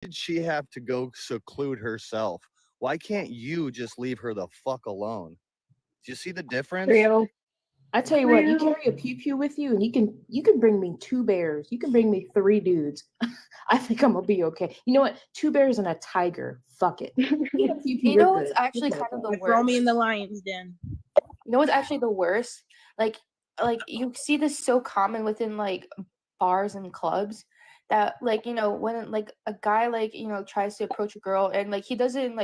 did she have to go seclude herself? Why can't you just leave her the fuck alone? Do you see the difference? Real. I tell you what, you carry a pew pew with you, and you can bring me two bears. You can bring me three dudes. I think I'm gonna be okay. You know what? Two bears and a tiger. Fuck it. You pew pew, You know you're what's good. actually kind of the Throw me worst? in the lion's den. You know what's actually the worst? Like you see this so common within like bars and clubs that like when like a guy like tries to approach a girl and like he doesn't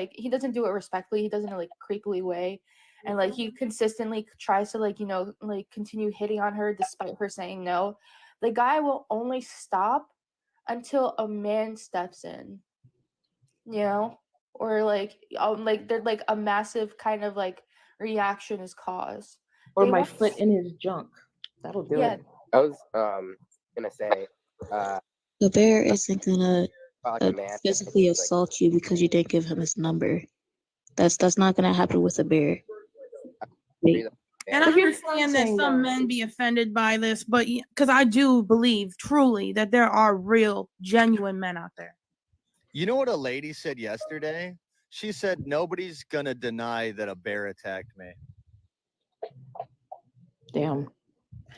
do it respectfully, he doesn't in like a creepily way, and like he consistently tries to like like continue hitting on her despite her saying no. The guy will only stop until a man steps in, you know, or like there's like a massive kind of like reaction is caused. Or They my want foot in his junk. That'll do yeah, it. I was gonna say The bear isn't gonna about like a man physically like assault you because you didn't give him his number. That's not gonna happen with a bear. Wait. And I But here's what I'm understand that saying, some though. men be offended by this, but because I do believe truly that there are real, genuine men out there. You know what a lady said yesterday? She said nobody's gonna deny that a bear attacked me. Damn.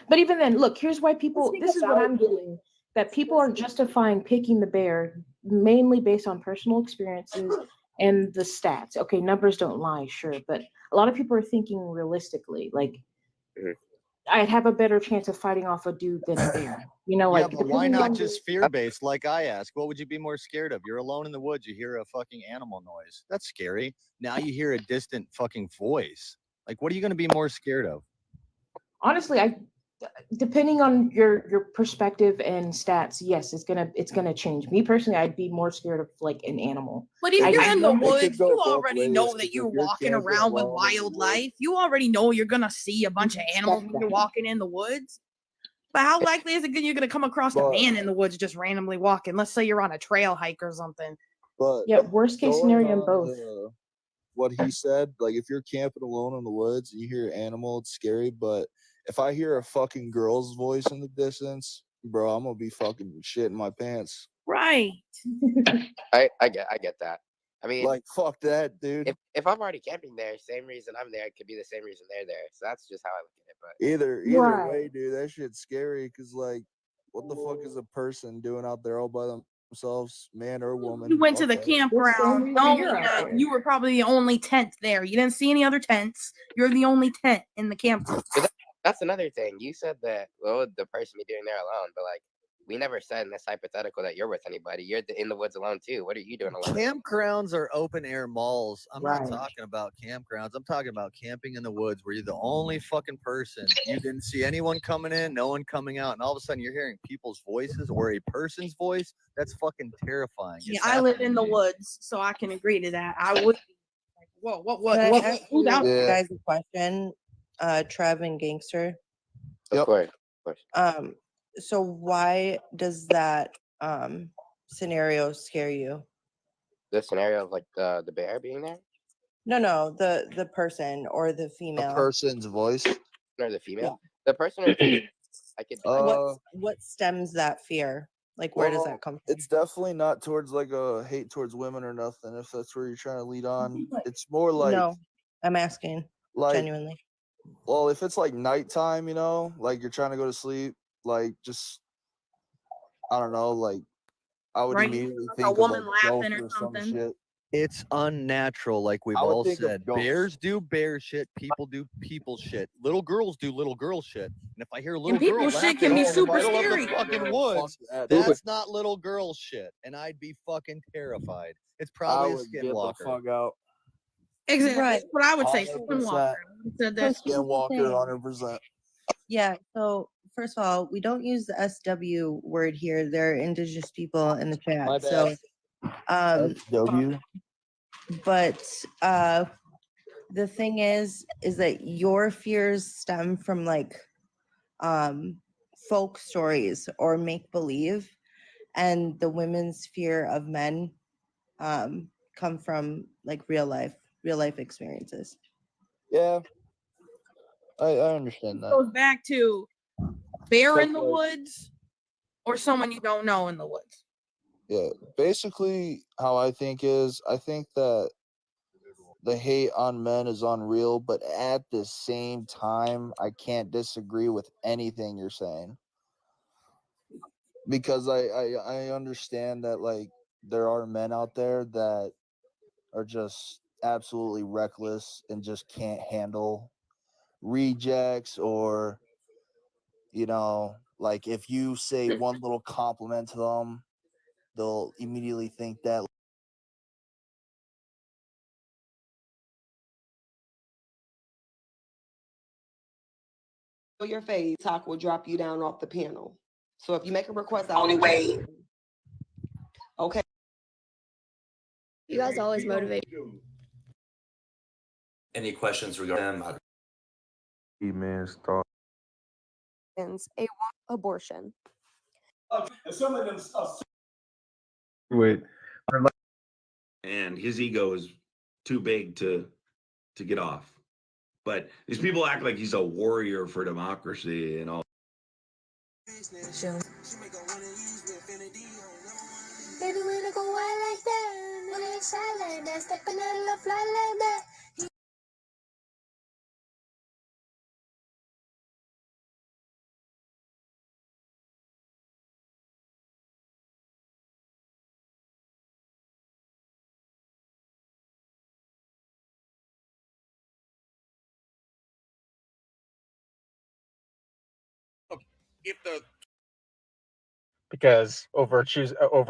But even then, look, here's why people, this is what I'm getting, that people are justifying picking the bear mainly based on personal experiences and the stats. Okay, numbers don't lie, sure, but a lot of people are thinking realistically. Like, Mhm. I'd have a better chance of fighting off a dude than a bear. You know, Yeah, like, but why depending not on just fear-based like I ask? What would you be more scared of? You're alone in the woods, you hear a fucking animal noise. That's scary. Now you hear a distant fucking voice. Like, what are you gonna be more scared of? honestly, I depending on your perspective and stats, yes, it's gonna change. Me personally, I'd be more scared of like an animal. But if I you're just in the know that woods, could go you both already ways, know 'cause that if you're you're walking camping around with alone in the wildlife. woods, You already know you're gonna see a bunch of animals when you're walking in the woods. But how likely is it you're gonna come across a but man in the woods just randomly walking? Let's say you're on a trail hike or something. but yeah, worst case going scenario in on both. what he said, like if you're camping alone in the woods and you hear an animal, it's scary. But if I hear a fucking girl's voice in the distance, bro, I'm gonna be fucking shitting my pants. Right. I get that. I mean, Like fuck that, dude. if I'm already camping there, same reason I'm there, it could be the same reason they're there. So that's just how I look at it. But Either Right. way, dude, that shit's scary. Cause like, what the fuck is a person doing out there all by themselves, man or woman? You went to the Okay. campground knowing that you were probably the only tent there. You didn't see any other tents. You're the only tent in the campground. But that's another thing. You said that what would the person be doing there alone? But like, we never said in this hypothetical that you're with anybody. You're in the woods alone too. What are you doing alone? Campgrounds are open air malls. I'm not Right. talking about campgrounds. I'm talking about camping in the woods where you're the only fucking person. You didn't see anyone coming in, no one coming out, and all of a sudden you're hearing people's voices or a person's voice. That's fucking terrifying. Yeah, It's I live happened in to the me. woods, so I can agree to that. I would be like, whoa, Can I ask who's you out there? Yeah. guys a question? Trev and Gangster. Of Yep. course, of course. So why does that scenario scare you? The scenario of like the bear being there No, the person or the A female. person's voice. or the female, the person or the female, I could. What stems that fear? Like, where does that come from? It's definitely not towards like a hate towards women or nothing. If that's where you're trying to lead on, it's more like No, I'm asking genuinely. well, if it's like nighttime, you know, like you're trying to go to sleep, like just I don't know, like I would Right? immediately Like a think of woman like laughing ghosts or or some something. shit. It's unnatural, like we've I would all think of said. ghosts. Bears do bear shit. People do people shit. Little girls do little girl shit. And if I hear a little people girl shit can laughing be in the super middle of scary. the fucking Fuck woods, that, dude. that's not little girl shit. And I'd be fucking terrified. It's I probably a would get the skinwalker. fuck out. Exactly. Right. That's what I would say. 100%. Skinwalker. I said that. Skinwalker, 100%. Yeah. So first of all, we don't use the SW word here. They're indigenous people in the chat. My So, W. but the thing is that your fears stem from like folk stories or make believe, and the women's fear of men come from like real life experiences. Yeah, I understand that. Goes back to bear So, in the like- woods or someone you don't know in the woods. Yeah, basically how I think that the hate on men is unreal, but at the same time, I can't disagree with anything you're saying. Because I understand that like there are men out there that are just absolutely reckless and just can't handle rejects, or like if you say one little compliment to them, they'll immediately think that your face, talk will drop you down off the panel. So if you make a request, I'll only wait. Okay. You guys always motivate. Any questions regarding them? A abortion. Some of them stuff. Wait. And his ego is too big to get off. But these people act like he's a warrior for democracy and all. Baby, when I go out like that, when I shine like that, stepping out of love fly like that. Because over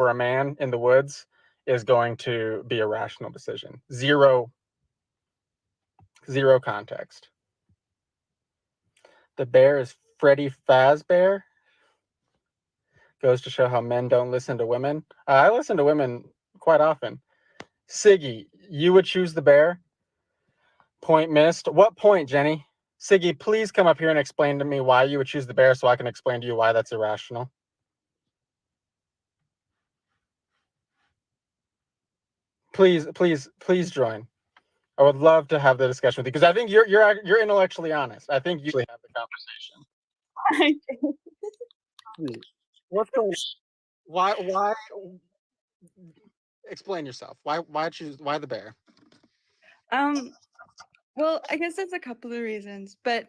a man in the woods is going to be a rational decision. Zero context. The bear is Freddy Fazbear. Goes to show how men don't listen to women. I listen to women quite often. Siggy, you would choose the bear? Point missed. What point, Jenny? Siggy, please come up here and explain to me why you would choose the bear so I can explain to you why that's irrational. Please join. I would love to have the discussion with you because I think you're intellectually honest. I think you should have the conversation. What's going on? Why? Explain yourself. Why the bear? Well, I guess there's a couple of reasons, but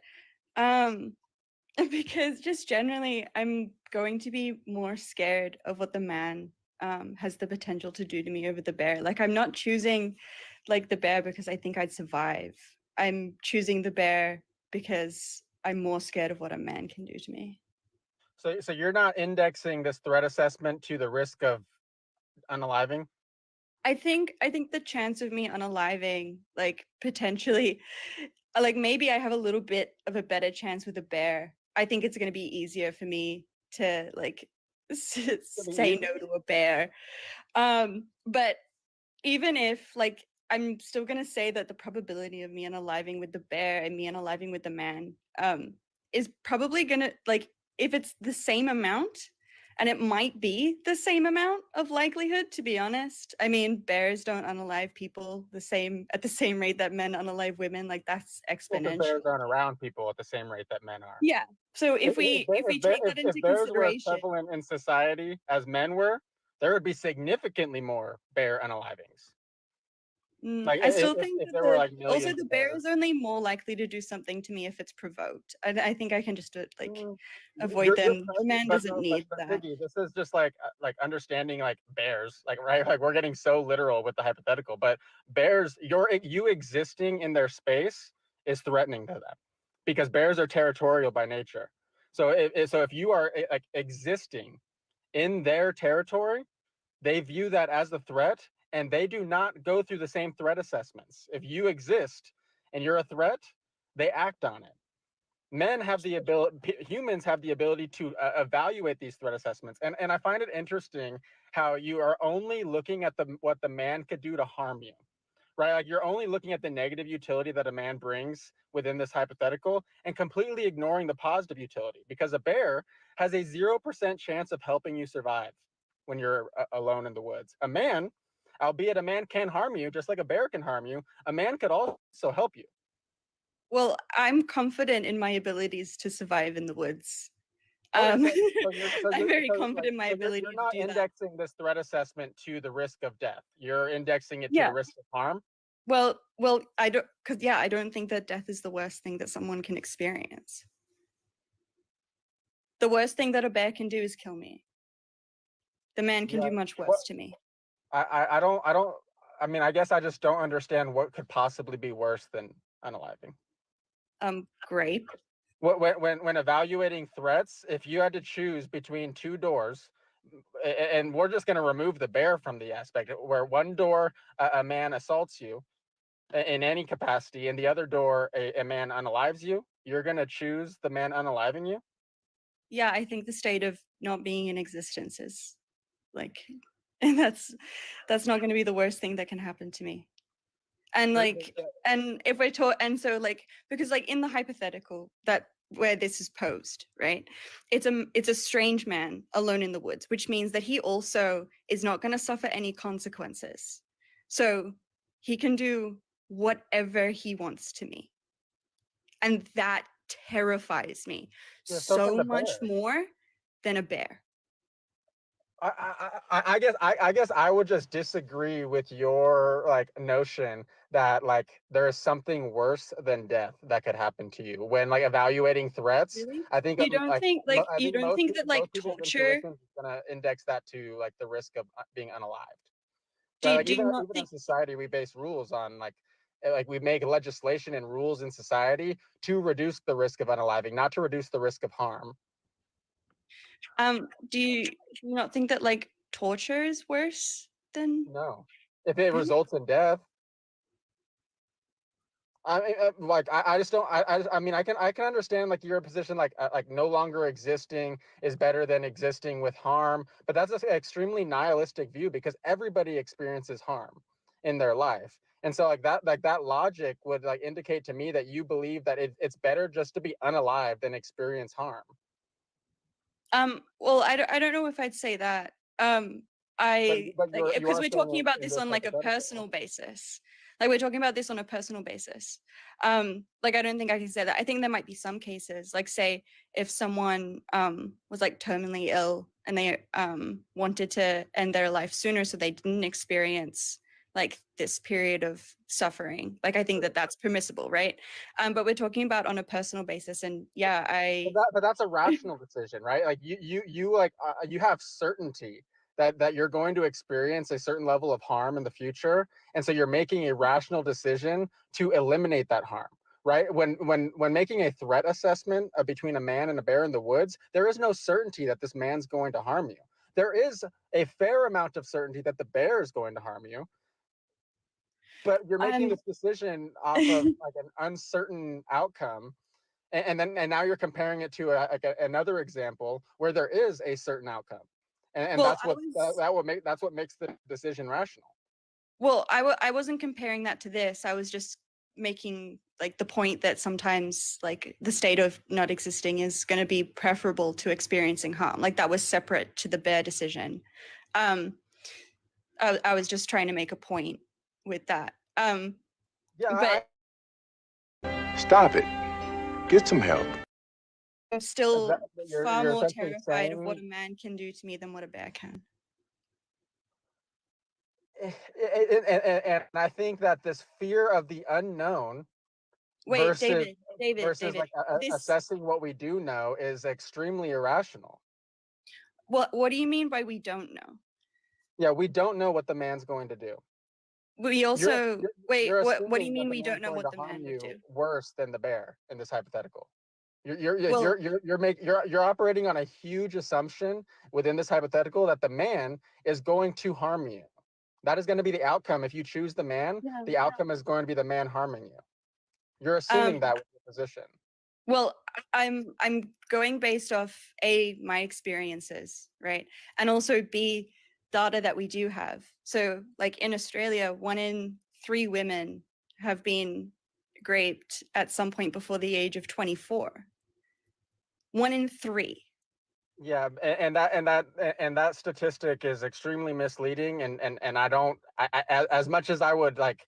because just generally I'm going to be more scared of what the man has the potential to do to me over the bear. Like I'm not choosing like the bear because I think I'd survive. I'm choosing the bear because I'm more scared of what a man can do to me. So you're not indexing this threat assessment to the risk of unaliving? I think the chance of me unaliving, like potentially, like maybe I have a little bit of a better chance with a bear. I think it's going to be easier for me to like say no to a bear. But even if like I'm still going to say that the probability of me unaliving with the bear and me unaliving with the man is probably going to, like, if it's the same amount, and it might be the same amount of likelihood, to be honest. I mean, bears don't unalive people at the same rate that men unalive women. Like that's exponential. Well, bears aren't around people at the same rate that men are. Yeah. So if we take that into bears consideration, were as prevalent in society as men were, there would be significantly more bear unalivings. Like, I still think that there were like also the bear is only more likely to do something to me if it's provoked. I think I can just like avoid them. A man doesn't need that. Vicky, this is just like understanding like bears, like right, like we're getting so literal with the hypothetical, but bears, you existing in their space is threatening to them because bears are territorial by nature. So if you are like existing in their territory, they view that as a threat. And they do not go through the same threat assessments. If you exist and you're a threat, they act on it. Humans have the ability to evaluate these threat assessments. And I find it interesting how you are only looking at what the man could do to harm you, right? Like you're only looking at the negative utility that a man brings within this hypothetical and completely ignoring the positive utility, because a bear has a 0% chance of helping you survive when you're alone in the woods. A man, albeit a man can harm you, just like a bear can harm you, a man could also help you. Well, I'm confident in my abilities to survive in the woods. Okay, Um, so I'm very so, confident in my so ability you're to not do that. indexing this threat assessment to the risk of death. You're indexing it to Yeah. the risk of harm. Well, I don't, because I don't think that death is the worst thing that someone can experience. The worst thing that a bear can do is kill me. The man can Yeah. do much What worse to me. I don't. I mean, I guess I just don't understand what could possibly be worse than unaliving. Grape. When evaluating threats, if you had to choose between two doors, and we're just going to remove the bear from the aspect where one door a man assaults you in any capacity, and the other door a man unalives you, you're going to choose the man unaliving you. Yeah, I think the state of not being in existence is like, and that's not going to be the worst thing that can happen to me. And like, and if we're taught, and so like, because like in the hypothetical that where this is posed, right? It's a strange man alone in the woods, which means that he also is not going to suffer any consequences. So he can do whatever he wants to me. And that terrifies me so much more than a bear. I guess I would just disagree with your like notion that like there is something worse than death that could happen to you when like evaluating threats. Really? I think You don't think like I you think don't think that like most people's torture? intuition is gonna index that to like the risk of being unalived. Do Like you even not in think? society we base rules on like we make legislation and rules in society to reduce the risk of unaliving, not to reduce the risk of harm. Do you not think that like torture is worse than? No, if it results in death. I mean, I just don't. I mean, I can understand like your position, like no longer existing is better than existing with harm, but that's an extremely nihilistic view because everybody experiences harm in their life, and so like that logic would like indicate to me that you believe that it's better just to be unalive than experience harm. Well, I don't know if I'd say that. I But like you because are we're saying talking it about in this this on like a hypothetical. personal basis. Like we're talking about this on a personal basis. Like I don't think I can say that. I think there might be some cases, like say if someone was like terminally ill and they wanted to end their life sooner so they didn't experience like this period of suffering. Like I think that that's permissible, right? But we're talking about on a personal basis, and yeah, But that's a rational decision, right? Like you like you have certainty that you're going to experience a certain level of harm in the future, and so you're making a rational decision to eliminate that harm, right? When making a threat assessment between a man and a bear in the woods, there is no certainty that this man's going to harm you. There is a fair amount of certainty that the bear is going to harm you, but you're making this decision off of like an uncertain outcome. And now you're comparing it to another example where there is a certain outcome, and Well, that's what makes the decision rational. Well, I wasn't comparing that to this. I was just making like the point that sometimes like the state of not existing is going to be preferable to experiencing harm. Like that was separate to the bear decision. I was just trying to make a point with that. Yeah. Stop it. Get some help. I'm still far you're more essentially terrified of what a saying- man can do to me than what a bear can. And I think that this fear of the unknown Wait, versus David, like assessing what we do know is extremely irrational. What do you mean by we don't know? Yeah, we don't know what the man's going to do. We also wait. You're What do you assuming that mean the we don't man's know going what to the harm man would you do? worse than the bear in this hypothetical? Well- You're operating on a huge assumption within this hypothetical that the man is going to harm you. That is going to be the outcome. If you choose the man, Yeah. the outcome is going to be the man harming you. You're assuming that with your position. Well, I'm going based off my experiences, right? And also B, data that we do have. So like in Australia, 1 in 3 women have been raped at some point before the age of 24. 1 in 3. Yeah, and that statistic is extremely misleading, and I don't as much as I would like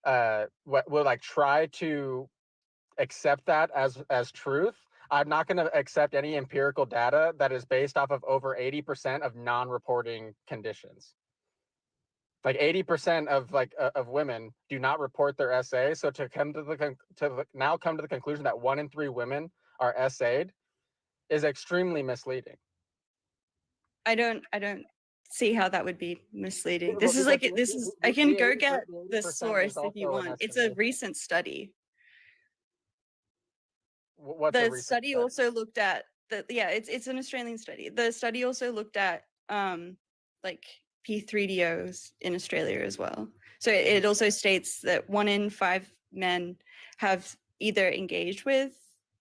would like try to accept that as truth, I'm not going to accept any empirical data that is based off of over 80% of non-reporting conditions. Like 80% of of women do not report their SA. So to come to now come to the conclusion that 1 in 3 women are SA'd is extremely misleading. I don't see how that would be misleading. Well, This is because this is I the can go 80% get the 80% is source if you also an want. It's a estimation. recent study. What's a The recent study also looked at it's an Australian study. The study also looked at like P3DOs in Australia as well. So it also states that 1 in 5 men have either engaged with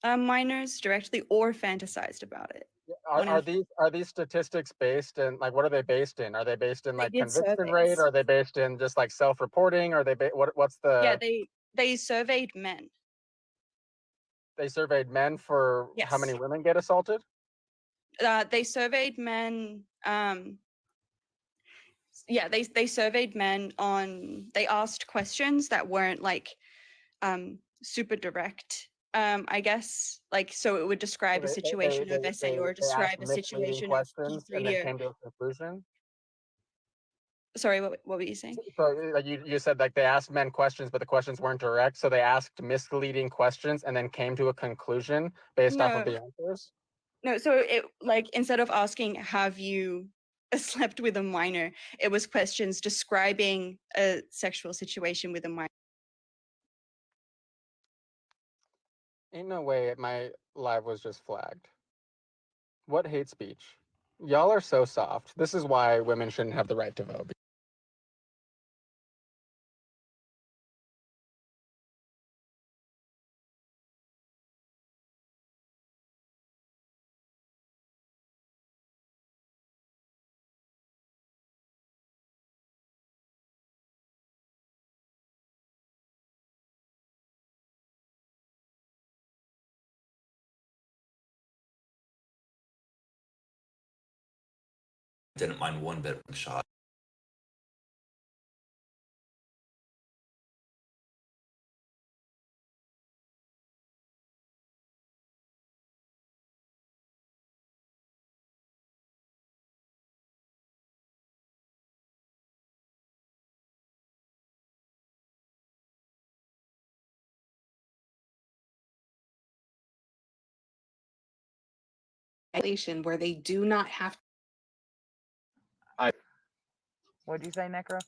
minors directly or fantasized about it. Are these statistics based in what are they based in? Are they based in like did conviction rate? surveys. Are they based in just like self-reporting? Are they what's the Yeah, they surveyed men. They surveyed men for how many Yes. women get assaulted? They surveyed men. They surveyed men on. They asked questions that weren't like super direct. I guess so it would describe a situation of SA or describe asked a misleading situation of questions and then P3DO. came to a conclusion. Sorry, what were you saying? So you said like they asked men questions, but the questions weren't direct. So they asked misleading questions and then came to a conclusion based off of the answers. No, so it instead of asking have you slept with a minor, it was questions describing a sexual situation with a minor. Ain't no way my live was just flagged. What hate speech? Y'all are so soft. This is why women shouldn't have the right to vote. Didn't mind one bit of shot. Where they do not have. What'd you say, Necro?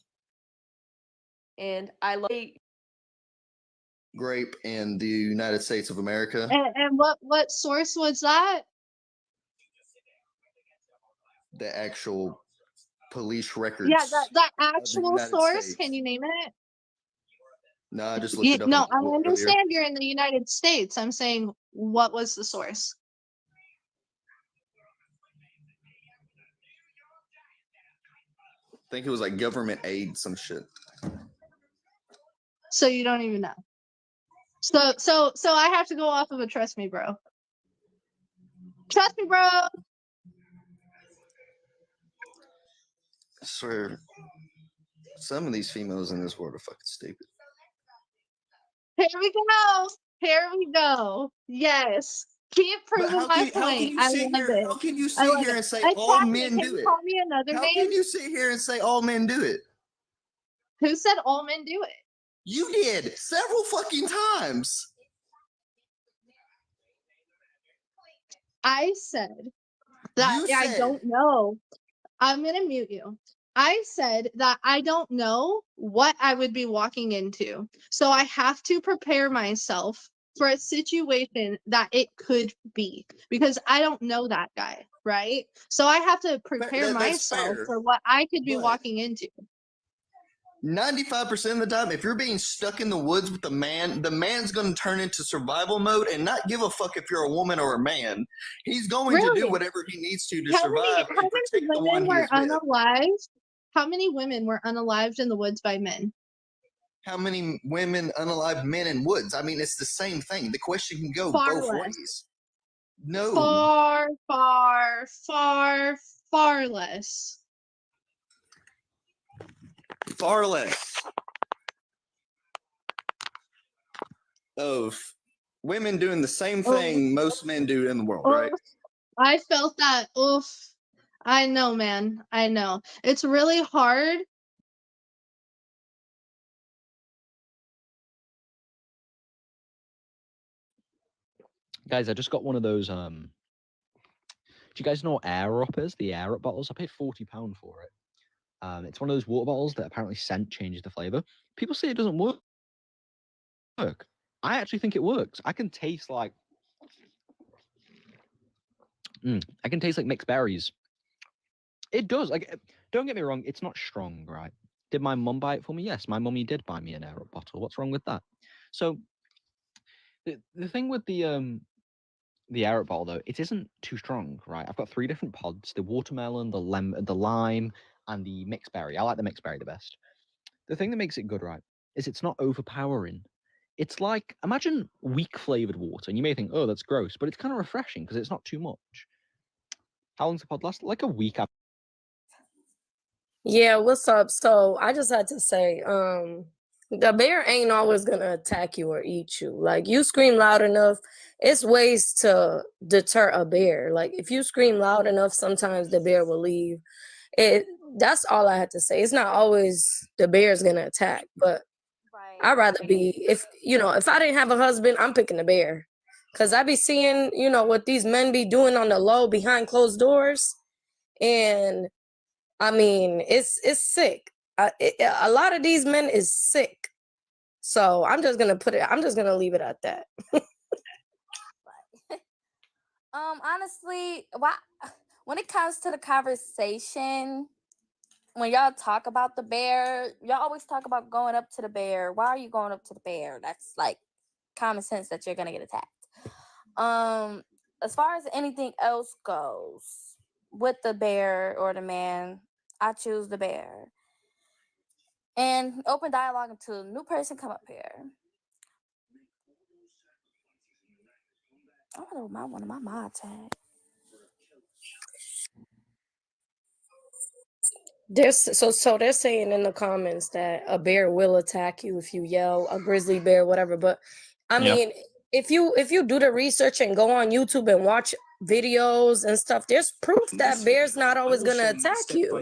And I love. Grape in the United States of America. And what source was that? The actual police records. Yeah, that of the actual United source. States. Can you name it? No, I just looked it up. No, on I Google earlier. understand you're in the United States. I'm saying, what was the source? I think it was like government aid, some shit. So you don't even know. So I have to go off of a trust me, bro. Trust me, bro. I swear, some of these females in this world are fucking stupid. Here we go. Here we go. Yes. Keep proving my point. I love it. How can you I sit love here it. and say Hey, all Kathy, men can do you it? call me another How name? can you sit here and say all men do it? Who said all men do it? You did several fucking times. I said that You I said- don't know. I'm going to mute you. I said that I don't know what I would be walking into. So I have to prepare myself for a situation that it could be because I don't know that guy, right? So I have to prepare that's myself fair, for what I could be but- walking into. 95% of the time, if you're being stuck in the woods with the man's going to turn into survival mode and not give a fuck if you're a woman or a man. He's going to do Really? whatever he needs to How survive many and protect the one women he were is with. unalived? How many women were unalived in the woods by men? How many women unalived men in woods? I mean, it's the same thing. The question can go Far both less. ways. No. Far, far, far, far less. Far less of women doing the same thing most men do in the world, right? I felt that. Oof. I know, man. I know. It's really hard. Guys, I just got one of those. Do you guys know what Air Up is? The Air Up bottles. I paid £40 for it. It's one of those water bottles that apparently scent changes the flavor. People say it doesn't work. I actually think it works. I can taste like mixed berries. It does. Like, don't get me wrong, it's not strong, right? Did my mum buy it for me? Yes, my mummy did buy me an Air Up bottle. What's wrong with that? So the thing with the Air Up bottle though, it isn't too strong, right? I've got 3 different pods: the watermelon, the lime, and the mixed berry. I like the mixed berry the best. The thing that makes it good, right, is it's not overpowering. It's like, imagine weak flavored water, and you may think, oh, that's gross, but it's kind of refreshing because it's not too much. How long's the pod last? Like a week. Yeah, what's up? So I just had to say, the bear ain't always gonna attack you or eat you. Like, you scream loud enough, it's ways to deter a bear. Like, if you scream loud enough, sometimes the bear will leave. That's all I had to say. It's not always the bear's gonna attack, but I'd rather be, if I didn't have a husband, I'm picking the bear. Cause I be seeing, what these men be doing on the low behind closed doors. And I mean, it's sick. A lot of these men is sick. So I'm just gonna leave it at that. Honestly, when it comes to the conversation, when y'all talk about the bear, y'all always talk about going up to the bear. Why are you going up to the bear? That's like common sense that you're gonna get attacked. As far as anything else goes, with the bear or the man, I choose the bear. And open dialogue until a new person come up here. I wonder what one of my mods had. So they're saying in the comments that a bear will attack you if you yell, a grizzly bear, whatever. But I mean, if you do the research and go on YouTube and watch videos and stuff, there's proof that bear's not always gonna attack you.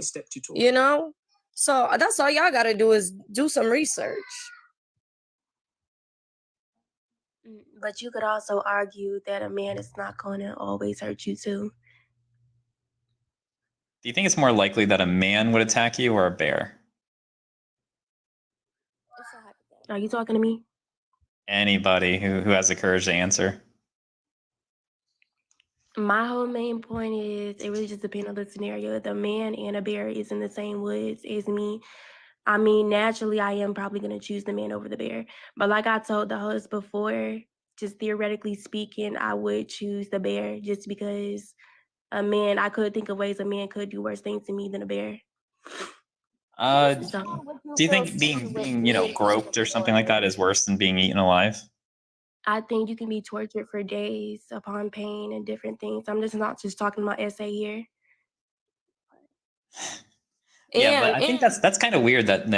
So that's all y'all gotta do is do some research. But you could also argue that a man is not going to always hurt you too. Do you think it's more likely that a man would attack you or a bear? Are you talking to me? Anybody who has the courage to answer. My whole main point is it really just depends on the scenario. If the man and a bear is in the same woods as me, I mean, naturally, I am probably going to choose the man over the bear. But like I told the host before, just theoretically speaking, I would choose the bear just because I could think of ways a man could do worse things to me than a bear. Do you think being groped or something like that is worse than being eaten alive? I think you can be tortured for days upon pain and different things. I'm just not just talking about essay here. Yeah, but I think that's kind of weird that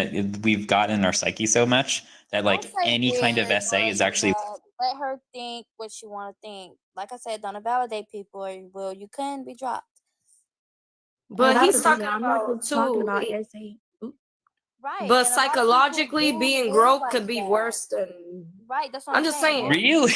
we've gotten in our psyche so much that like any kind of essay is actually. Let her think what she want to think. Like I said, don't invalidate people, or you can be dropped. But he's talking about essay. Right. But psychologically, being groped could be worse than. Right. That's what I'm just saying. Really?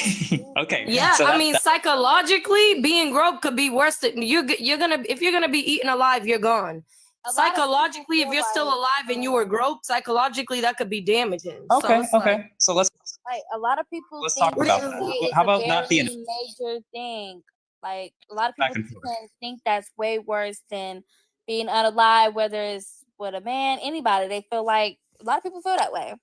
Okay. Yeah, so I mean, psychologically, being groped could be worse than if you're gonna be eaten alive, you're gone. Psychologically, if you're still alive and you were groped, psychologically that could be damaging. Okay. So Okay. So let's. Like a lot of people Let's think talk about that. it's How about a not very being major thing. Like a lot of back people and forth? can think that's way worse than being unalive, whether it's with a man, anybody. They feel like a lot of people feel that way.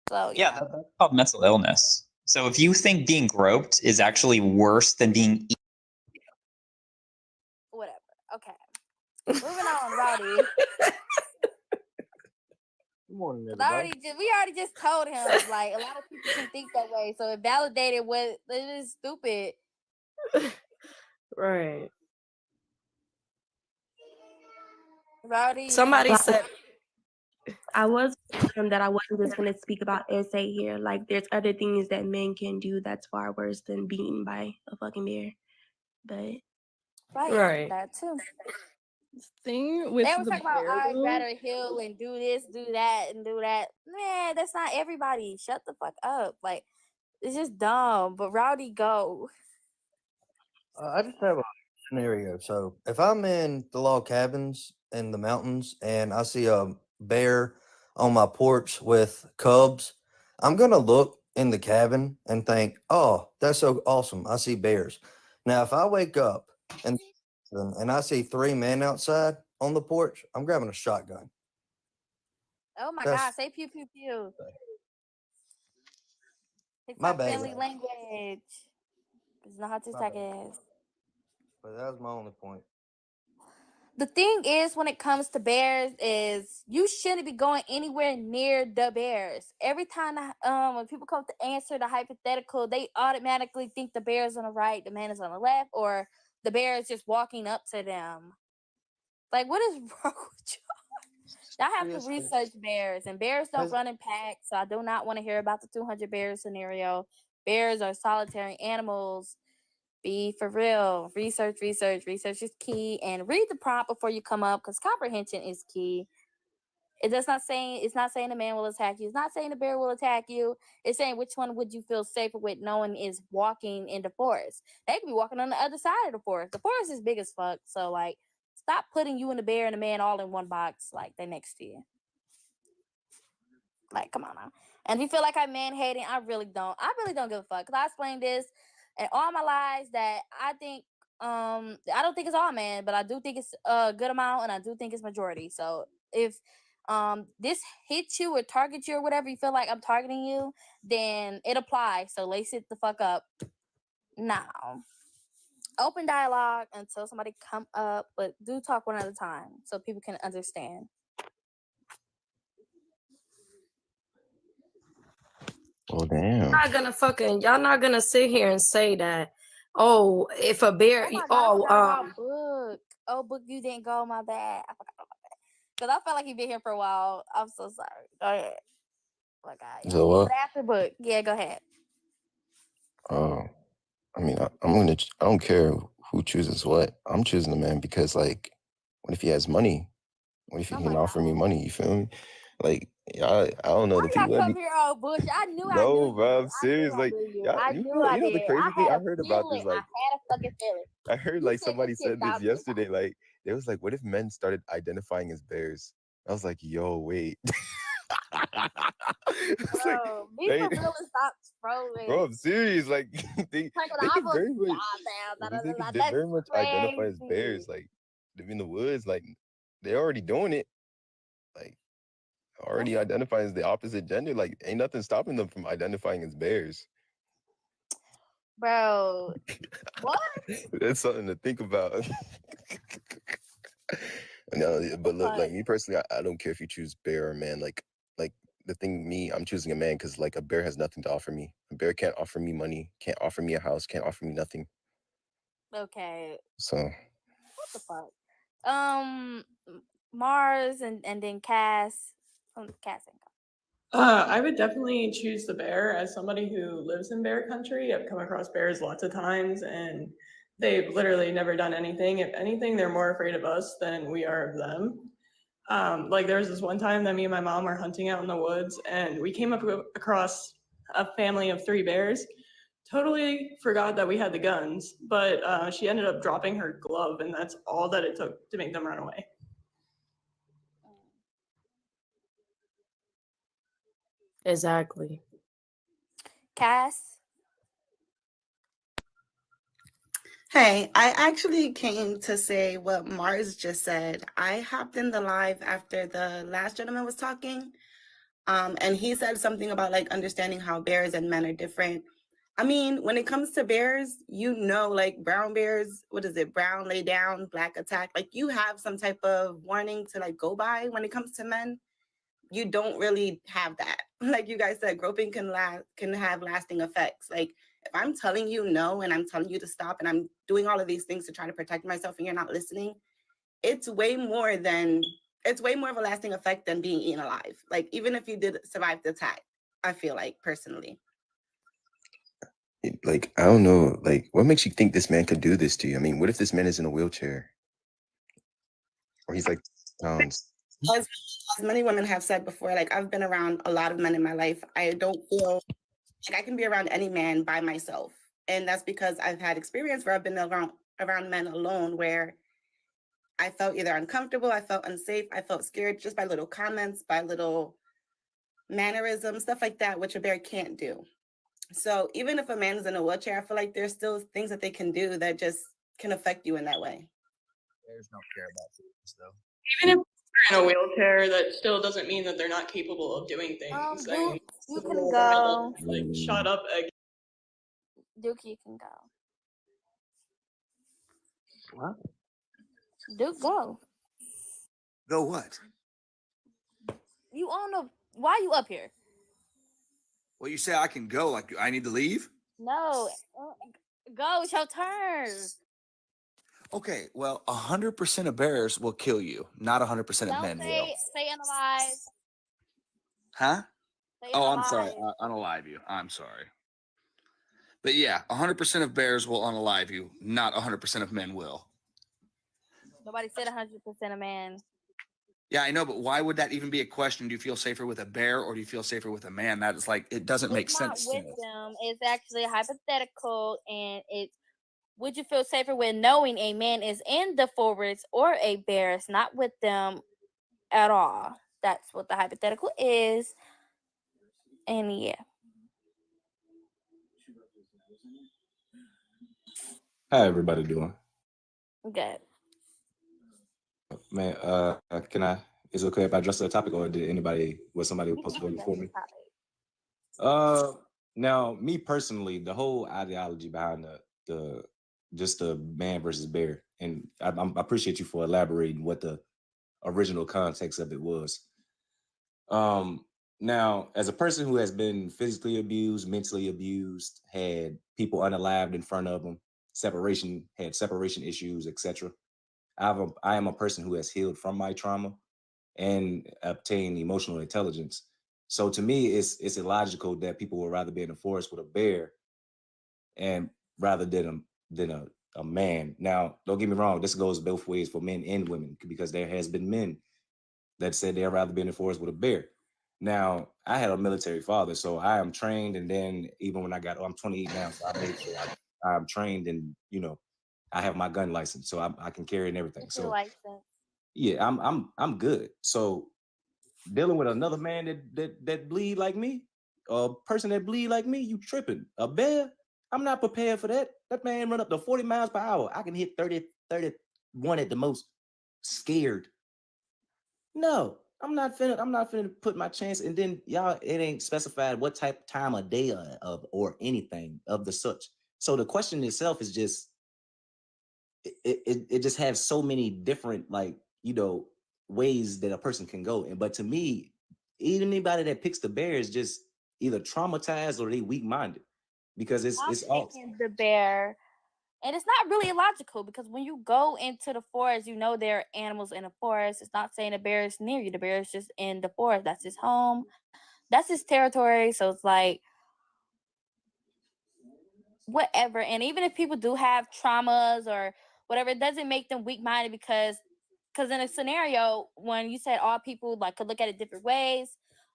So Yeah, that's called mental illness. So if you think being groped is actually worse than being whatever. Okay. Moving on, Rowdy. Good morning, We everybody. already just told him like a lot of people can think that way, so it validated what it is stupid. Right. Rowdy. Somebody said I was confirmed that I wasn't just going to speak about SA here. Like, there's other things that men can do that's far worse than beaten by a fucking bear. But Right. That too. Thing with They always the talk about bear, I'd though. rather heal and do this, do that, and do that. Man, that's not everybody. Shut the fuck up. Like, it's just dumb. But Rowdy, go. I just have a scenario. So if I'm in the log cabins in the mountains and I see a bear on my porch with cubs, I'm gonna look in the cabin and think, "Oh, that's so awesome! I see bears." Now, if I wake up and I see 3 men outside on the porch, I'm grabbing a shotgun. Oh my That's God, say pew pew pew. my TikTok bad, family guys. language. It's not how My TikTok bad. is. But that was my only point. The thing is, when it comes to bears, is you shouldn't be going anywhere near the bears. Every time when people come to answer the hypothetical, they automatically think the bear is on the right, the man is on the left, or the bear is just walking up to them. Like, what is wrong with you? I have to research bears, and bears don't run in packs, so I do not want to hear about the 200 bears scenario. Bears are solitary animals. Be for real. Research is key, and read the prompt before you come up, because comprehension is key. It's not saying a man will attack you. It's not saying a bear will attack you. It's saying which one would you feel safer with knowing is walking in the forest. They could be walking on the other side of the forest. The forest is big as fuck, so like, stop putting you and the bear and the man all in one box, like they're next to you. Like, come on now. And if you feel like I'm man hating, I really don't. I really don't give a fuck. Cause I explained this in all my lives that I think I don't think it's all man, but I do think it's a good amount, and I do think it's majority. So if this hits you or targets you or whatever, you feel like I'm targeting you, then it applies. So lace it the fuck up. Now, open dialogue until somebody come up, but do talk one at a time so people can understand. Oh damn. Y'all not gonna sit here and say that. Oh, if a bear. Oh my God, I forgot about Book. Oh, Book, you didn't go. My bad. I forgot about that. Because I felt like you've been here for a while. I'm so sorry. Go ahead. Oh my God. So what? But after Book, yeah, go ahead. I mean, I don't care who chooses what. I'm choosing the man because, like, what if he has money? What if he can offer me money? You feel me? Like, I don't know Why the y'all people that come be. here all bush? I knew I knew No, bro, you. I'm serious. Like, y'all, I knew I the did. crazy I thing had I a heard about this, feeling. I like, had a fucking feeling. I heard You like said somebody this shit said this 1,000 yesterday. Like, it was like, what if men started identifying as bears? I was like, yo, wait. It's like, Bro, be for real and stop trolling. bro, I'm serious. Like, they Like, could very much, they that's very much identify as crazy. bears. Like, live in the woods. Like, they're already doing it. Like, already identifying as the opposite gender. Like, ain't nothing stopping them from identifying as bears. Bro, what? That's something to think about. No, but look, like me personally, I don't care if you choose bear or man. Like the thing, I'm choosing a man because like a bear has nothing to offer me. A bear can't offer me money, can't offer me a house, can't offer me nothing. Okay. So What the fuck? Mars and then Cass. Cass and I would definitely choose the bear. As somebody who lives in bear country, I've come across bears lots of times, and they've literally never done anything. If anything, they're more afraid of us than we are of them. Like there was this one time that me and my mom were hunting out in the woods, and we came across a family of 3 bears. Totally forgot that we had the guns, but she ended up dropping her glove, and that's all that it took to make them run away. Exactly. Cass. Hey, I actually came to say what Mars just said. I hopped in the live after the last gentleman was talking, and he said something about like understanding how bears and men are different. I mean, when it comes to bears, you know, like brown bears, what is it? Brown lay down, black attack. Like you have some type of warning to like go by. When it comes to men, you don't really have that. Like you guys said, groping can have lasting effects. Like if I'm telling you no and I'm telling you to stop and I'm doing all of these things to try to protect myself and you're not listening, it's way more than it's way more of a lasting effect than being eaten alive. Like, even if you did survive the attack, I feel like, personally. Like, I don't know, like, what makes you think this man could do this to you? I mean, what if this man is in a wheelchair? Or he's like pounds. As many women have said before, like, I've been around a lot of men in my life. I don't feel like I can be around any man by myself. And that's because I've had experience where I've been around men alone, where I felt either uncomfortable, I felt unsafe, I felt scared just by little comments, by little mannerisms, stuff like that, which a bear can't do. So even if a man is in a wheelchair, I feel like there's still things that they can do that just can affect you in that way. Bears don't care about fitness, though. Even if they're in a wheelchair, that still doesn't mean that they're not capable of doing things. I mean, You the can world go. like shot up again. Duke, you can go. What? Duke, go. Go what? You on the? Why you up here? Well, you say I can go. Like, I need to leave? No, go. It's your turn. Okay, well, 100% of bears will kill you. Not 100% of Don't men will. say unalive. Huh? Say Oh, I'm sorry. unalive. Unalive you. I'm sorry. But yeah, 100% of bears will unalive you. Not 100% of men will. Nobody said 100% of man. Yeah, I know, but why would that even be a question? Do you feel safer with a bear or do you feel safer with a man? That is like, it doesn't make It's not sense to with me. them. It's actually hypothetical, and it's would you feel safer with knowing a man is in the forest or a bear is not with them at all? That's what the hypothetical is. And yeah. How everybody doing? Good. Man, can I, is it okay if I address the topic, or was somebody supposed to go before me? Now, me personally, the whole ideology behind the just the man versus bear, and I appreciate you for elaborating what the original context of it was. Now, as a person who has been physically abused, mentally abused, had people unalived in front of them, had separation issues, etc. I am a person who has healed from my trauma and obtained emotional intelligence. So to me, it's illogical that people would rather be in the forest with a bear and rather than a man. Now, don't get me wrong, this goes both ways for men and women, because there has been men that said they'd rather be in the forest with a bear. Now, I had a military father, so I am trained, and then even when I'm 28 now, so I made sure I'm trained, and I have my gun license, so I can carry and everything. What's your So license? yeah, I'm good. So dealing with another man that bleed like me, a person that bleed like me, you tripping. A bear, I'm not prepared for that. That man run up to 40 miles per hour. I can hit 30, 31 at the most. Scared. No, I'm not finna put my chance. And then y'all, it ain't specified what type time of day of or anything of the such. So the question itself is just it just has so many different ways that a person can go. But to me, anybody that picks the bear is just either traumatized or they weak-minded, because it's all picking the bear. And it's not really illogical, because when you go into the forest, there are animals in the forest. It's not saying the bear is near you. The bear is just in the forest. That's his home. That's his territory. So it's like, whatever. And even if people do have traumas or whatever, it doesn't make them weak-minded, because in a scenario, when you said all people could look at it different ways,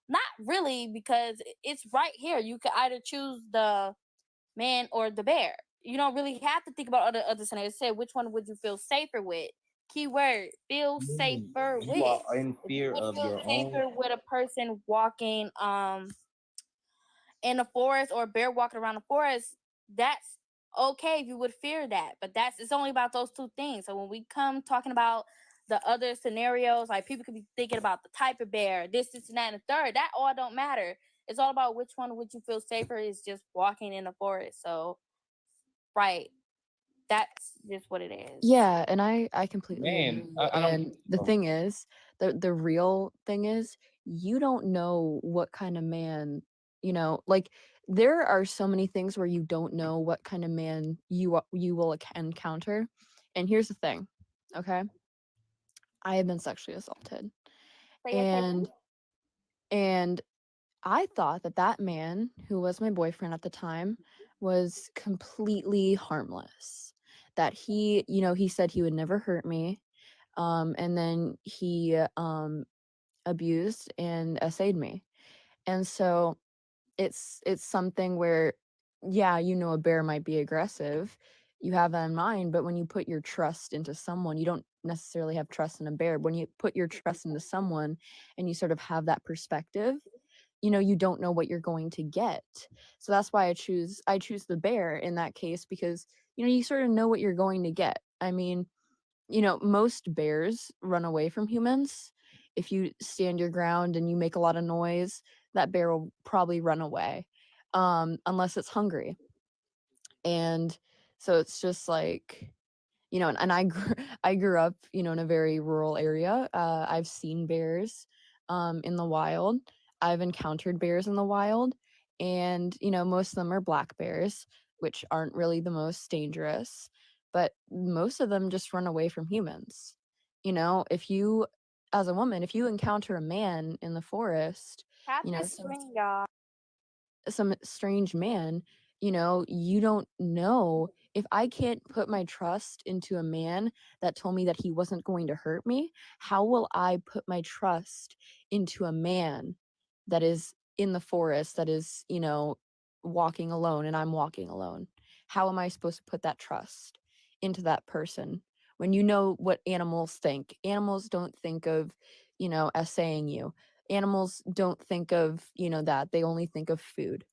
not really, because it's right here. You could either choose the man or the bear. You don't really have to think about other scenarios. Say, which one would you feel safer with? Keyword, feel safer you with. are in fear Would of feel your safer own. with a person walking in the forest, or a bear walking around the forest? That's okay if you would fear that, but it's only about those two things. So when we come talking about the other scenarios, like, people could be thinking about the type of bear, this, and that, and the third. That all don't matter. It's all about which one would you feel safer is just walking in the forest. So, right, that's just what it is. Yeah, and I completely Man, agree. I don't. And the thing is, the real thing is, you don't know what kind of man, like, there are so many things where you don't know what kind of man you will encounter. And here's the thing, okay? I have been sexually assaulted. Say it, say it. And I thought that that man, who was my boyfriend at the time, was completely harmless. That he, he said he would never hurt me. And then he abused and essayed me. And so it's something where, yeah, a bear might be aggressive. You have that in mind, but when you put your trust into someone, you don't necessarily have trust in a bear. When you put your trust into someone and you sort of have that perspective, you don't know what you're going to get. So that's why I choose the bear in that case, because you sort of know what you're going to get. I mean, most bears run away from humans. If you stand your ground and you make a lot of noise, that bear will probably run away, unless it's hungry. And so it's just like, and I grew up, in a very rural area. I've seen bears in the wild. I've encountered bears in the wild, and most of them are black bears, which aren't really the most dangerous, but most of them just run away from humans. If you, as a woman, if you encounter a man in the forest, Tap you know, this some screen, y'all. some strange man, you don't know. If I can't put my trust into a man that told me that he wasn't going to hurt me, how will I put my trust into a man that is in the forest, that is, walking alone, and I'm walking alone? How am I supposed to put that trust into that person when you know what animals think? Animals don't think of, essaying you. Animals don't think of, that. They only think of food,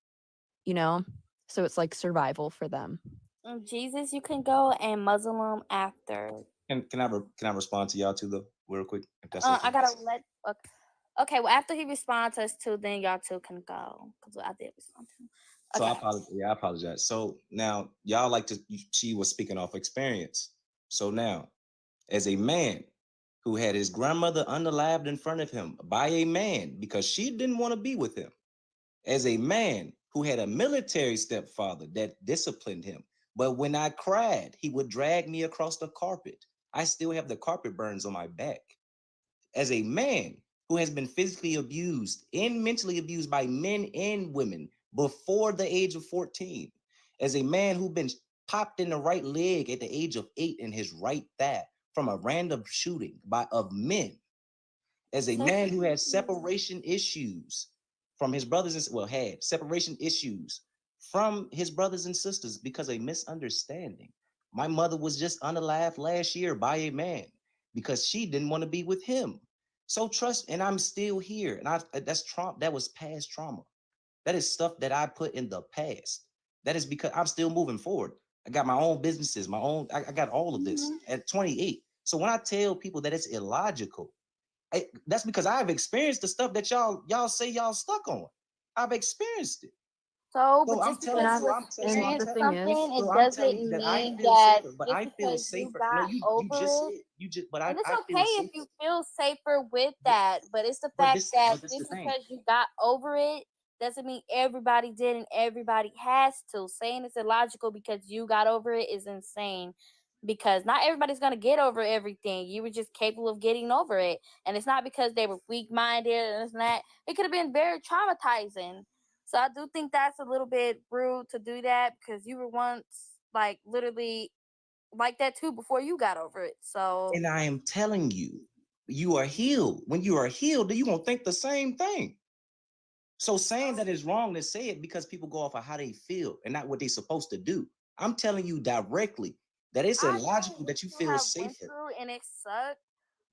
so it's like survival for them. Jesus, you can go, and Muslim after. Can I respond to y'all too though, real quick, if that's okay? I gotta let. Okay, well, after he responds to us two, then y'all two can go, because I did respond to him. So Okay. I apologize. So now y'all like to. She was speaking off experience. So now, as a man who had his grandmother unalived in front of him by a man because she didn't want to be with him, as a man who had a military stepfather that disciplined him, but when I cried, he would drag me across the carpet. I still have the carpet burns on my back. As a man who has been physically abused and mentally abused by men and women before the age of 14, as a man who's been popped in the right leg at the age of 8 in his right thigh from a random shooting of men, as a man who had separation issues from his brothers and had separation issues from his brothers and sisters because of misunderstanding. My mother was just unalived last year by a man because she didn't want to be with him. So trust, and I'm still here, and that's trauma. That was past trauma. That is stuff that I put in the past. That is because I'm still moving forward. I got my own businesses, I got all of this at 28. So when I tell people that it's illogical, that's because I've experienced the stuff that y'all say y'all stuck on. I've experienced it. So, So but I'm just telling because you, you I'm experienced telling something, you, it so I'm telling doesn't you that I mean feel that safer, but just I feel because you safer. No, got you over just it, said you just, but and it's I feel okay if safer. you feel safer with that. But it's the fact that But this just the thing. because you got over it doesn't mean everybody did and everybody has to. Saying it's illogical because you got over it is insane. Because not everybody's gonna get over everything. You were just capable of getting over it, and it's not because they were weak-minded and this and that. It could have been very traumatizing. So I do think that's a little bit rude to do that because you were once like literally like that too before you got over it. So And I am telling you, you are healed. When you are healed, you won't think the same thing. So saying that is wrong to say it because people go off of how they feel and not what they're supposed to do. I'm telling you directly that it's I illogical that you feel went safer. through and it sucked.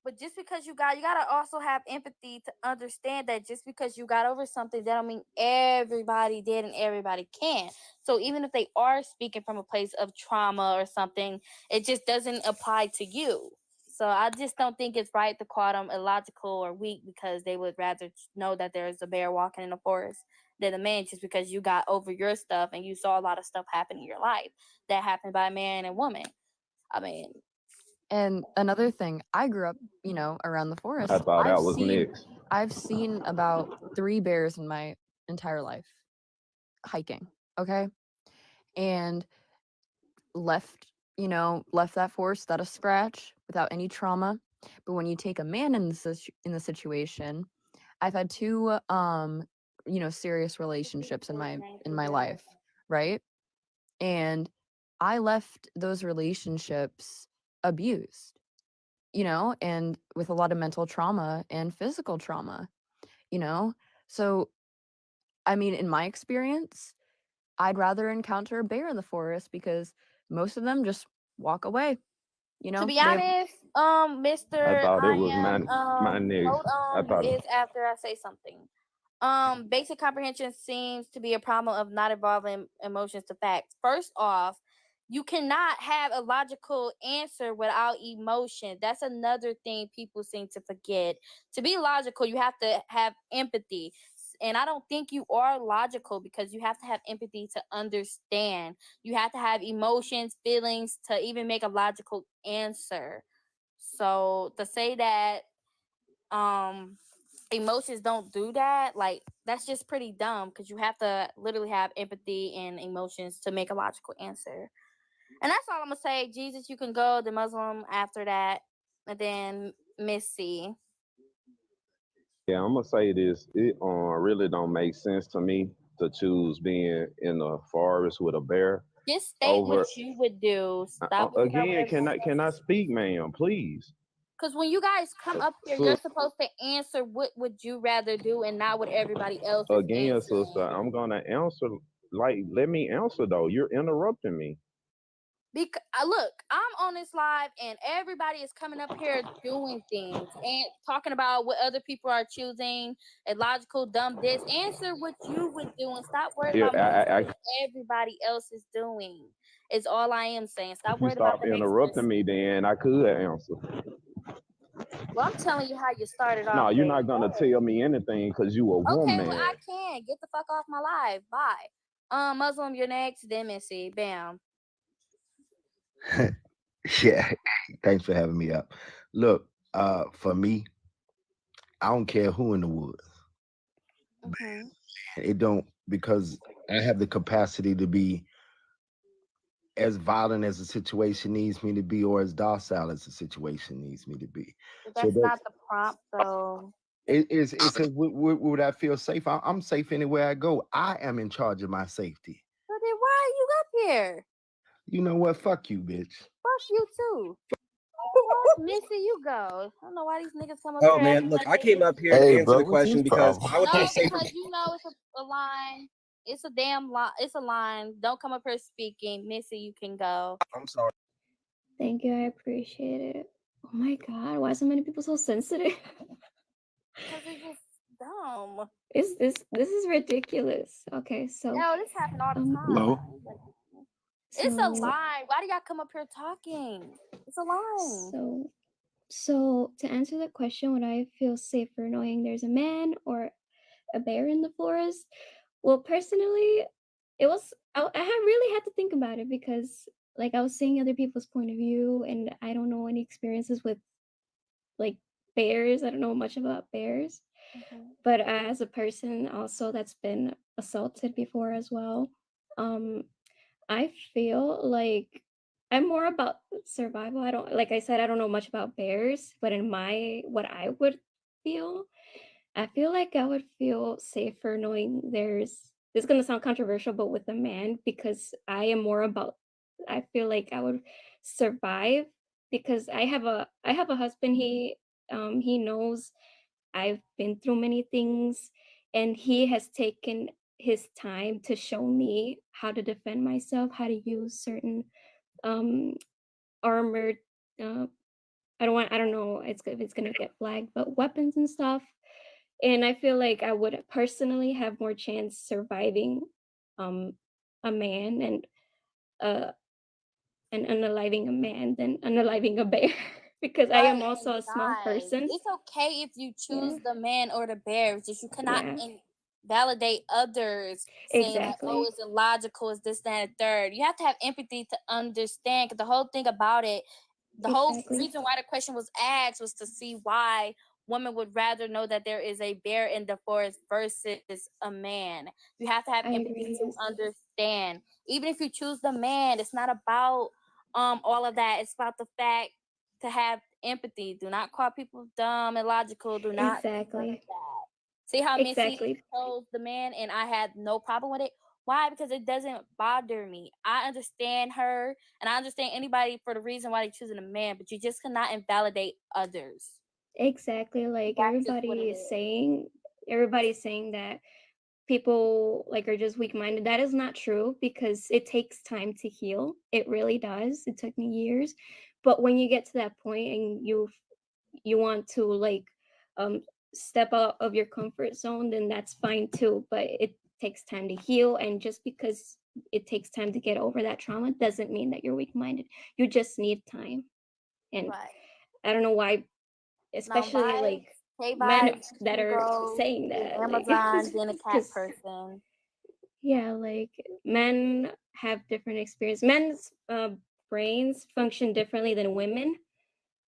But just because you gotta also have empathy to understand that just because you got over something, that don't mean everybody did and everybody can. So even if they are speaking from a place of trauma or something, it just doesn't apply to you. So I just don't think it's right to call them illogical or weak because they would rather know that there's a bear walking in the forest than a man just because you got over your stuff and you saw a lot of stuff happen in your life that happened by a man and woman. I mean, And another thing, I grew up, around the forest. I thought that was next. I've seen about 3 bears in my entire life hiking, okay? And left that forest without a scratch, without any trauma. But when you take a man in the situation, I've had two serious relationships in my life, right? And I left those relationships abused, and with a lot of mental trauma and physical trauma, So, I mean, in my experience, I'd rather encounter a bear in the forest because most of them just walk away. To be They have honest, I Mr. thought it I was am my nigga. hold I on thought is after I say something. Basic comprehension seems to be a problem of not involving emotions to facts. First off, you cannot have a logical answer without emotion. That's another thing people seem to forget. To be logical, you have to have empathy. And I don't think you are logical because you have to have empathy to understand. You have to have emotions, feelings to even make a logical answer. So to say that emotions don't do that, like that's just pretty dumb because you have to literally have empathy and emotions to make a logical answer. And that's all I'm gonna say. Jesus, you can go. The Muslim after that, and then Missy. Yeah, I'm gonna say this. It really don't make sense to me to choose being in the forest with a bear Just state what over. you would do. Stop worrying about what Again, everyone can else I is. speak, ma'am? Please. Because when you guys come up here, you're Sis, supposed to answer what would you rather do and not what everybody else is again, sister, answering. I'm gonna answer. Like, let me answer though. You're interrupting me. Because look, I'm on this live and everybody is coming up here doing things and talking about what other people are choosing, a logical dumb this. Answer what you would do and stop worrying Yeah, about what everybody else is doing. Is all I am saying. Stop if you worrying about stop the next interrupting person. me, then I could answer. Well, I'm telling you how you started off. No, you're Baby. not gonna tell me anything because you a Okay, woman. well I can get the fuck off my live. Bye. Muslim, you're next. Then Missy. Bam. Yeah, thanks for having me up. Look, for me, I don't care who in the woods. Mhm. It don't because I have the capacity to be as violent as the situation needs me to be, or as docile as the situation needs me to be. But So that's that's not the prompt, though. it's a would I feel safe? I'm safe anywhere I go. I am in charge of my safety. So then why are you up here? You know what? Fuck you, bitch. Fuck you too. Fuck Missy, you go. I don't know why these niggas come up Oh here man, acting look, like I they came just up here to Hey, answer bro, the what's his question because problem? I would feel no, safer. because you know it's a line. It's a damn line. It's a line. Don't come up here speaking. Missy, you can go. I'm sorry. Thank you. I appreciate it. Oh my God, why are so many people so sensitive? Because it's just dumb. This is ridiculous. Okay, so No, this happen all the time. Hello. It's a so line. Why do y'all come up here talking? It's a line. so to answer that question, would I feel safer knowing there's a man or a bear in the forest? Well, personally, I really had to think about it because like I was seeing other people's point of view, and I don't know any experiences with like bears. I don't know much about bears. But as a person also that's been assaulted before as well, I feel like I'm more about survival. I don't like I said, I don't know much about bears, but in what I would feel, I feel like I would feel safer knowing this is gonna sound controversial, but with a man because I feel like I would survive because I have a husband. He knows I've been through many things, and he has taken his time to show me how to defend myself, how to use certain um, armored. Uh, I don't know. If it's gonna get flagged, but weapons and stuff. And I feel like I would personally have more chance surviving um, a man uh, and unaliving a man than unaliving a bear because I am Right, also and a small guys, person. it's okay if you choose Yeah. the man or the bear. Just you cannot Yeah. validate others saying like, "Oh, Exactly. it's illogical, it's this, that, and the third." You have to have empathy to understand. Because the whole thing about it, the whole Exactly. reason why the question was asked was to see why women would rather know that there is a bear in the forest versus a man. You have to have I empathy agree. to Yes. understand. Even if you choose the man, it's not about all of that. It's about the fact to have empathy. Do not call people dumb and logical. Do not do none of Exactly. that. See how Missy Exactly. chose the man and I had no problem with it? Why? Because it doesn't bother me. I understand her and I understand anybody for the reason why they're choosing a man, but you just cannot invalidate others. Exactly. Like That's just what it is. everybody's saying that people like are just weak-minded. That is not true because it takes time to heal. It really does. It took me years. But when you get to that point and you want to like step out of your comfort zone, then that's fine too. But it takes time to heal, and just because it takes time to get over that trauma doesn't mean that you're weak-minded. You just need time. And Right. I don't know why, Now, especially like hey, men vibes, you that can are go saying to that, like, Amazon being a cat 'cause- person. yeah, like men have different experience. Men's brains function differently than women.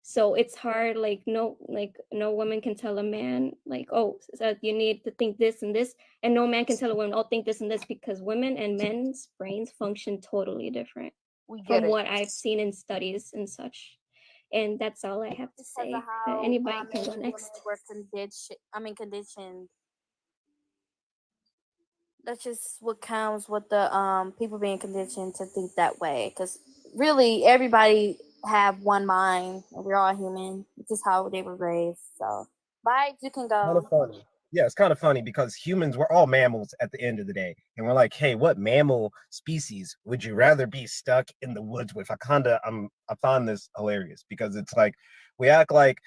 So it's hard, like no woman can tell a man like, oh, so you need to think this and this, and no man can tell a woman, oh, think this and this, because women and men's brains function totally different We get from it. what I've seen in studies and such. And that's all I have to Because say. of how Anybody can go women next. were conditioned. That's just what comes with the people being conditioned to think that way. Because really, everybody have one mind. And we're all human. It's just how they were raised. So, vibes, you can Kind of go. funny. Yeah, it's kind of funny because humans, we're all mammals at the end of the day. And we're like, hey, what mammal species would you rather be stuck in the woods with? I find this hilarious because it's like we act like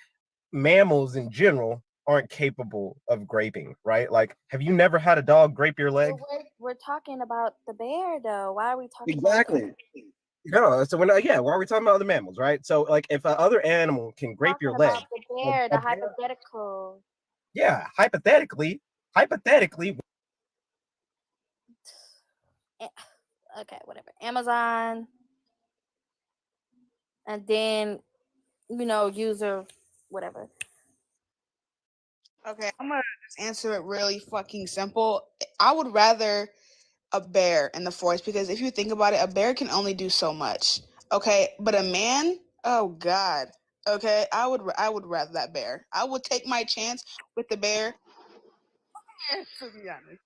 mammals in general aren't capable of graping, right? Like, have you never had a dog grape your leg? But we're talking about the bear, though. Why are we talking Exactly. No, so why are we talking about other mammals, right? So, like, if other animal can grape your leg, about the bear, the hypothetical? yeah, hypothetically, Okay, whatever. Amazon, and then user, whatever. Okay, I'm gonna just answer it really fucking simple. I would rather a bear in the forest because if you think about it, a bear can only do so much. Okay, but a man, oh god. Okay, I would rather that bear. I would take my chance with the bear. To be honest.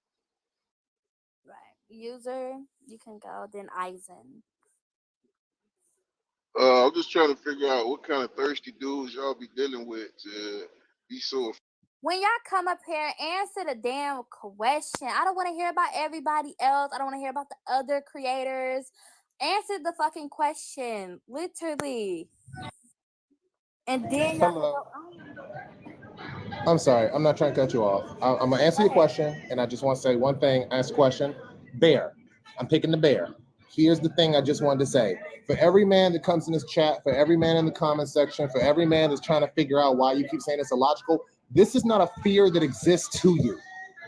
Right. User, you can go. Then Eisen. I'm just trying to figure out what kind of thirsty dudes y'all be dealing with to be so. When y'all come up here, answer the damn question. I don't want to hear about everybody else. I don't want to hear about the other creators. Answer the fucking question, literally. And then y'all can Hello. go on. I'm sorry. I'm not trying to cut you off. I'm going to answer your question, and I just want to say one thing. Ask a question. Bear. I'm picking the bear. Here's the thing I just wanted to say. For every man that comes in this chat, for every man in the comment section, for every man that's trying to figure out why you keep saying it's illogical, this is not a fear that exists to you.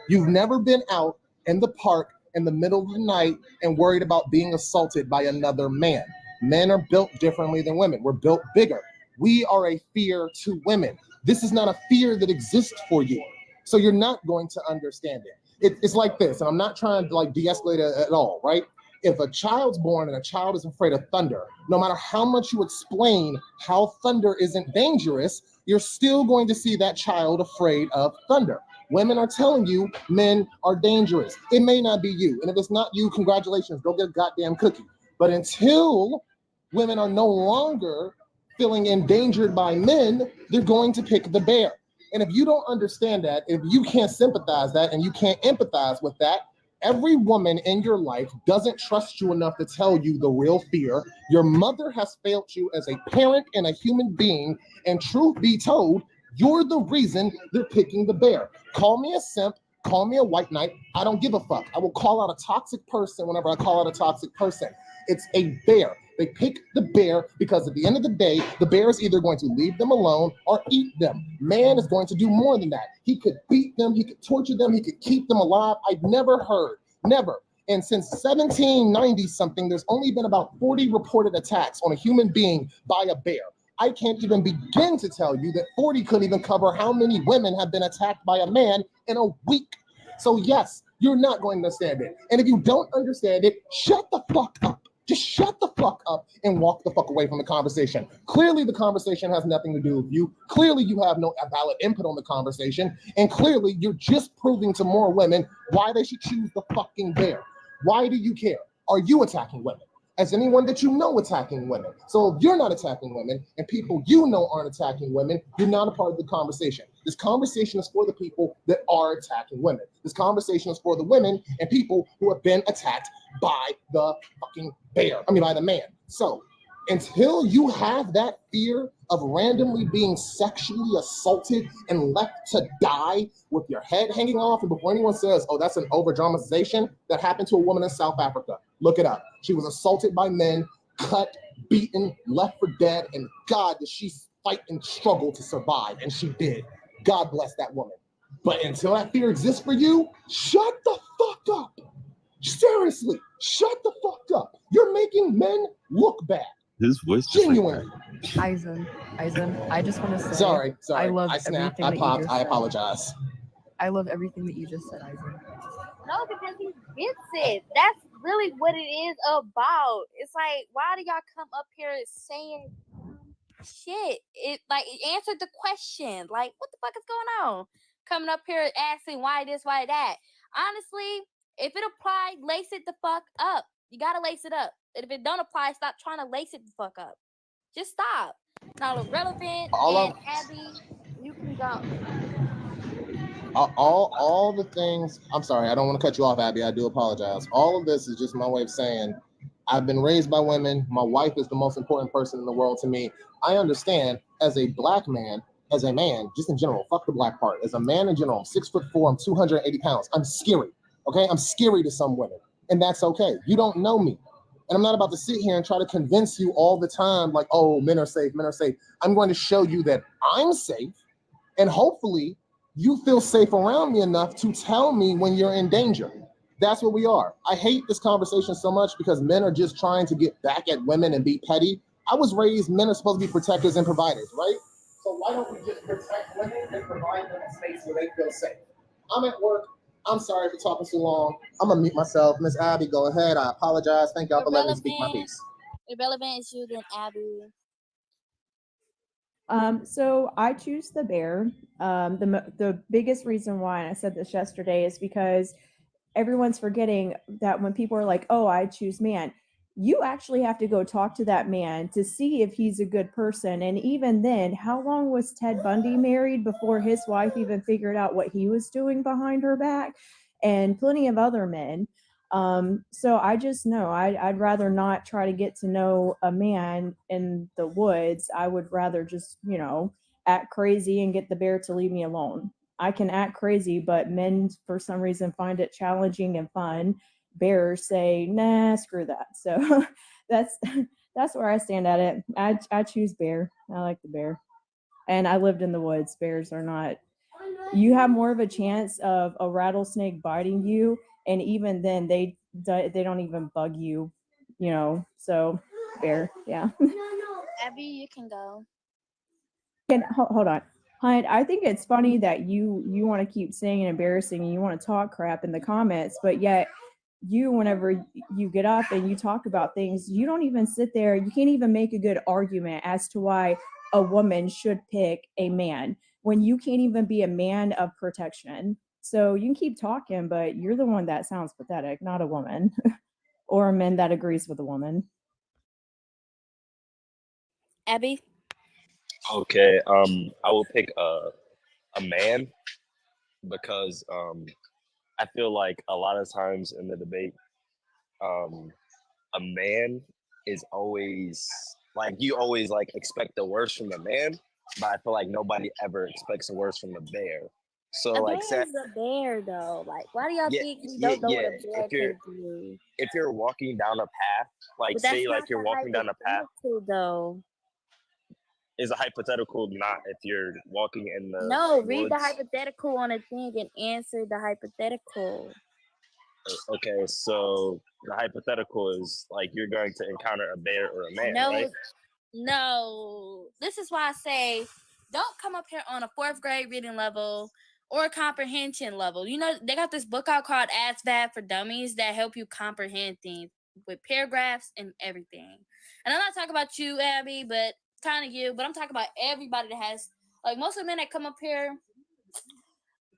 You've never been out in the park in the middle of the night and worried about being assaulted by another man. Men are built differently than women. We're built bigger. We are a fear to women. This is not a fear that exists for you. So you're not going to understand it. It's like this, and I'm not trying to like de-escalate it at all, right? If a child's born and a child is afraid of thunder, no matter how much you explain how thunder isn't dangerous, you're still going to see that child afraid of thunder. Women are telling you men are dangerous. It may not be you. And if it's not you, congratulations, go get a goddamn cookie. But until women are no longer feeling endangered by men, they're going to pick the bear. And if you don't understand that, if you can't sympathize that and you can't empathize with that, every woman in your life doesn't trust you enough to tell you the real fear. Your mother has failed you as a parent and a human being, and truth be told, you're the reason they're picking the bear. Call me a simp, call me a white knight, I don't give a fuck. I will call out a toxic person whenever I call out a toxic person. It's a bear. They pick the bear because at the end of the day, the bear is either going to leave them alone or eat them. Man is going to do more than that. He could beat them, he could torture them, he could keep them alive. I've never heard, never. And since 1790 something, there's only been about 40 reported attacks on a human being by a bear. I can't even begin to tell you that 40 couldn't even cover how many women have been attacked by a man in a week. So yes, you're not going to understand it. And if you don't understand it, shut the fuck up. Just shut the fuck up and walk the fuck away from the conversation. Clearly, the conversation has nothing to do with you. Clearly, you have no valid input on the conversation. And clearly, you're just proving to more women why they should choose the fucking bear. Why do you care? Are you attacking women? As anyone that you know attacking women. So if you're not attacking women and people you know aren't attacking women, you're not a part of the conversation. This conversation is for the people that are attacking women. This conversation is for the women and people who have been attacked by the fucking bear. By the man. So until you have that fear of randomly being sexually assaulted and left to die with your head hanging off, and before anyone says, oh, that's an over-dramatization, that happened to a woman in South Africa. Look it up. She was assaulted by men, cut, beaten, left for dead, and God, did she fight and struggle to survive, and she did. God bless that woman. But until that fear exists for you, shut the fuck up. Seriously, shut the fuck up. You're making men look bad. His voice just genuinely. Aizen, I just want to say, Sorry. I love I snapped. everything I that popped. you just I said. apologize. I love everything that you just said, Aizen. No, because he gets it. That's really what it is about. It's like, why do y'all come up here saying shit? It like answer the question. Like, what the fuck is going on? Coming up here asking why this, why that. Honestly, if it applies, lace it the fuck up. You gotta lace it up. And if it don't apply, stop trying to lace it the fuck up. Just stop. Now, relevant and Abby, you can go. All the things, I'm sorry, I don't want to cut you off, Abby. I do apologize. All of this is just my way of saying I've been raised by women. My wife is the most important person in the world to me. I understand as a black man, as a man, just in general, fuck the black part. As a man in general, I'm 6'4", I'm 280 pounds. I'm scary, okay? I'm scary to some women, and that's okay. You don't know me. And I'm not about to sit here and try to convince you all the time, like, oh, men are safe, men are safe. I'm going to show you that I'm safe, and hopefully you feel safe around me enough to tell me when you're in danger. That's what we are. I hate this conversation so much because men are just trying to get back at women and be petty. I was raised, men are supposed to be protectors and providers, right? So why don't we just protect women and provide them a space where they feel safe? I'm at work. I'm sorry for talking too long. I'm gonna mute myself. Miss Abby, go ahead. I apologize. Thank y'all for letting me speak my piece. Irrelevant is you then Abby. So I choose the bear. The biggest reason why, and I said this yesterday, is because everyone's forgetting that when people are like, oh, I choose man, you actually have to go talk to that man to see if he's a good person. And even then, how long was Ted Bundy married before his wife even figured out what he was doing behind her back? And plenty of other men. So I just know I'd rather not try to get to know a man in the woods. I would rather just, act crazy and get the bear to leave me alone. I can act crazy, but men for some reason find it challenging and fun. Bears say, nah, screw that. So that's where I stand at it. I choose bear. I like the bear. And I lived in the woods. Bears are not, you have more of a chance of a rattlesnake biting you, and even then they don't even bug you, so bear. Yeah. Abby, you can go. And hold on, Hunt, I think it's funny that you want to keep saying embarrassing and you want to talk crap in the comments, but yet whenever you get up and you talk about things, you don't even sit there, you can't even make a good argument as to why a woman should pick a man when you can't even be a man of protection. So you can keep talking, but you're the one that sounds pathetic, not a woman or a man that agrees with a woman. Abby? Okay, I will pick a man because I feel like a lot of times in the debate, a man is always like, you always like expect the worst from a man, but I feel like nobody ever expects the worst from a bear. So A like, bear is a bear though. Like, why do y'all think we don't know what a bear can do? if you're walking down a path, like But say that's like not you're the walking down a path, hypothetical though. is a hypothetical not if you're walking in the No, read the woods? hypothetical on a thing and answer the hypothetical. Okay, so the hypothetical is like you're going to encounter a bear or a man, right? No. This is why I say don't come up here on a 4th grade reading level or a comprehension level. They got this book out called Ask Bad for Dummies that help you comprehend things. with paragraphs and everything. And I'm not talking about you, Abby, but kind of you. But I'm talking about everybody that has, like, most of the men that come up here.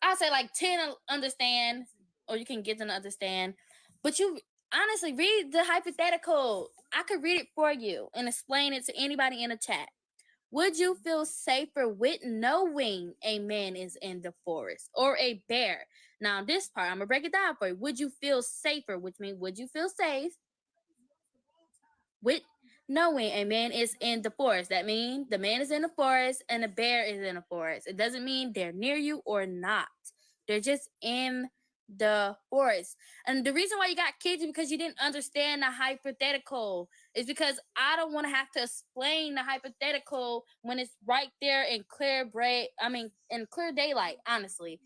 I say like 10 understand, or you can get them to understand. But you honestly read the hypothetical. I could read it for you and explain it to anybody in the chat. Would you feel safer with knowing a man is in the forest or a bear? Now, this part, I'm going to break it down for you. Would you feel safer, which means would you feel safe with knowing a man is in the forest? That means the man is in the forest and the bear is in the forest. It doesn't mean they're near you or not. They're just in the forest. And the reason why you got kids is because you didn't understand the hypothetical. Is because I don't want to have to explain the hypothetical when it's right there in in clear daylight, honestly.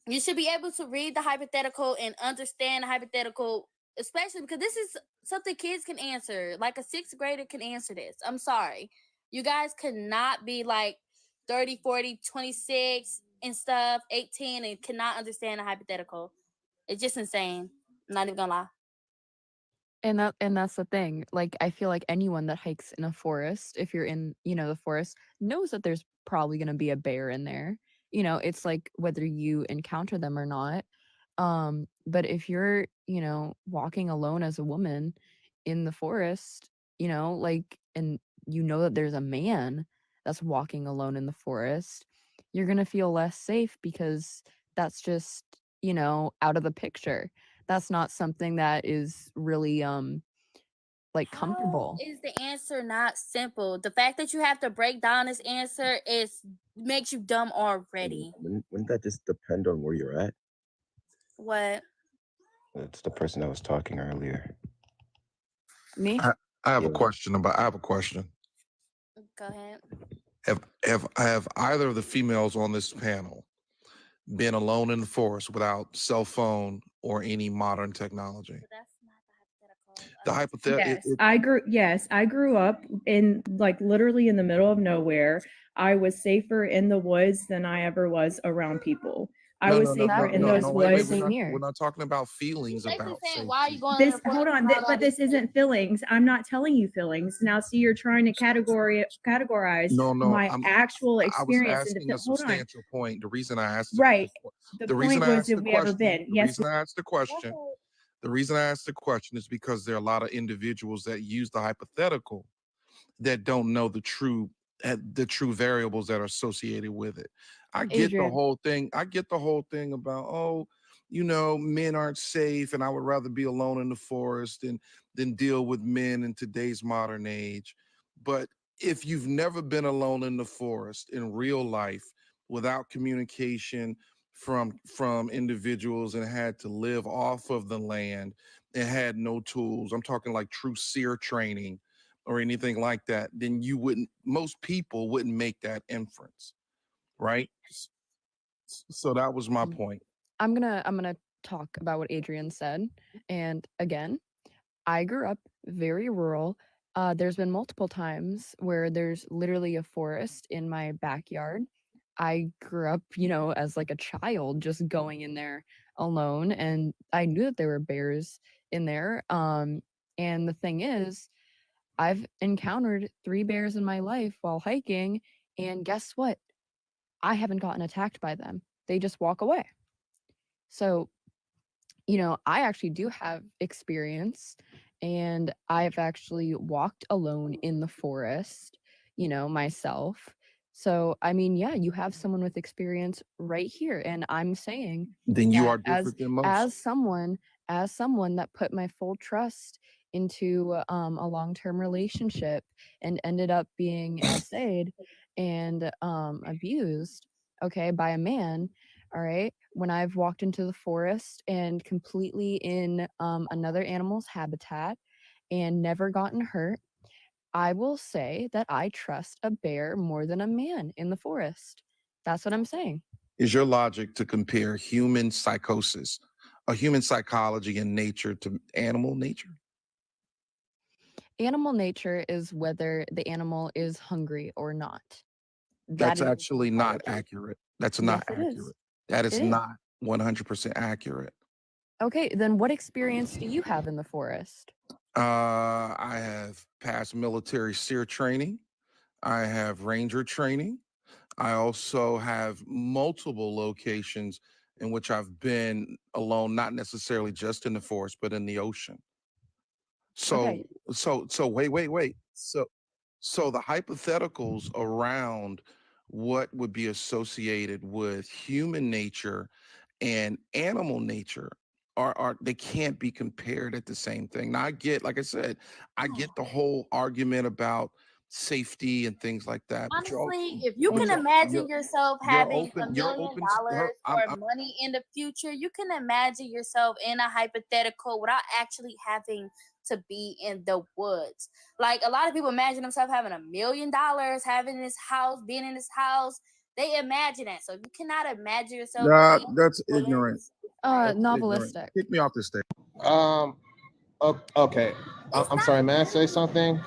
You should be able to read the hypothetical and understand the hypothetical, especially because this is something kids can answer. Like a 6th grader can answer this. I'm sorry. You guys cannot be like 30, 40, 26 and stuff, 18, and cannot understand the hypothetical. It's just insane. I'm not even gonna lie. And that's the thing. Like, I feel like anyone that hikes in a forest, if you're in, the forest, knows that there's probably going to be a bear in there. It's like whether you encounter them or not. But if you're, walking alone as a woman in the forest, like, and that there's a man that's walking alone in the forest, you're going to feel less safe because that's just, out of the picture. That's not something that is really like comfortable. How is the answer not simple? The fact that you have to break down this answer makes you dumb already. Wouldn't that just depend on where you're at? What? It's the person that was talking earlier. Me? I have a Yeah. question. I have a question. Go ahead. Have either of the females on this panel been alone in the forest without cell phone or any modern technology? The hypothetical. Yes, I grew up in like literally in the middle of nowhere. I was safer in the woods than I ever was around people. I was safer in those woods. We're not talking about feelings about safety. Why are you going This hold on, but this isn't feelings. I'm not telling you feelings. Now, see, you're trying to categorize my actual experience. I was asking a substantial point. The reason I asked right. The point was, have we ever been? The reason I asked the question. The reason I asked the question is because there are a lot of individuals that use the hypothetical that don't know the true variables that are associated with it. I get the whole thing. I get the whole thing about, men aren't safe and I would rather be alone in the forest than deal with men in today's modern age. But if you've never been alone in the forest in real life without communication from individuals and had to live off of the land and had no tools, I'm talking like true seer training or anything like that, then most people wouldn't make that inference, right? So that was my point. I'm gonna talk about what Adrian said. And again, I grew up very rural. There's been multiple times where there's literally a forest in my backyard. I grew up, as like a child, just going in there alone, and I knew that there were bears in there. And the thing is, I've encountered 3 bears in my life while hiking, and guess what? I haven't gotten attacked by them. They just walk away. So, I actually do have experience, and I've actually walked alone in the forest, myself. So, I mean, yeah, you have someone with experience right here, and I'm saying then you that are different than most. as someone that put my full trust into a long-term relationship and ended up being SA'd and abused, okay, by a man. All right, when I've walked into the forest and completely in another animal's habitat and never gotten hurt, I will say that I trust a bear more than a man in the forest. That's what I'm saying. Is your logic to compare human psychosis, or human psychology and nature to animal nature? Animal nature is whether the animal is hungry or not. That's actually not accurate. That's not accurate. That is not 100% accurate. Okay, then what experience do you have in the forest? I have passed military SEER training. I have ranger training. I also have multiple locations in which I've been alone, not necessarily just in the forest, but in the ocean. Okay. So wait. So the hypotheticals around what would be associated with human nature and animal nature are they can't be compared at the same thing. Now I get, like I said, I get the whole argument about safety and things like that, but Honestly, if you but can imagine you're yourself you're having open, $1 you're million open to or money in the future, you can imagine yourself in a hypothetical without actually having to be in the woods. Like a lot of people imagine themselves having $1 million, having this house, being in this house. They imagine that. So if you cannot imagine yourself in That's the ignorant. woods, That's ignorant. Novelistic. Kick me off the stage. Okay. I'm sorry, may I say something?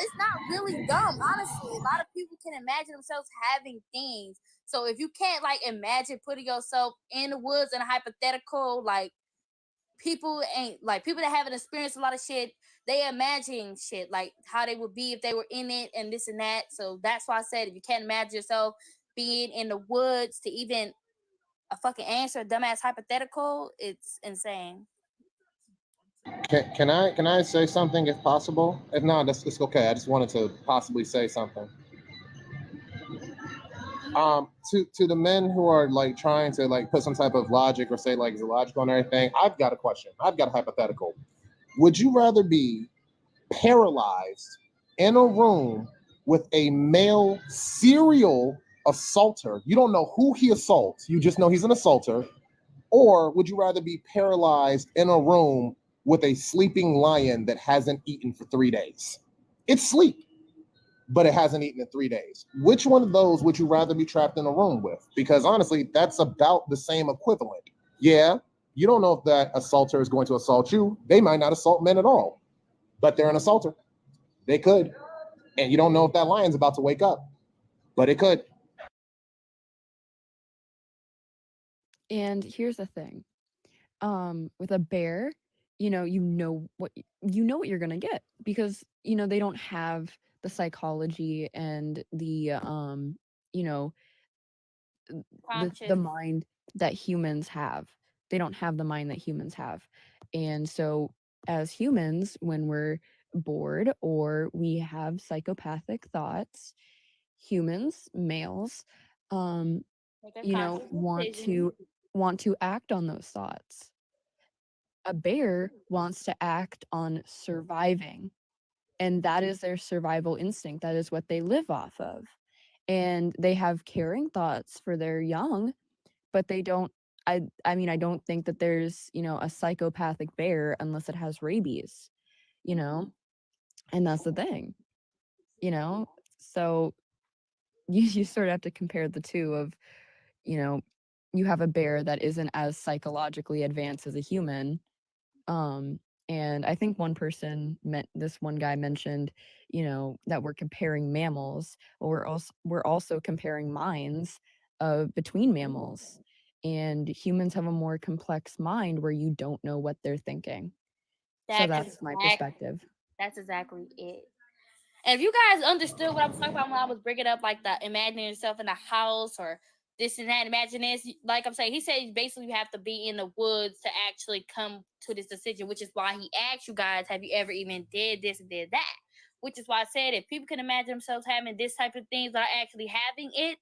it's not really dumb, honestly. A lot of people can imagine themselves having things. So if you can't like imagine putting yourself in the woods in a hypothetical, like people that haven't experienced a lot of shit, they imagine shit like how they would be if they were in it and this and that. So that's why I said if you can't imagine yourself being in the woods to even a fucking answer a dumbass hypothetical, it's insane. Can I say something if possible? If not, it's okay. I just wanted to possibly say something. To the men who are like trying to like put some type of logic or say like is it logical and everything, I've got a question. I've got a hypothetical. Would you rather be paralyzed in a room with a male serial assaulter? You don't know who he assaults, you just know he's an assaulter. Or would you rather be paralyzed in a room with a sleeping lion that hasn't eaten for 3 days? It's sleep, but it hasn't eaten in 3 days. Which one of those would you rather be trapped in a room with? Because honestly, that's about the same equivalent. Yeah, you don't know if that assaulter is going to assault you. They might not assault men at all, but they're an assaulter. They could. And you don't know if that lion's about to wake up, but it could. And here's the thing. With a bear, you know what you're gonna get because they don't have the psychology and the you know the mind that humans have. They don't have the mind that humans have. And so as humans, when we're bored or we have psychopathic thoughts, humans, males, Make a conscious decision. want to act on those thoughts. A bear wants to act on surviving, and that is their survival instinct. That is what they live off of. And they have caring thoughts for their young, but they don't. I mean, I don't think that there's, a psychopathic bear unless it has rabies, you know? And that's the thing, you know? So you sort of have to compare the two of, you know, you have a bear that isn't as psychologically advanced as a human. And I think this one guy mentioned, that we're comparing mammals, but we're also comparing minds between mammals. And humans have a more complex mind where you don't know what they're thinking. So that's my perspective. That's exactly it. And if you guys understood what I was talking about when I was bringing up like the imagining yourself in a house or this and that, imagine this, like I'm saying, he said basically you have to be in the woods to actually come to this decision, which is why he asked you guys, have you ever even did this and did that? Which is why I said if people can imagine themselves having this type of things or actually having it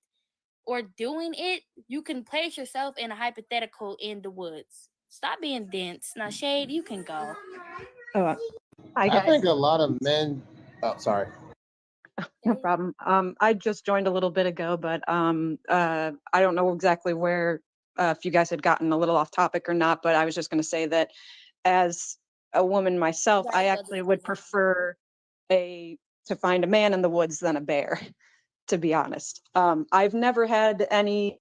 or doing it, you can place yourself in a hypothetical in the woods. Stop being dense. Now, Shade, you can go. Hi, I guys. think a lot of men. Oh, sorry. No problem. I just joined a little bit ago, but I don't know exactly where if you guys had gotten a little off topic or not, but I was just going to say that as a woman myself, I actually would prefer to find a man in the woods than a bear, to be honest. I've never had any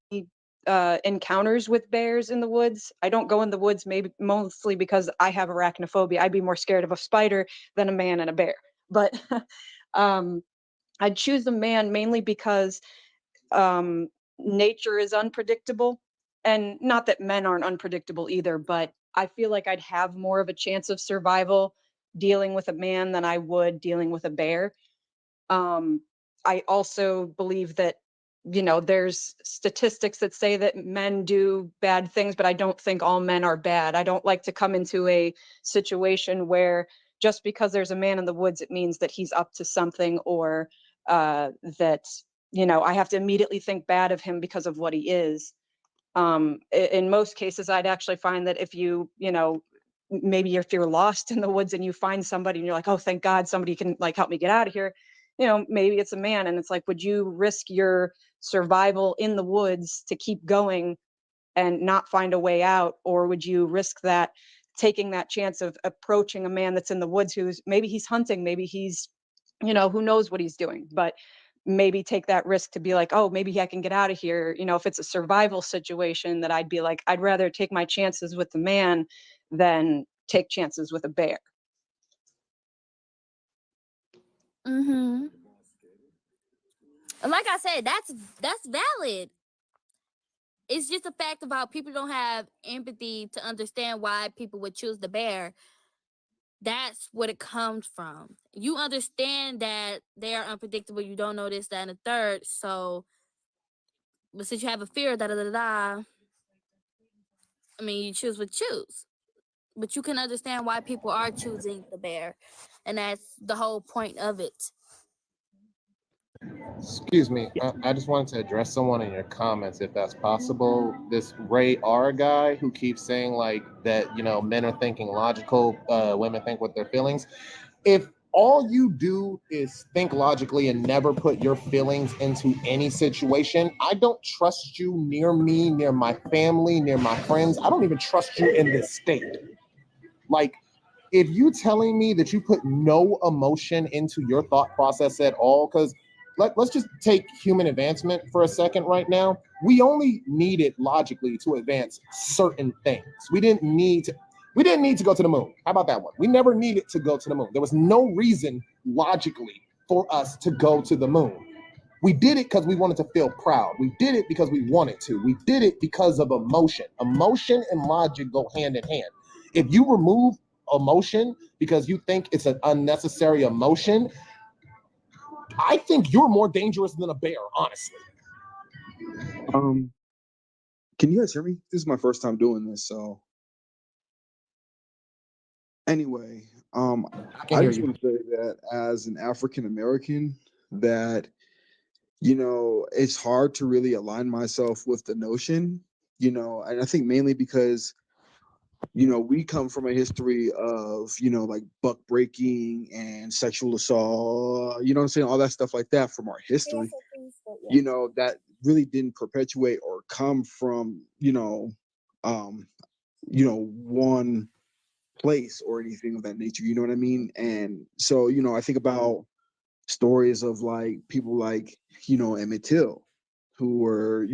encounters with bears in the woods. I don't go in the woods maybe mostly because I have arachnophobia. I'd be more scared of a spider than a man and a bear. But I'd choose a man mainly because nature is unpredictable and not that men aren't unpredictable either, but I feel like I'd have more of a chance of survival dealing with a man than I would dealing with a bear. I also believe that, you know, there's statistics that say that men do bad things, but I don't think all men are bad. I don't like to come into a situation where just because there's a man in the woods, it means that he's up to something, or that, you know, I have to immediately think bad of him because of what he is. In most cases, I'd actually find that if you know, maybe if you're lost in the woods and you find somebody and you're like, oh, thank God somebody can like help me get out of here. You know, maybe it's a man, and it's like, would you risk your survival in the woods to keep going and not find a way out? Or would you risk that, taking that chance of approaching a man that's in the woods, who's maybe he's hunting, maybe he's, you know, who knows what he's doing, but maybe take that risk to be like, oh, maybe I can get out of here. You know, if it's a survival situation, that I'd be like, I'd rather take my chances with the man than take chances with a bear. Mm-hmm. And like I said, that's valid. It's just a fact about people don't have empathy to understand why people would choose the bear. That's what it comes from. You understand that they are unpredictable. You don't know this, that, and the third. So, but since you have a fear, I mean, you choose what you choose. But you can understand why people are choosing the bear, and that's the whole point of it. Excuse me, I just wanted to address someone in your comments, if that's possible. This Ray R guy who keeps saying like that, you know, men are thinking logical, women think with their feelings. If all you do is think logically and never put your feelings into any situation, I don't trust you near me, near my family, near my friends. I don't even trust you in this state. Like, if you telling me that you put no emotion into your thought process at all, because let's just take human advancement for a second right now. We only need it logically to advance certain things. We didn't need to go to the moon. How about that one? We never needed to go to the moon. There was no reason logically for us to go to the moon. We did it because we wanted to feel proud. We did it because we wanted to. We did it because of emotion. Emotion and logic go hand in hand. If you remove emotion because you think it's an unnecessary emotion, I think you're more dangerous than a bear, honestly. Can you guys hear me? This is my first time doing this, so anyway, I hear just you. want to say that as an African American, that, you know, it's hard to really align myself with the notion, you know, and I think mainly because, you know, we come from a history of, you know, like buck breaking and sexual assault, you know what I'm saying? All that stuff like that from our history, you know, that really didn't perpetuate or come from, one place or anything of that nature, you know what I mean? And so, you know, I think about stories of like people like, you know, Emmett Till, who were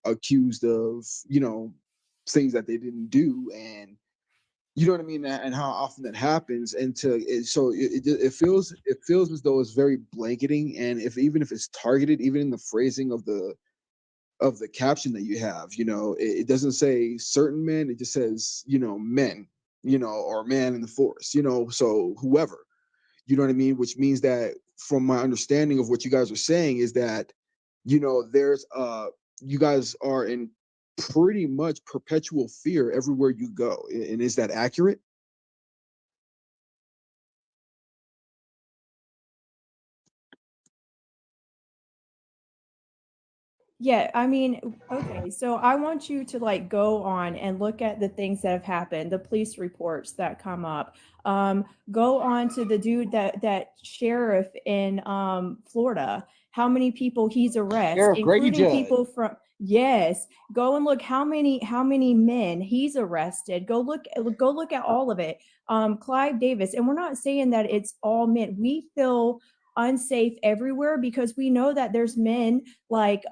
accused of, you know, things that they didn't do, and you know what I mean, and how often that happens. And it feels as though it's very blanketing, and even if it's targeted, even in the phrasing of the caption that you have, you know, it doesn't say certain men, it just says, you know, men, you know, or man in the forest, you know, so whoever, you know what I mean? Which means that from my understanding of what you guys are saying is that, you know, you guys are in pretty much perpetual fear everywhere you go. And is that accurate? Yeah, I mean, okay, so I want you to like go on and look at the things that have happened, the police reports that come up. Go on to the dude that sheriff in Florida, how many people he's arrested, Sheriff Grady including Judd. people from, yes, go and look how many men he's arrested. Go look at all of it. Clive Davis, and we're not saying that it's all men. We feel unsafe everywhere because we know that there's men like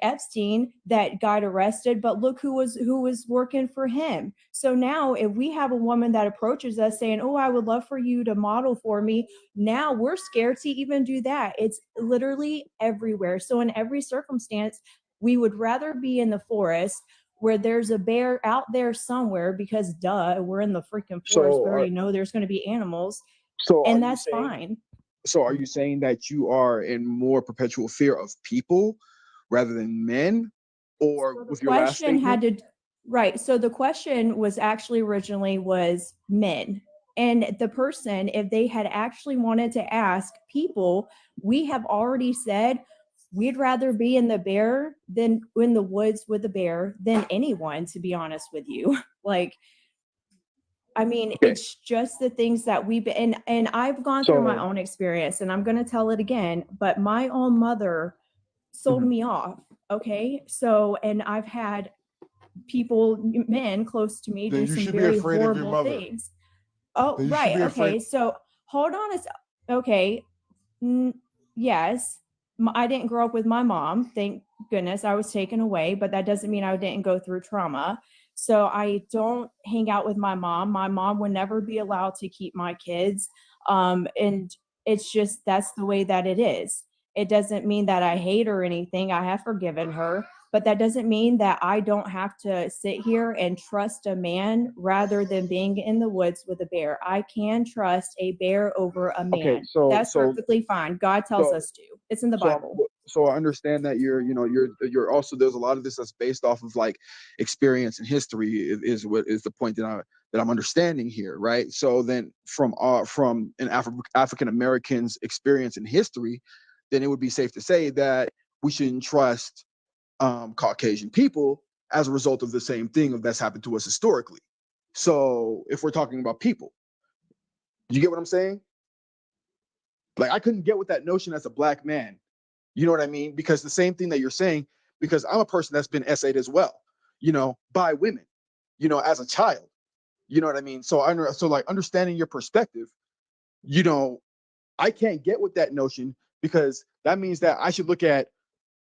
Epstein that got arrested, but look who was working for him. So now if we have a woman that approaches us saying, oh, I would love for you to model for me, now we're scared to even do that. It's literally everywhere. So in every circumstance, We would rather be in the forest where there's a bear out there somewhere because duh, we're in the freaking forest. So We are, already know there's going to be animals, so are and you that's saying fine. so are you saying that you are in more perpetual fear of people rather than men? Or So the with your last question had statement? to, right. So the question was actually originally was men. And the person, if they had actually wanted to ask people, we have already said we'd rather be in the bear than in the woods with the bear than anyone, to be honest with you. Like, I mean, Okay. it's just the things that we've been, and I've gone through my So own experience, and I'm going to tell it again, but my own mother sold mhm. me off. Okay. So, and I've had people, men close to me, Then do you some should be very afraid of your horrible mother. things. Oh, Then you should right. be afraid. Okay. So hold on okay. Yes. I didn't grow up with my mom. Thank goodness I was taken away, but that doesn't mean I didn't go through trauma. So I don't hang out with my mom. My mom would never be allowed to keep my kids. And it's just, that's the way that it is. It doesn't mean that I hate her or anything. I have forgiven her, but that doesn't mean that I don't have to sit here and trust a man rather than being in the woods with a bear. I can trust a bear over a Okay, man. That's perfectly fine. God tells so us to. It's in the so Bible. so I understand that you're also, there's a lot of this that's based off of like experience and history is what is the point that I'm understanding here, right? So then from an African American's experience and history, then it would be safe to say that we shouldn't trust Caucasian people as a result of the same thing that's happened to us historically. So if we're talking about people, you get what I'm saying? Like I couldn't get with that notion as a black man. You know what I mean? Because the same thing that you're saying, because I'm a person that's been essayed as well, by women, as a child. You know what I mean? So like understanding your perspective, I can't get with that notion because that means that I should look at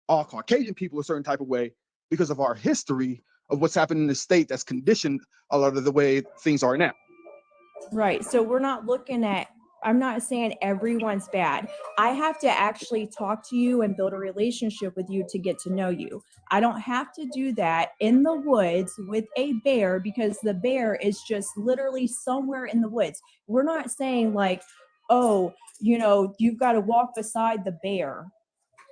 all Caucasian people a certain type of way because of our history of what's happened in the state that's conditioned a lot of the way things are now. Right. So we're not looking at, I'm not saying everyone's bad. I have to actually talk to you and build a relationship with you to get to know you. I don't have to do that in the woods with a bear because the bear is just literally somewhere in the woods. We're not saying like, oh, you've got to walk beside the bear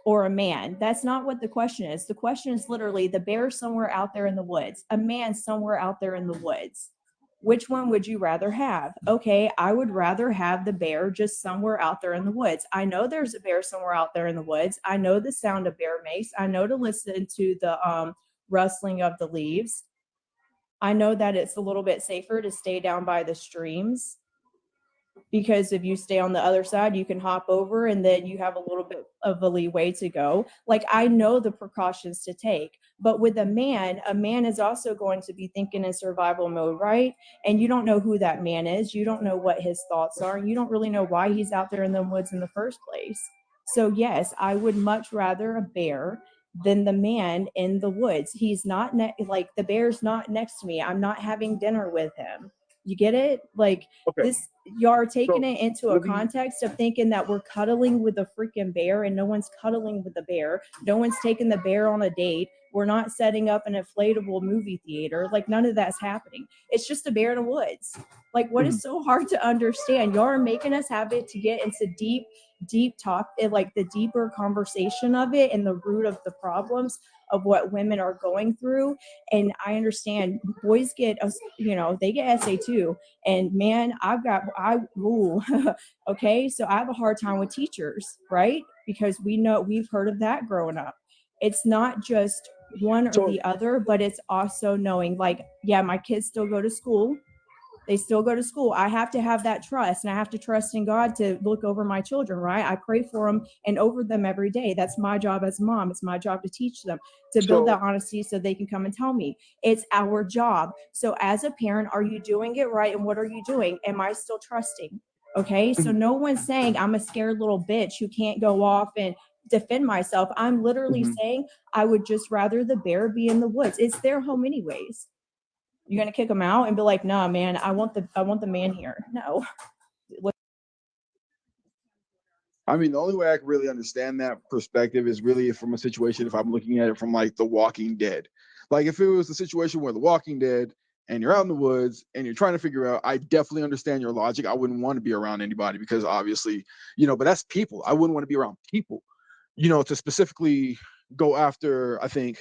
or a man. That's not what the question is. The question is literally the bear somewhere out there in the woods, a man somewhere out there in the woods. Which one would you rather have? Okay, I would rather have the bear just somewhere out there in the woods. I know there's a bear somewhere out there in the woods. I know the sound a bear makes. I know to listen to the rustling of the leaves. I know that it's a little bit safer to stay down by the streams because if you stay on the other side, you can hop over and then you have a little bit of a leeway to go. Like I know the precautions to take, but with a man is also going to be thinking in survival mode, right? And you don't know who that man is. You don't know what his thoughts are. You don't really know why he's out there in the woods in the first place. So yes, I would much rather a bear than the man in the woods. He's not like the bear's not next to me. I'm not having dinner with him. You get it? Like Okay. this, you're taking So it into a let me context of thinking that we're cuddling with a freaking bear and no one's cuddling with the bear. No one's taking the bear on a date. We're not setting up an inflatable movie theater. Like none of that's happening. It's just a bear in the woods. Like what is so hard to understand? Y'all are making us have it to get into deep talk, like the deeper conversation of it and the root of the problems of what women are going through. And I understand boys get, they get essay too. And man, okay. So I have a hard time with teachers, right? Because we've heard of that growing up. It's not just one or the other, but it's also knowing like, yeah, my kids still go to school. They still go to school. I have to have that trust and I have to trust in God to look over my children, right? I pray for them and over them every day. That's my job as a mom. It's my job to teach them, to build that honesty so they can come and tell me. It's our job. So as a parent, are you doing it right? And what are you doing? Am I still trusting? Okay. So no one's saying I'm a scared little bitch who can't go off and defend myself. I'm literally saying I would just rather the bear be in the woods. It's their home anyways. You're gonna kick them out and be like, nah, man, I want the man here. No. I mean, the only way I can really understand that perspective is really from a situation if I'm looking at it from like The Walking Dead. Like if it was the situation where The Walking Dead and you're out in the woods and you're trying to figure out, I definitely understand your logic. I wouldn't want to be around anybody because obviously, but that's people. I wouldn't want to be around people, to specifically go after, I think,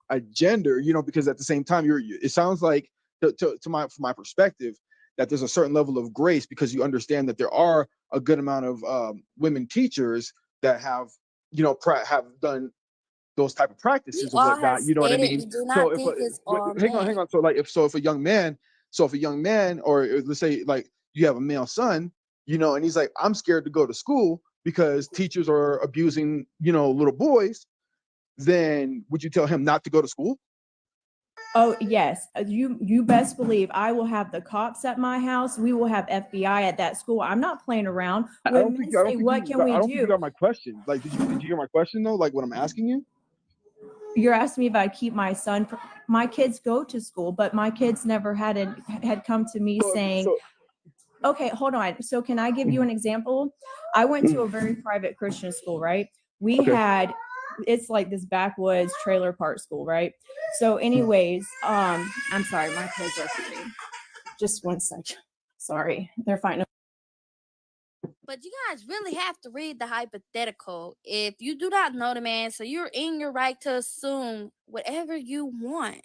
a gender, because at the same time, it sounds like from my perspective, that there's a certain level of grace because you understand that there are a good amount of women teachers that have, have done those type of We practices and all have whatnot. You know what I stated mean? we do So not if think it's all hang on, men. So like if a young man, or let's say like you have a male son, and he's like, I'm scared to go to school because teachers are abusing, little boys, then would you tell him not to go to school? Oh yes, you best believe I will have the cops at my house. We will have FBI at that school. I'm not playing around. When men say, "What can we I don't think you do?" got my question. Like, did you hear my question though? Like what I'm asking you? You're asking me if I keep my son. My kids go to school, but my kids never had come to me saying, "Okay, hold on." So can I give you an example? I went to a very private Christian school, right? We had, it's like this backwoods trailer park school, right? So anyways, I'm sorry, my kids are fighting. Just one second. Sorry, they're fighting. But you guys really have to read the hypothetical. If you do not know the man, so you're in your right to assume whatever you want.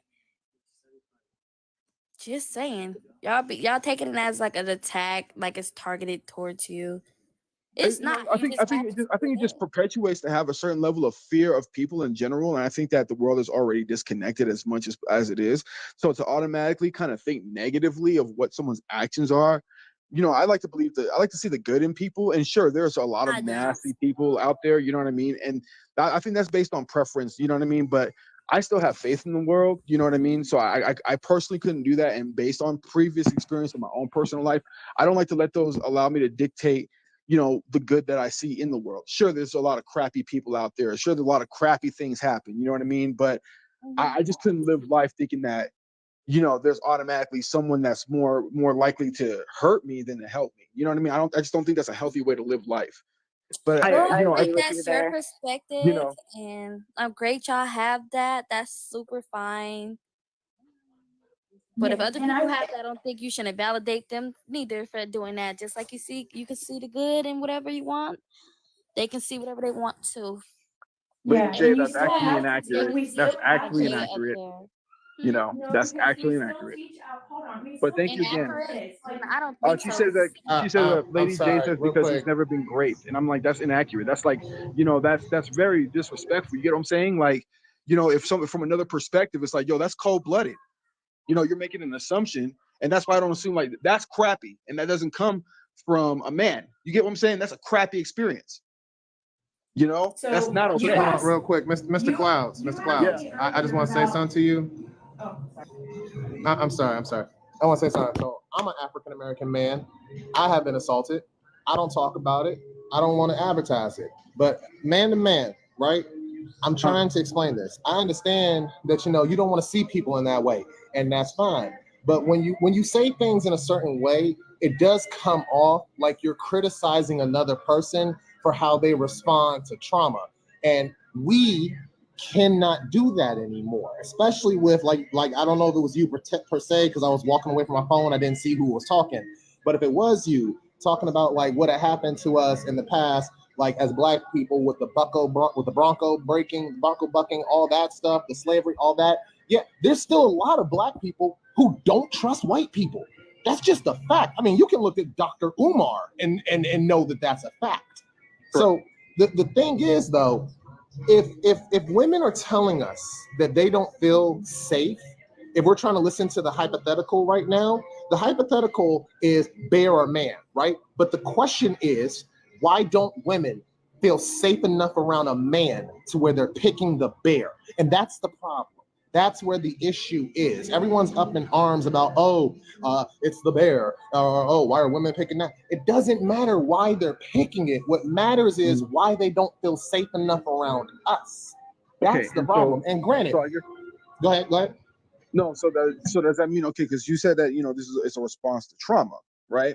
Just saying, y'all taking it as like an attack, like it's targeted towards you. It's not. I You think just have to I think it just perpetuates to have a certain level of fear of people in general, and I think that the world is already disconnected as much as it is. So to automatically kind of think negatively of what someone's actions are, I like to believe that I like to see the good in people, and sure, there's a lot of nasty people out there. You know what I mean? And I think that's based on preference. You know what I mean? But I still have faith in the world. You know what I mean? So I personally couldn't do that, and based on previous experience in my own personal life, I don't like to let those allow me to dictate the good that I see in the world. Sure, there's a lot of crappy people out there. Sure, there's a lot of crappy things happen. You know what I mean? But I just couldn't live life thinking that, there's automatically someone that's more likely to hurt me than to help me. You know what I mean? I just don't think that's a healthy way to live life. But I think that's your perspective, and I'm great y'all have that. That's super fine. But if Yes, other and people I- have that, I don't think you shouldn't validate them neither for doing that. Just like you can see the good in whatever you want, they can see whatever they want to. Lady J, and you that's still actually have inaccurate. we That's still have actually to- inaccurate. No, That's because actually we still inaccurate. teach out. Hold on, we But still thank you teach again. Inaccurate? I don't think She so. says that I'm Lady J sorry, says real because quick. he's never been raped, and I'm like, that's inaccurate. That's like, that's very disrespectful. You get what I'm saying? Like, if something from another perspective, it's like, yo, that's cold blooded. You're making an assumption, and that's why I don't assume like that's crappy, and that doesn't come from a man. You get what I'm saying? That's a crappy experience. That's not So okay. hold on, real quick, Mr. Clouds. Mr. Clouds, I just want to say something to you. I'm sorry. I want to say something. So I'm an African American man. I have been assaulted. I don't talk about it. I don't want to advertise it. But man to man, right? I'm trying to explain this. I understand that you don't want to see people in that way, and that's fine. But when you say things in a certain way, it does come off like you're criticizing another person for how they respond to trauma. And we cannot do that anymore, especially with like I don't know if it was you per se, because I was walking away from my phone. I didn't see who was talking. But if it was you talking about like what had happened to us in the past, like as Black people with the Bronco bucking, all that stuff, the slavery, all that. Yeah, there's still a lot of Black people who don't trust white people. That's just a fact. I mean, you can look at Dr. Umar and know that that's a fact. So the thing is, though, if women are telling us that they don't feel safe, if we're trying to listen to the hypothetical right now, the hypothetical is bear or man, right? But the question is, why don't women feel safe enough around a man to where they're picking the bear? And that's the problem. That's where the issue is. Everyone's up in arms about, it's the bear, or why are women picking that? It doesn't matter why they're picking it. What matters is why they don't feel safe enough around us. That's the problem. And granted, go ahead. No, so does that mean, okay, because you said that it's a response to trauma, right?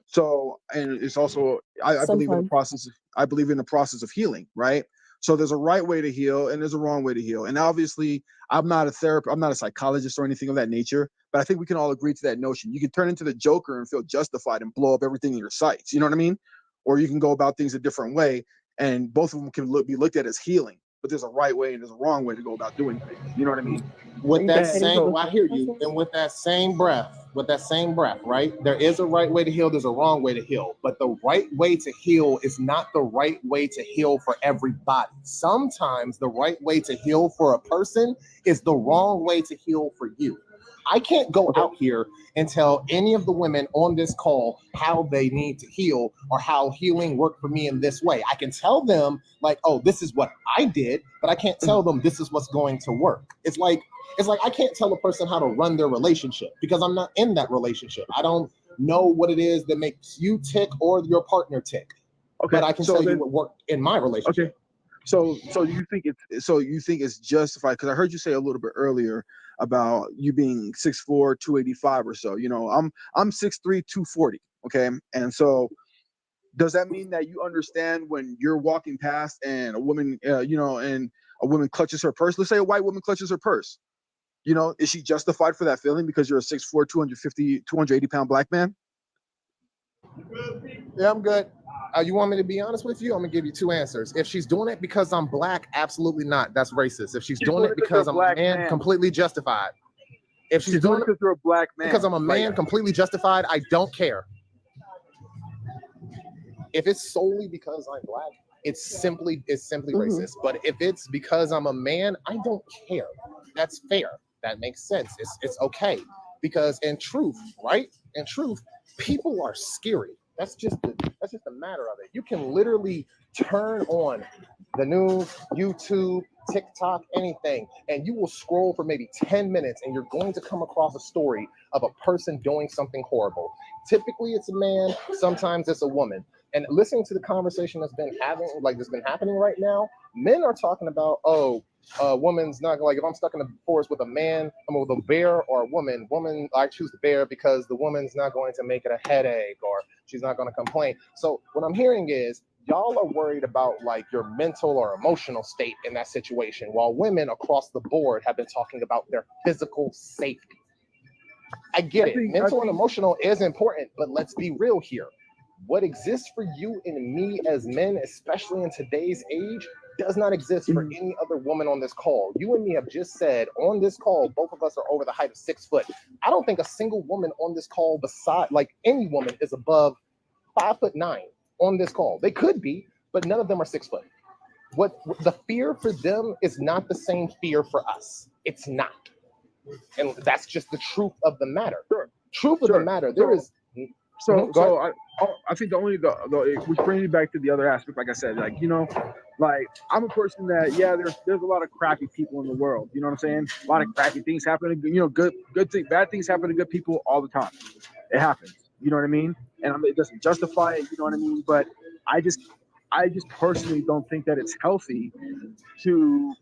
So, and it's also, I believe in the Sometimes. process. I believe in the process of healing, right? So there's a right way to heal and there's a wrong way to heal. And obviously, I'm not a therapist, I'm not a psychologist or anything of that nature, but I think we can all agree to that notion. You can turn into the Joker and feel justified and blow up everything in your sights. You know what I mean? Or you can go about things a different way, and both of them can be looked at as healing. But there's a right way and there's a wrong way to go about doing things. You know what I mean? With that And same, so, I hear you. And with that same breath, right? There is a right way to heal, there's a wrong way to heal. But the right way to heal is not the right way to heal for everybody. Sometimes the right way to heal for a person is the wrong way to heal for you. I can't go out here and tell any of the women on this call how they need to heal or how healing worked for me in this way. I can tell them like, oh, this is what I did, but I can't tell them this is what's going to work. It's like I can't tell a person how to run their relationship because I'm not in that relationship. I don't know what it is that makes you tick or your partner tick. okay, But I can so tell then, you what worked in my relationship. okay. So you think it's justified? Because I heard you say a little bit earlier about you being 6'4", 285 or so. You know, I'm 6'3", 240. Okay, and so does that mean that you understand when you're walking past and a woman, and a woman clutches her purse? Let's say a white woman clutches her purse. You know, is she justified for that feeling because you're a 6'4", 280 pound black man? Yeah, I'm good. You want me to be honest with you? I'm gonna give you two answers. If she's doing it because I'm black, absolutely not. That's racist. If she's doing it because I'm a man, completely justified. If she's doing it because you're a black man, because I'm a man, completely justified, I don't care. If it's solely because I'm black, it's simply racist. But if it's because I'm a man, I don't care. That's fair. That makes sense. It's okay. Because in truth, right? In truth, people are scary. That's just the matter of it. You can literally turn on the news, YouTube, TikTok, anything, and you will scroll for maybe 10 minutes and you're going to come across a story of a person doing something horrible. Typically it's a man, sometimes it's a woman. And listening to the conversation that's been happening right now, men are talking about, a woman's not like, if I'm stuck in the forest with a man, I'm with a bear or a woman, I choose the bear because the woman's not going to make it a headache or she's not going to complain. So what I'm hearing is y'all are worried about like your mental or emotional state in that situation, while women across the board have been talking about their physical safety. I get it. Mental and emotional is important, but let's be real here. What exists for you and me as men, especially in today's age, does not exist for any other woman on this call. You and me have just said on this call, both of us are over the height of 6 foot. I don't think a single woman on this call, beside like any woman, is above 5'9" on this call. They could be, but none of them are 6 foot. What the fear for them is not the same fear for us. It's not. And that's just the truth of the matter. Truth of the matter. There is. I think which brings me back to the other aspect, like I said, like, you know, like I'm a person that, yeah, there's a lot of crappy people in the world. You know what I'm saying? A lot of crappy things happen to, you know, bad things happen to good people all the time. It happens. You know what I mean? And it doesn't justify it. You know what I mean? But I just personally don't think that it's healthy to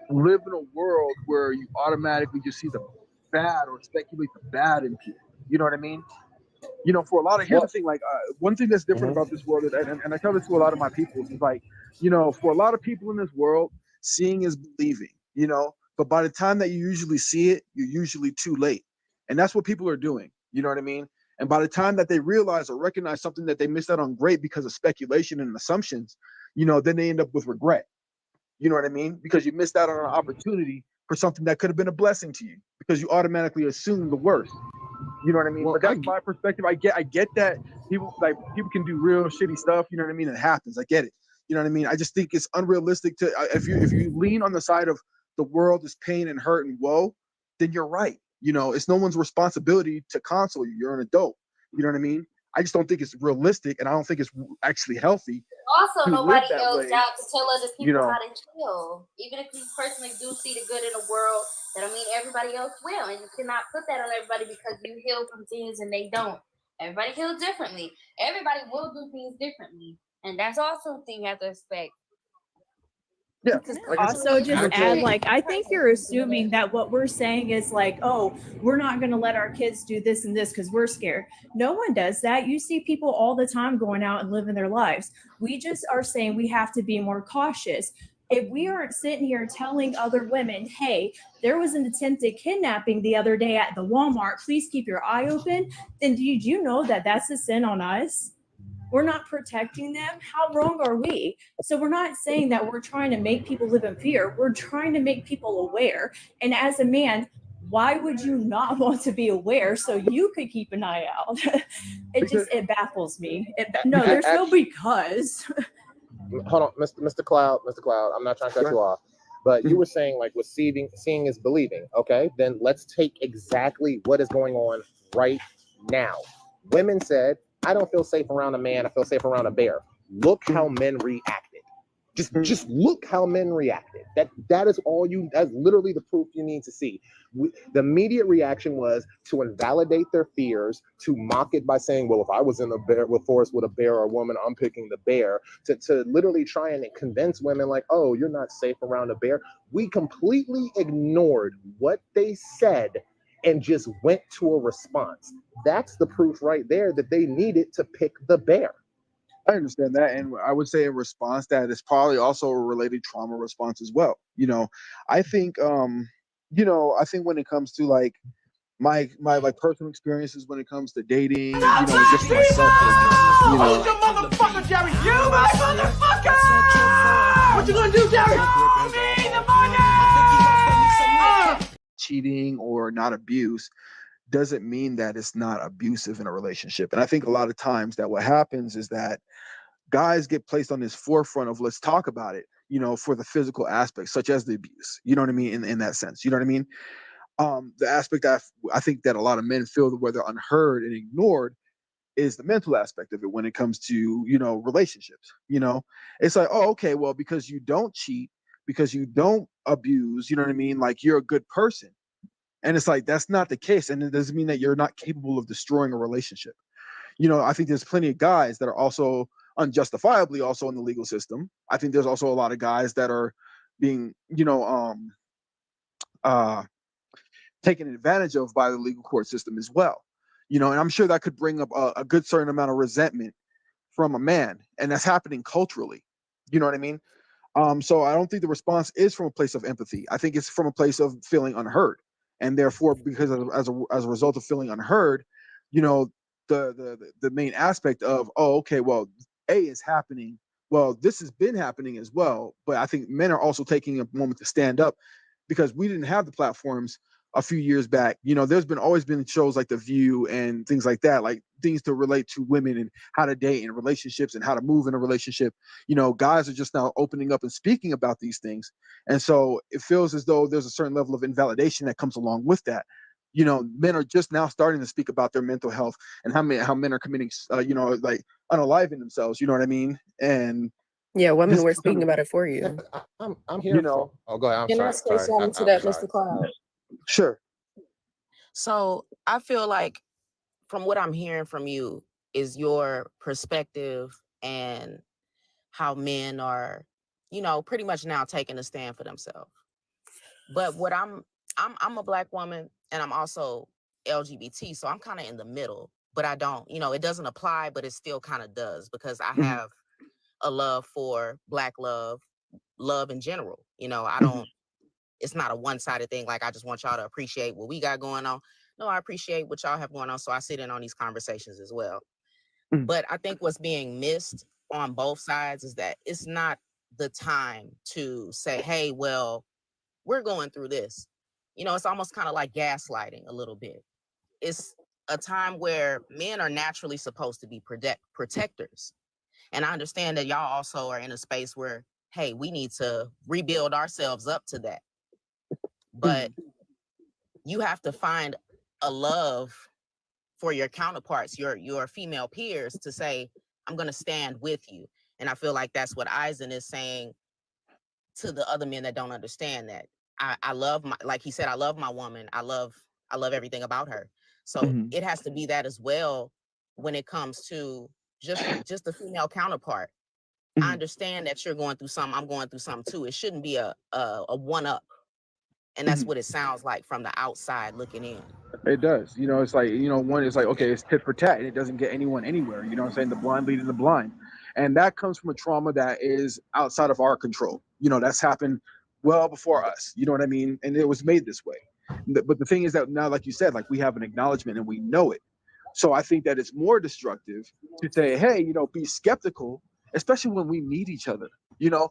live in a world where you automatically just see the bad or speculate the bad in people. You know what I mean? You know, for a lot of, here's the thing, like one thing that's different about this world, and I tell this to a lot of my people, is like, you know, for a lot of people in this world, seeing is believing, you know, but by the time that you usually see it, you're usually too late. And that's what people are doing. You know what I mean? And by the time that they realize or recognize something that they missed out on great because of speculation and assumptions, you know, then they end up with regret. You know what I mean? Because you missed out on an opportunity for something that could have been a blessing to you because you automatically assume the worst. You know what I mean? But that's my perspective. I get that people can do real shitty stuff. You know what I mean? It happens. I get it. You know what I mean? I just think it's unrealistic to if you lean on the side of the world is pain and hurt and woe, then you're right. You know, it's no one's responsibility to console you. You're an adult. You know what I mean? I just don't think it's realistic, and I don't think it's actually healthy. Also, to live nobody that else's way, job to tell other people you know. how to chill. Even if you personally do see the good in the world, that don't mean everybody else will. And you cannot put that on everybody because you heal from things and they don't. Everybody heals differently. Everybody will do things differently. And that's also a thing you have to respect. Yeah, like I said, Also, just look add, at like, I think you're assuming that what we're saying is like, oh, we're not going to let our kids do this and this because we're scared. No one does that. You see people all the time going out and living their lives. We just are saying we have to be more cautious. If we aren't sitting here telling other women, hey, there was an attempted kidnapping the other day at the Walmart, please keep your eye open, then do you know that that's a sin on us? We're not protecting them. How wrong are we? So we're not saying that we're trying to make people live in fear. We're trying to make people aware. And as a man, why would you not want to be aware so you could keep an eye out? It baffles me. No, there's no because. Hold on, Mr. Cloud, I'm not trying to cut you off, but you were saying like with seeing is believing. Okay, then let's take exactly what is going on right now. Women said, I don't feel safe around a man, I feel safe around a bear. Look how men reacted. Just look how men reacted. That is all that's literally the proof you need to see. The immediate reaction was to invalidate their fears, to mock it by saying, well, if I was in a forest with a bear or a woman, I'm picking the bear, to literally try and convince women like, oh, you're not safe around a bear. We completely ignored what they said and just went to a response. That's the proof right there that they needed to pick the bear. I understand that, and I would say in response that it's probably also a related trauma response as well. I think I think when it comes to like my like personal experiences when it comes to dating, just myself, Hold your motherfucker, Jerry! You my motherfucker! What you gonna do, Jerry? Call me the money! cheating or not abuse doesn't mean that it's not abusive in a relationship. And I think a lot of times that what happens is that guys get placed on this forefront of let's talk about it, for the physical aspects, such as the abuse. You know what I mean? In that sense, you know what I mean? The aspect that I think that a lot of men feel where they're unheard and ignored is the mental aspect of it when it comes to, relationships. It's like, oh, okay, well, because you don't cheat, because you don't abuse, you know what I mean? Like you're a good person. And it's like, that's not the case. And it doesn't mean that you're not capable of destroying a relationship. I think there's plenty of guys that are also unjustifiably also in the legal system. I think there's also a lot of guys that are being, taken advantage of by the legal court system as well. And I'm sure that could bring up a good certain amount of resentment from a man, and that's happening culturally. You know what I mean? So I don't think the response is from a place of empathy. I think it's from a place of feeling unheard, and therefore, because as a result of feeling unheard, the main aspect of, oh, okay, well, A is happening. Well, this has been happening as well, but I think men are also taking a moment to stand up because we didn't have the platforms a few years back. There's always been shows like The View and things like that, like things to relate to women and how to date and relationships and how to move in a relationship. Guys are just now opening up and speaking about these things. And so it feels as though there's a certain level of invalidation that comes along with that. Men are just now starting to speak about their mental health and how men are committing, like unaliving themselves. You know what I mean? And yeah, women this were is speaking becoming, about it for you. I'm here for. Oh, go ahead. I'm Can I sorry. say something to that, Mr. Cloud? Sure. So I feel like from what I'm hearing from you is your perspective and how men are, pretty much now taking a stand for themselves. But what I'm a Black woman and I'm also LGBT, so I'm kind of in the middle, but I don't, it doesn't apply, but it still kind of does because I have a love for Black love in general. I don't, it's not a one-sided thing. Like, I just want y'all to appreciate what we got going on. No, I appreciate what y'all have going on. So I sit in on these conversations as well. But I think what's being missed on both sides is that it's not the time to say, hey, well, we're going through this. It's almost kind of like gaslighting a little bit. It's a time where men are naturally supposed to be protectors. And I understand that y'all also are in a space where, hey, we need to rebuild ourselves up to that. But you have to find a love for your counterparts, your female peers, to say, I'm going to stand with you. And I feel like that's what Eisen is saying to the other men that don't understand that. I love like he said, I love my woman. I love everything about her. So it has to be that as well when it comes to just the female counterpart. I understand that you're going through something. I'm going through something too. It shouldn't be a one up, and that's what it sounds like from the outside looking in. It does. You know, it's like, you know, one is like, okay, it's tit for tat and it doesn't get anyone anywhere. You know what I'm saying? The blind leading the blind. And that comes from a trauma that is outside of our control. You know, that's happened well before us. You know what I mean? And it was made this way. But the thing is that now, like you said, like we have an acknowledgement and we know it. So I think that it's more destructive to say, hey, you know, be skeptical, especially when we meet each other. You know,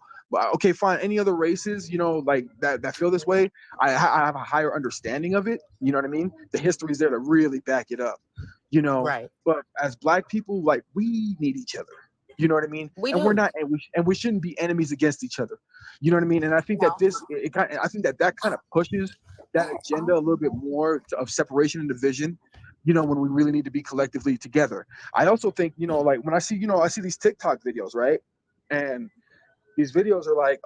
okay, fine. Any other races, you know, like that feel this way, I have a higher understanding of it. You know what I mean? The history is there to really back it up. You know, Right. But as Black people, like we need each other. You know what I mean? We and do. we're not, and we shouldn't be enemies against each other. You know what I mean? And I think that I think that kind of pushes that agenda a little bit more of separation and division. You know, when we really need to be collectively together. I also think, you know, like when I see these TikTok videos, right? And these videos are like,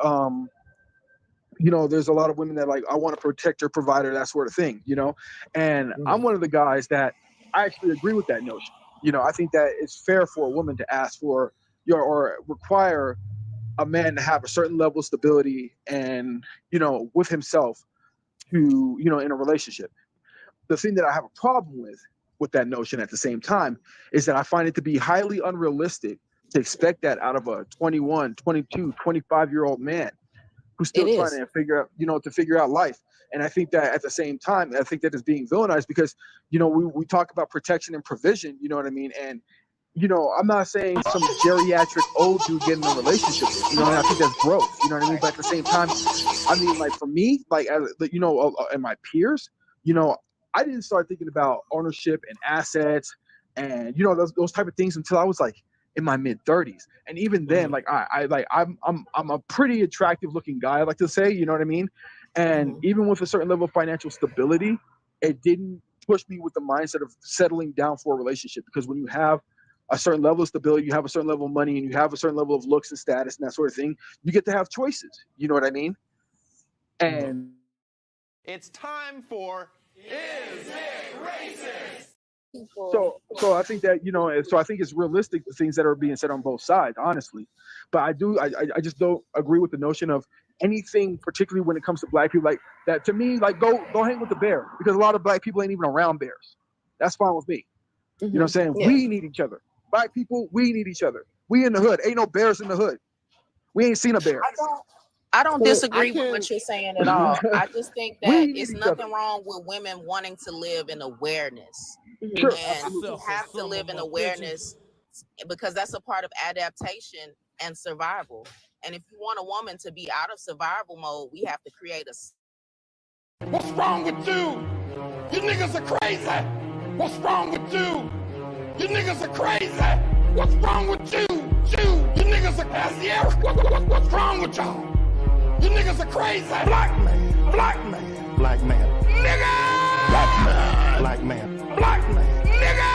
you know, there's a lot of women that like, I want to protect her provider, that sort of thing, you know? And I'm one of the guys that I actually agree with that notion. You know, I think that it's fair for a woman to ask for or require a man to have a certain level of stability and, you know, with himself to, you know, in a relationship. The thing that I have a problem with that notion at the same time is that I find it to be highly unrealistic to expect that out of a 21, 22, 25-year-old man who's still trying to figure out life. And I think that at the same time, I think that is being villainized because, you know, we talk about protection and provision, you know what I mean? And, you know, I'm not saying some geriatric old dude getting in a relationship with, you know, and I think that's gross, you know what I mean? But at the same time, I mean, like for me, like, you know, and my peers, you know, I didn't start thinking about ownership and assets and, you know, those type of things until I was like in my mid 30s. And even then, like I'm a pretty attractive looking guy, I like to say, you know what I mean? And even with a certain level of financial stability, it didn't push me with the mindset of settling down for a relationship, because when you have a certain level of stability, you have a certain level of money, and you have a certain level of looks and status and that sort of thing, you get to have choices. You know what I mean? And It's time for Is It Racist? so I think that, you know, so I think it's realistic, the things that are being said on both sides, honestly. But I just don't agree with the notion of anything, particularly when it comes to Black people, like that. To me, like go hang with the bear, because a lot of Black people ain't even around bears. That's fine with me. You know what I'm saying? Yeah. We need each other. Black people, we need each other. We in the hood. Ain't no bears in the hood. We ain't seen a bear. I don't So, disagree with what you're saying at all. I just think We that need it's each nothing other. wrong with women wanting to live in awareness. Sure, And you have to live in awareness because that's a part of adaptation and survival. And if you want a woman to be out of survival mode, we have to create a. What's wrong with you? You niggas are crazy. What's wrong with you? You niggas are crazy. What's wrong with you? You niggas are Sierra. What's wrong with y'all? You niggas are crazy. Black man. Black man. Black man. Nigga. Black man. Black man. Black man. Nigga.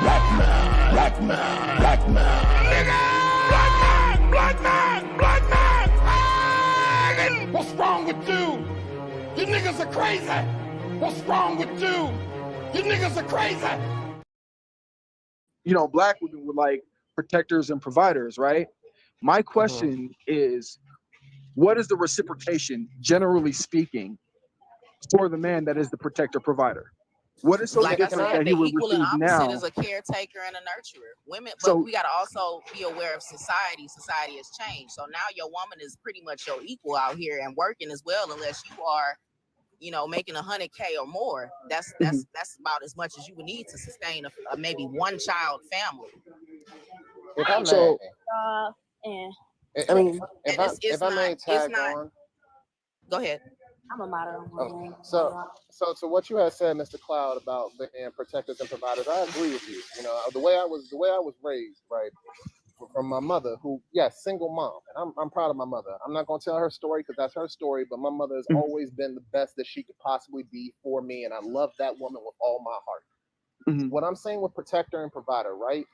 Black man. Black man. Black man. Nigga. Black man. Black man. Black man. What's wrong with you? You niggas are crazy. What's wrong with you? You niggas are crazy. You know, Black women were like protectors and providers, right? My question is, what is the reciprocation, generally speaking, for the man that is the protector provider? What is so Like I different said, that he the would equal and receive opposite now? is a caretaker and a nurturer. Women, but So- we got to also be aware of society. Society has changed. So now your woman is pretty much your equal out here and working as well, unless you are, you know, making 100K or more. That's about as much as you would need to sustain a maybe one child family. If I may, So- And I mean, And if I may it's tag not. on. Go ahead. I'm a modern woman. So to what you had said, Mr. Cloud, about being protectors and providers, I agree with you. You know, the way I was raised, right, from my mother, who, yes, single mom, and I'm proud of my mother. I'm not gonna tell her story because that's her story, but my mother has always been the best that she could possibly be for me, and I love that woman with all my heart. What I'm saying with protector and provider, right?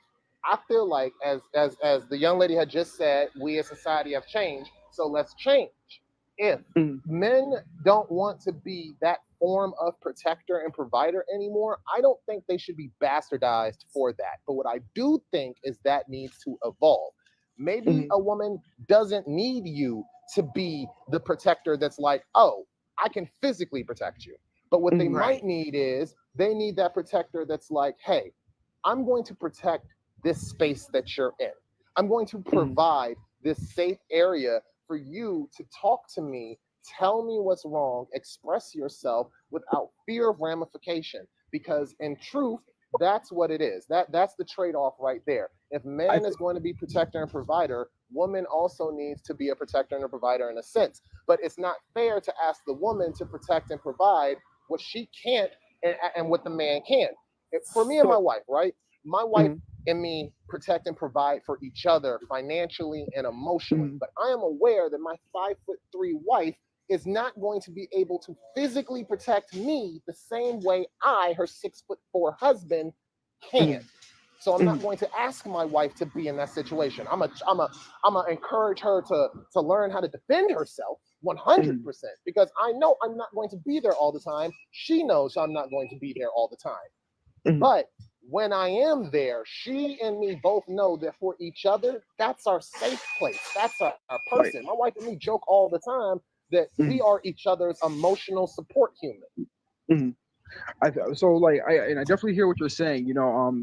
I feel like as the young lady had just said, we as society have changed, so let's change. If men don't want to be that form of protector and provider anymore, I don't think they should be bastardized for that. But what I do think is that needs to evolve. Maybe a woman doesn't need you to be the protector that's like, oh, I can physically protect you. But what they might need is they need that protector that's like, hey, I'm going to protect this space that you're in. I'm going to provide this safe area for you to talk to me, tell me what's wrong, express yourself without fear of ramification. Because in truth, that's what it is. That's the trade-off right there. If man is going to be protector and provider, woman also needs to be a protector and a provider in a sense. But it's not fair to ask the woman to protect and provide what she can't and what the man can. For me and my wife, right? My wife and me protect and provide for each other financially and emotionally. But I am aware that my 5'3" wife is not going to be able to physically protect me the same way her 6'4" husband, can. So I'm not going to ask my wife to be in that situation. I'm a encourage her to learn how to defend herself 100%, because I know I'm not going to be there all the time. She knows I'm not going to be there all the time. But when I am there, she and me both know that for each other, that's our safe place. That's our person. My wife and me joke all the time that we are each other's emotional support human. I definitely hear what you're saying.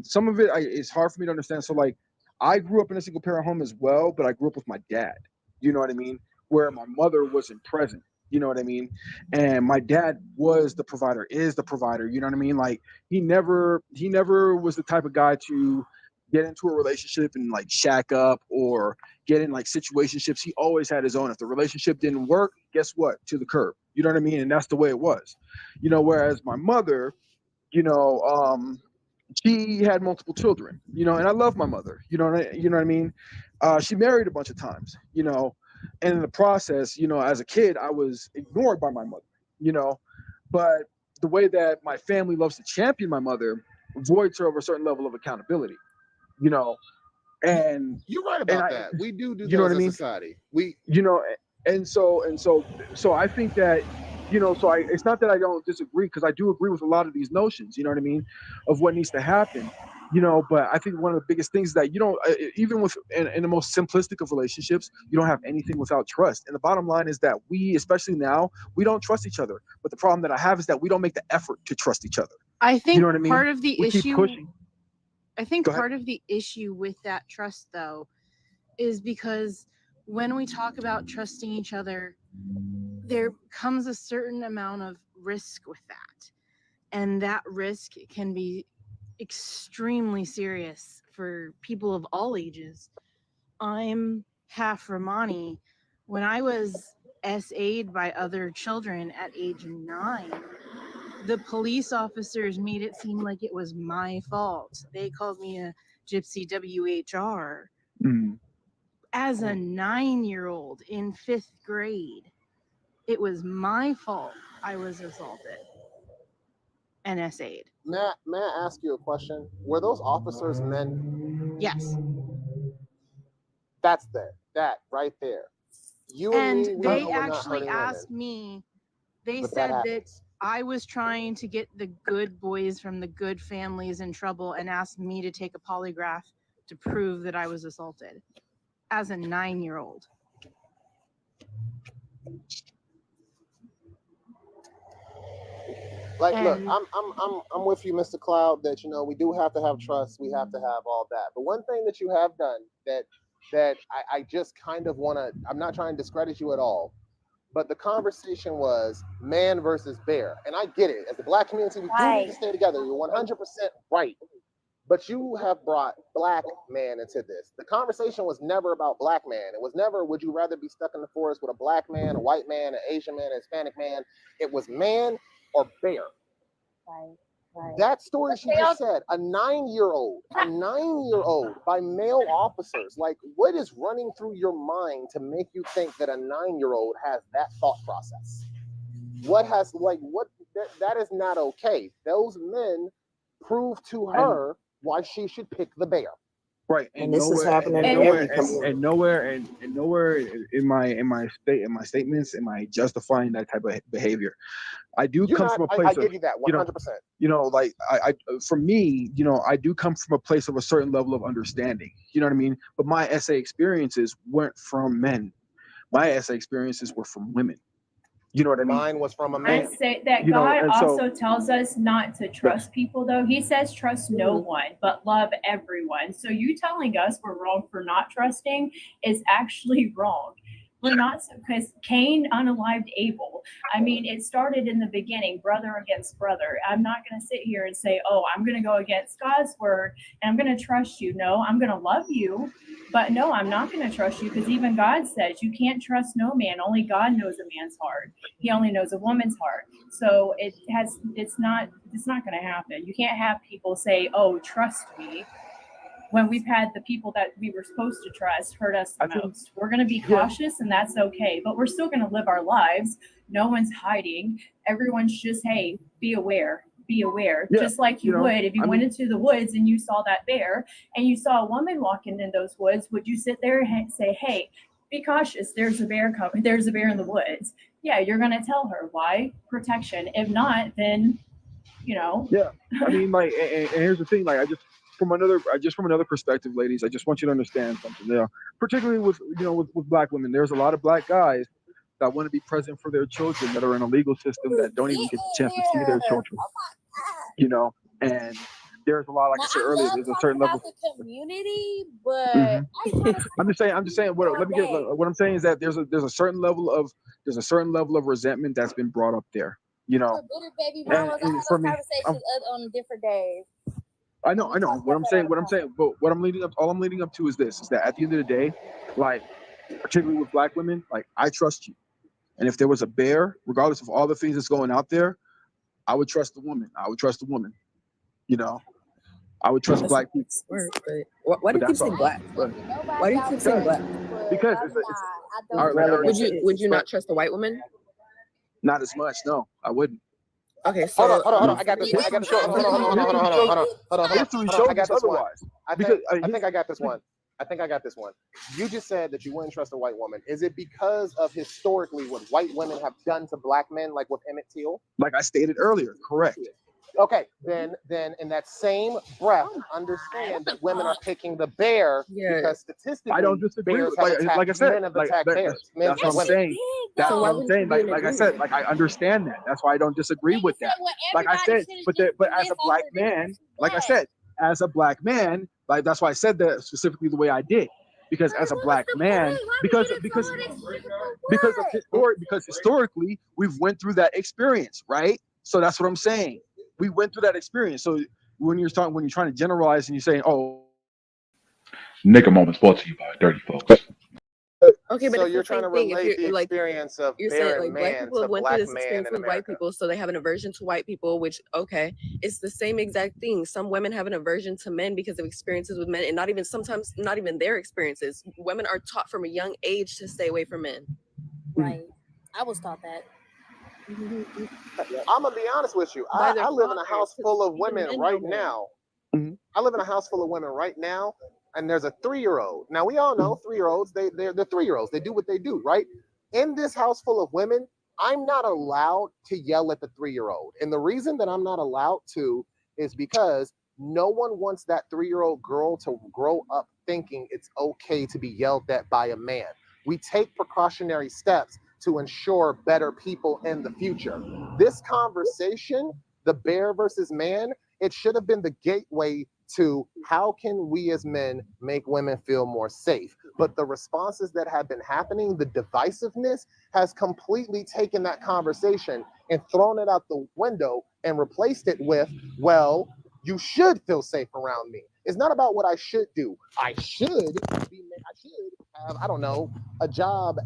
Some of it is hard for me to understand. So like, I grew up in a single parent home as well, but I grew up with my dad. You know what I mean? Where my mother wasn't present. You know what I mean? And my dad was the provider, is the provider. You know what I mean? Like he never was the type of guy to get into a relationship and like shack up or get in like situationships. He always had his own. If the relationship didn't work, guess what? To the curb. You know what I mean? And that's the way it was. Whereas my mother, she had multiple children, and I love my mother, you know what I mean? She married a bunch of times, and in the process, as a kid, I was ignored by my mother, but the way that my family loves to champion my mother voids her of a certain level of accountability, and you're right about that. We do you know that what I as a mean? society. So I think that, it's not that I don't disagree, because I do agree with a lot of these notions, you know what I mean, of what needs to happen, but I think one of the biggest things is that you don't, even with in the most simplistic of relationships, you don't have anything without trust. And the bottom line is that we, especially now, we don't trust each other. But the problem that I have is that we don't make the effort to trust each other. I think you know what I mean? part of the we keep issue pushing. I think Go ahead. part of the issue with that trust, though, is because when we talk about trusting each other, there comes a certain amount of risk with that. And that risk can be extremely serious for people of all ages. I'm half Romani. When I was SA'd by other children at age 9, the police officers made it seem like it was my fault. They called me a gypsy WHR. As a 9-year-old in 5th grade, it was my fault I was assaulted and SA'd. May I ask you a question? Were those officers men? Yes. That's that right there. You And me, we they know we're not actually hurting asked women, me, they but said that happens. I was trying to get the good boys from the good families in trouble and asked me to take a polygraph to prove that I was assaulted as a 9-year-old. Like, look, And I'm with you, Mr. Cloud, that we do have to have trust, we have to have all that. But one thing that you have done that I just kind of want to, I'm not trying to discredit you at all, but the conversation was man versus bear. And I get it. As the Black community, we do need to stay together. You're 100% right. But you have brought Black man into this. The conversation was never about Black man. It was never, would you rather be stuck in the forest with a Black man, a white man, an Asian man, a Hispanic man? It was man or bear. Right. That story she just said, a 9-year-old by male officers. Like, what is running through your mind to make you think that a 9-year-old has that thought process? That is not okay. Those men proved to her why she should pick the bear. Right, And this is happening in every community. and nowhere in my statements am I justifying that type of behavior. I do You're come not, from a I place of, give you that 100%. Like I for me, I do come from a place of a certain level of understanding. You know what I mean? But my essay experiences weren't from men. My essay experiences were from women. You know what I mean? Mine was from a I man. say that You know, God and so- also tells us not to trust people, though. He says trust no one, but love everyone. So you telling us we're wrong for not trusting is actually wrong. We're not, because Cain unalived Abel. I mean, it started in the beginning, brother against brother. I'm not going to sit here and say, oh, I'm going to go against God's word and I'm going to trust you. No, I'm going to love you. But no, I'm not going to trust you, because even God says you can't trust no man. Only God knows a man's heart. He only knows a woman's heart. So it's not going to happen. You can't have people say, oh, trust me, when we've had the people that we were supposed to trust hurt us the most. We're going to be cautious, and that's okay, but we're still going to live our lives. No one's hiding. Everyone's just, hey, be aware. Just like you would if you went into the woods and you saw that bear and you saw a woman walking in those woods. Would you sit there and say, hey, be cautious, there's a bear coming, there's a bear in the woods? Yeah, you're going to tell her. Why? Protection. If not, then Yeah, I mean, like, and here's the thing, like, I just from another perspective, ladies, I just want you to understand something. Particularly with with black women, there's a lot of black guys that want to be present for their children that are in a legal system that don't even get the chance to see their children. And there's a lot, like I said earlier, there's a certain level. The community, but I'm just saying. What I'm saying is that there's a certain level of resentment that's been brought up there. bitter baby mamas. I have those conversations on different days. I know. What I'm saying, but all I'm leading up to is this: is that at the end of the day, like, particularly with black women, like, I trust you, and if there was a bear, regardless of all the things that's going out there, I would trust the woman. I would trust the woman. I would trust black people. Why do you keep saying black? Why do you keep saying black? Because would you not trust a white woman? Not as much. No, I wouldn't. Okay, so hold on. I got this one. History shows us otherwise. I think I got this one. You just said that you wouldn't trust a white woman. Is it because of historically what white women have done to black men, like with Emmett Till? Like I stated earlier, correct. Okay, then in that same breath, understand that women are picking the bear because statistically, I don't disagree. Like I said, that's what I'm saying. That's what I'm saying. Like I said, like, I understand that. That's why I don't disagree with that. Like I said, but as a black man, like I said, as a black man, like, that's why I said that specifically the way I did. Because as a black man, because historically we've went through that experience, right? So that's what I'm saying. We went through that experience. So when you're trying to generalize and you're saying, oh, Nigga Moments brought to you by Dirty Folks. Okay, but so you're trying to relate the experience of you're bear saying, and like, man black people to went black through this man experience in with white America. people, so they have an aversion to white people, which, okay, it's the same exact thing. Some women have an aversion to men because of experiences with men, and sometimes not even their experiences. Women are taught from a young age to stay away from men. Right. I was taught that. I'm gonna be honest with you. I live in a house full of women right now. I live in a house full of women right now, and there's a 3-year-old. Now we all know 3-year-olds. They're 3-year-olds. They do what they do, right? In this house full of women, I'm not allowed to yell at the 3-year-old, and the reason that I'm not allowed to is because no one wants that 3-year-old girl to grow up thinking it's okay to be yelled at by a man. We take precautionary steps to ensure better people in the future. This conversation, the bear versus man, it should have been the gateway to how can we as men make women feel more safe. But the responses that have been happening, the divisiveness has completely taken that conversation and thrown it out the window and replaced it with, well, you should feel safe around me. It's not about what I should do. I should have, I don't know, a job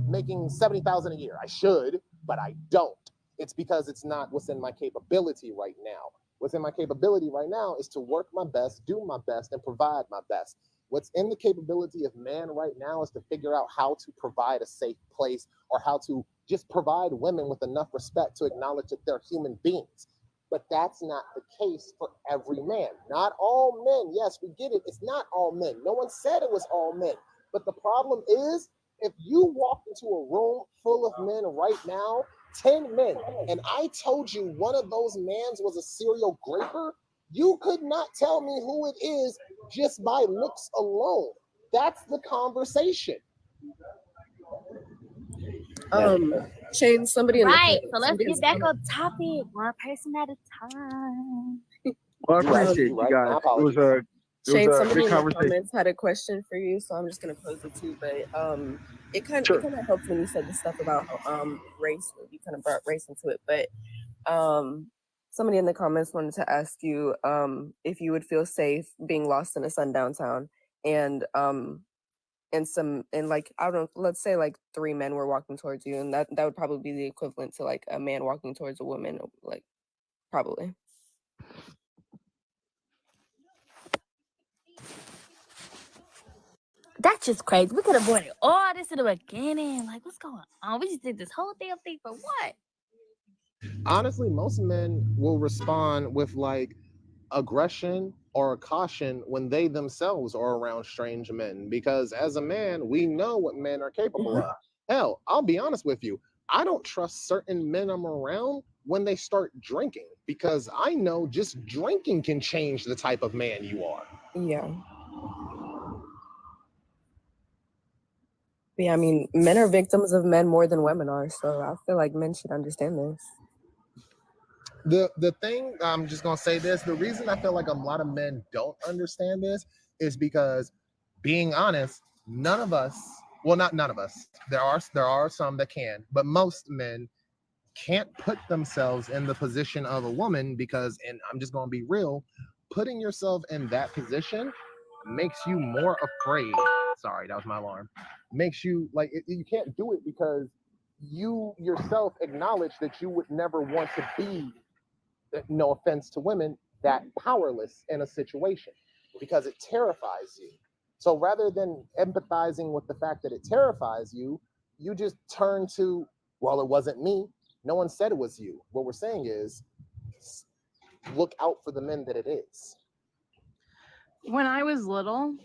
making $70,000 a year. I should, but I don't. It's because it's not what's in my capability right now. What's in my capability right now is to work my best, do my best, and provide my best. What's in the capability of man right now is to figure out how to provide a safe place or how to just provide women with enough respect to acknowledge that they're human beings. But that's not the case for every man. Not all men. Yes, we get it. It's not all men. No one said it was all men. But the problem is, if you walked into a room full of men right now, 10 men, and I told you one of those mans was a serial graper, you could not tell me who it is just by looks alone. That's the conversation. Shane, somebody in the Right. So let's somebody get has back commented. on topic. One person at a time. Well, I You're right. appreciate You're you right. guys. My It was apologies. Shane, a somebody good in the conversation. comments had a question for you, so I'm just gonna pose it too. But it kind Sure. of helped when you said the stuff about race. You kind of brought race into it, but somebody in the comments wanted to ask you if you would feel safe being lost in a sundown town, and like I don't know, let's say like 3 men were walking towards you, and that would probably be the equivalent to like a man walking towards a woman, like probably. That's just crazy. We could have avoided all this in the beginning. Like, what's going on? We just did this whole damn thing for what? Honestly, most men will respond with like aggression or caution when they themselves are around strange men, because as a man, we know what men are capable of. Hell, I'll be honest with you. I don't trust certain men I'm around when they start drinking, because I know just drinking can change the type of man you are. Yeah. Yeah, I mean, men are victims of men more than women are, so I feel like men should understand this. The thing, I'm just gonna say this, the reason I feel like a lot of men don't understand this is because, being honest, none of us, well, not none of us, there are some that can, but most men can't put themselves in the position of a woman, because, and I'm just gonna be real, putting yourself in that position makes you more afraid. Sorry, that was my alarm. Makes you like you can't do it, because you yourself acknowledge that you would never want to be, no offense to women, that powerless in a situation, because it terrifies you. So rather than empathizing with the fact that it terrifies you, you just turn to, well, it wasn't me. No one said it was you. What we're saying is, look out for the men that it is. When I was little,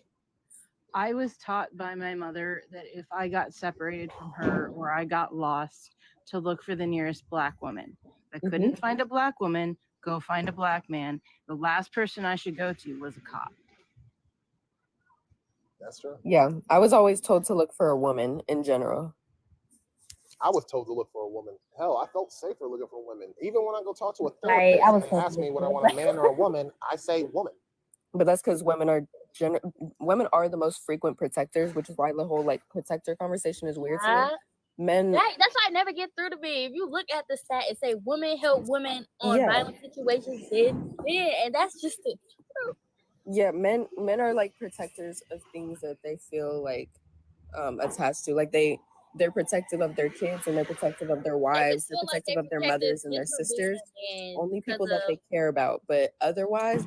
I was taught by my mother that if I got separated from her or I got lost, to look for the nearest black woman. If I couldn't find a black woman, go find a black man. The last person I should go to was a cop. That's true. Yeah, I was always told to look for a woman in general. I was told to look for a woman. Hell, I felt safer looking for women. Even when I go talk to a Right, therapist I was and told ask to me look what I for a want, a man or a woman, I say woman. But that's because women are the most frequent protectors, which is why the whole like protector conversation is weird to me. Men, That's why I never get through to me. If you look at the stat, it say women help women on violent situations then, and that's just the truth. yeah, men are like protectors of things that they feel like attached to. Like they're protective of their kids, and they're protective of their wives, they're protective of their mothers and their sisters. Only people that they care about, but otherwise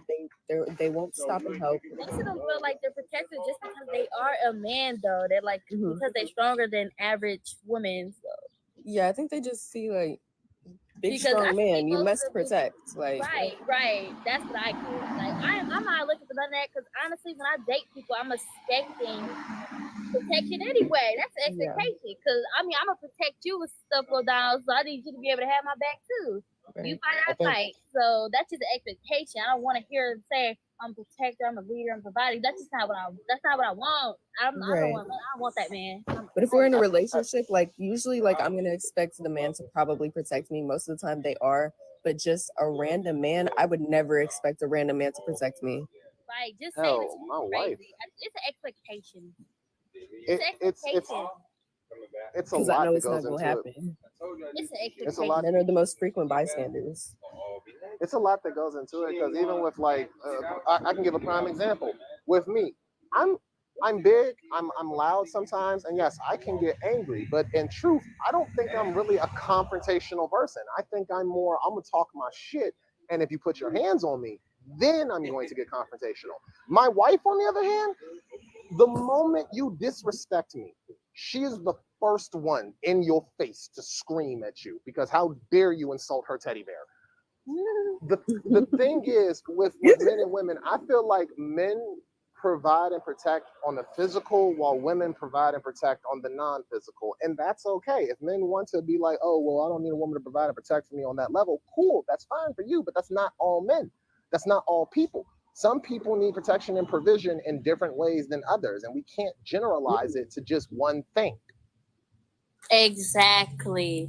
they won't stop and help. Most of them feel like they're protected just because they are a man, though. They're like because they're stronger than average women. So. Yeah, I think they just see like big Because I strong see man, you most must of the- protect. Like Right. That's what I get. Like I'm not looking for none of that, because honestly, when I date people, I'm expecting protection anyway. That's the expectation. Because I mean, I'm gonna protect you when stuff go down, so I need you to be able to have my back too. You fight, I fight. So that's just the expectation. I don't want to hear them say I'm a protector, I'm a leader, I'm a provider. That's just not what I. That's not what I want. I don't want that man. But if we're in a relationship, like usually like I'm gonna expect the man to probably protect me. Most of the time they are, but just a random man, I would never expect a random man to protect me. Right, just saying it's crazy. It's an expectation. It's a Because I lot know that it's not goes gonna into it. happen. It's an It's a lot. Men are the most frequent bystanders. It's a lot that goes into it, because even with like, I can give a prime example. With me, I'm big, I'm loud sometimes, and yes, I can get angry. But in truth, I don't think I'm really a confrontational person. I think I'm gonna talk my shit, and if you put your hands on me, then I'm going to get confrontational. My wife, on the other hand, the moment you disrespect me, she is the first one in your face to scream at you, because how dare you insult her teddy bear? the thing is with men and women, I feel like men provide and protect on the physical while women provide and protect on the non-physical, and that's okay. If men want to be like, oh well, I don't need a woman to provide and protect for me on that level, cool, that's fine for you, but that's not all men, that's not all people. Some people need protection and provision in different ways than others, and we can't generalize it to just one thing. Exactly.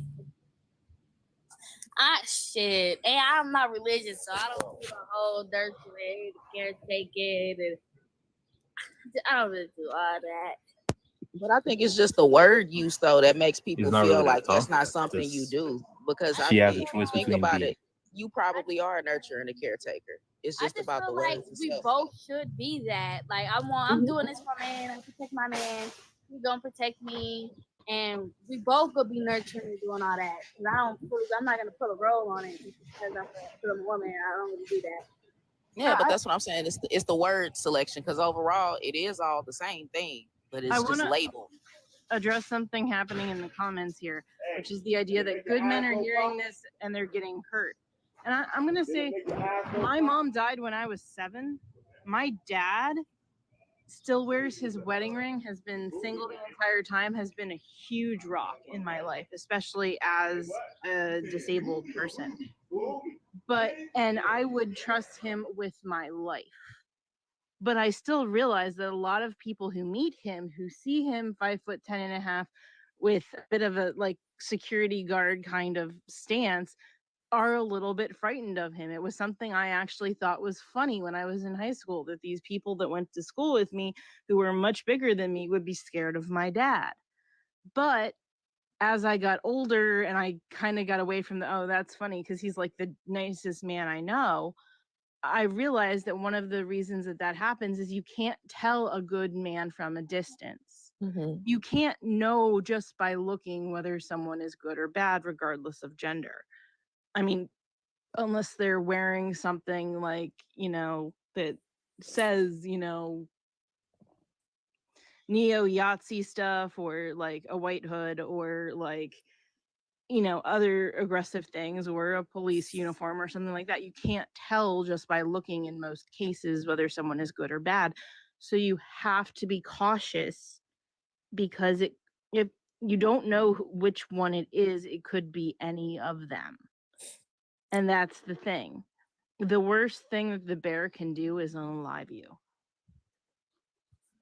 Shit. And I'm not religious, so I don't do the whole nurturing, the caretaking, and I don't really do all that. But I think it's just the word use though that makes people It's not feel really that like that's tough. not something you Just do. Because she has a if you choice think between about being. it, you probably are a nurturer and a caretaker. It's I just just about feel the like words we itself. both should be that. Like I'm doing this for my man. I protect my man. He's gonna protect me, and we both gonna be nurturing and doing all that. Cause I'm not gonna put a role on it just because I'm a woman. I don't really do that. Yeah, but that's what I'm saying. It's the word selection because overall it is all the same thing, but it's I just wanna labeled. address something happening in the comments here, which is the idea that good men are hearing this and they're getting hurt. And I'm going to say, my mom died when I was 7. My dad still wears his wedding ring, has been single the entire time, has been a huge rock in my life, especially as a disabled person. And I would trust him with my life. But I still realize that a lot of people who meet him, who see him 5'10.5" with a bit of a like security guard kind of stance, are a little bit frightened of him. It was something I actually thought was funny when I was in high school, that these people that went to school with me who were much bigger than me would be scared of my dad. But as I got older and I kind of got away from the, oh, that's funny because he's like the nicest man I know, I realized that one of the reasons that happens is you can't tell a good man from a distance. Mm-hmm. You can't know just by looking whether someone is good or bad, regardless of gender. I mean, unless they're wearing something like, that says, neo Yahtzee stuff, or like a white hood, or like, other aggressive things, or a police uniform or something like that. You can't tell just by looking in most cases whether someone is good or bad. So you have to be cautious, because if you don't know which one it is, it could be any of them. And that's the thing. The worst thing that the bear can do is unalive you.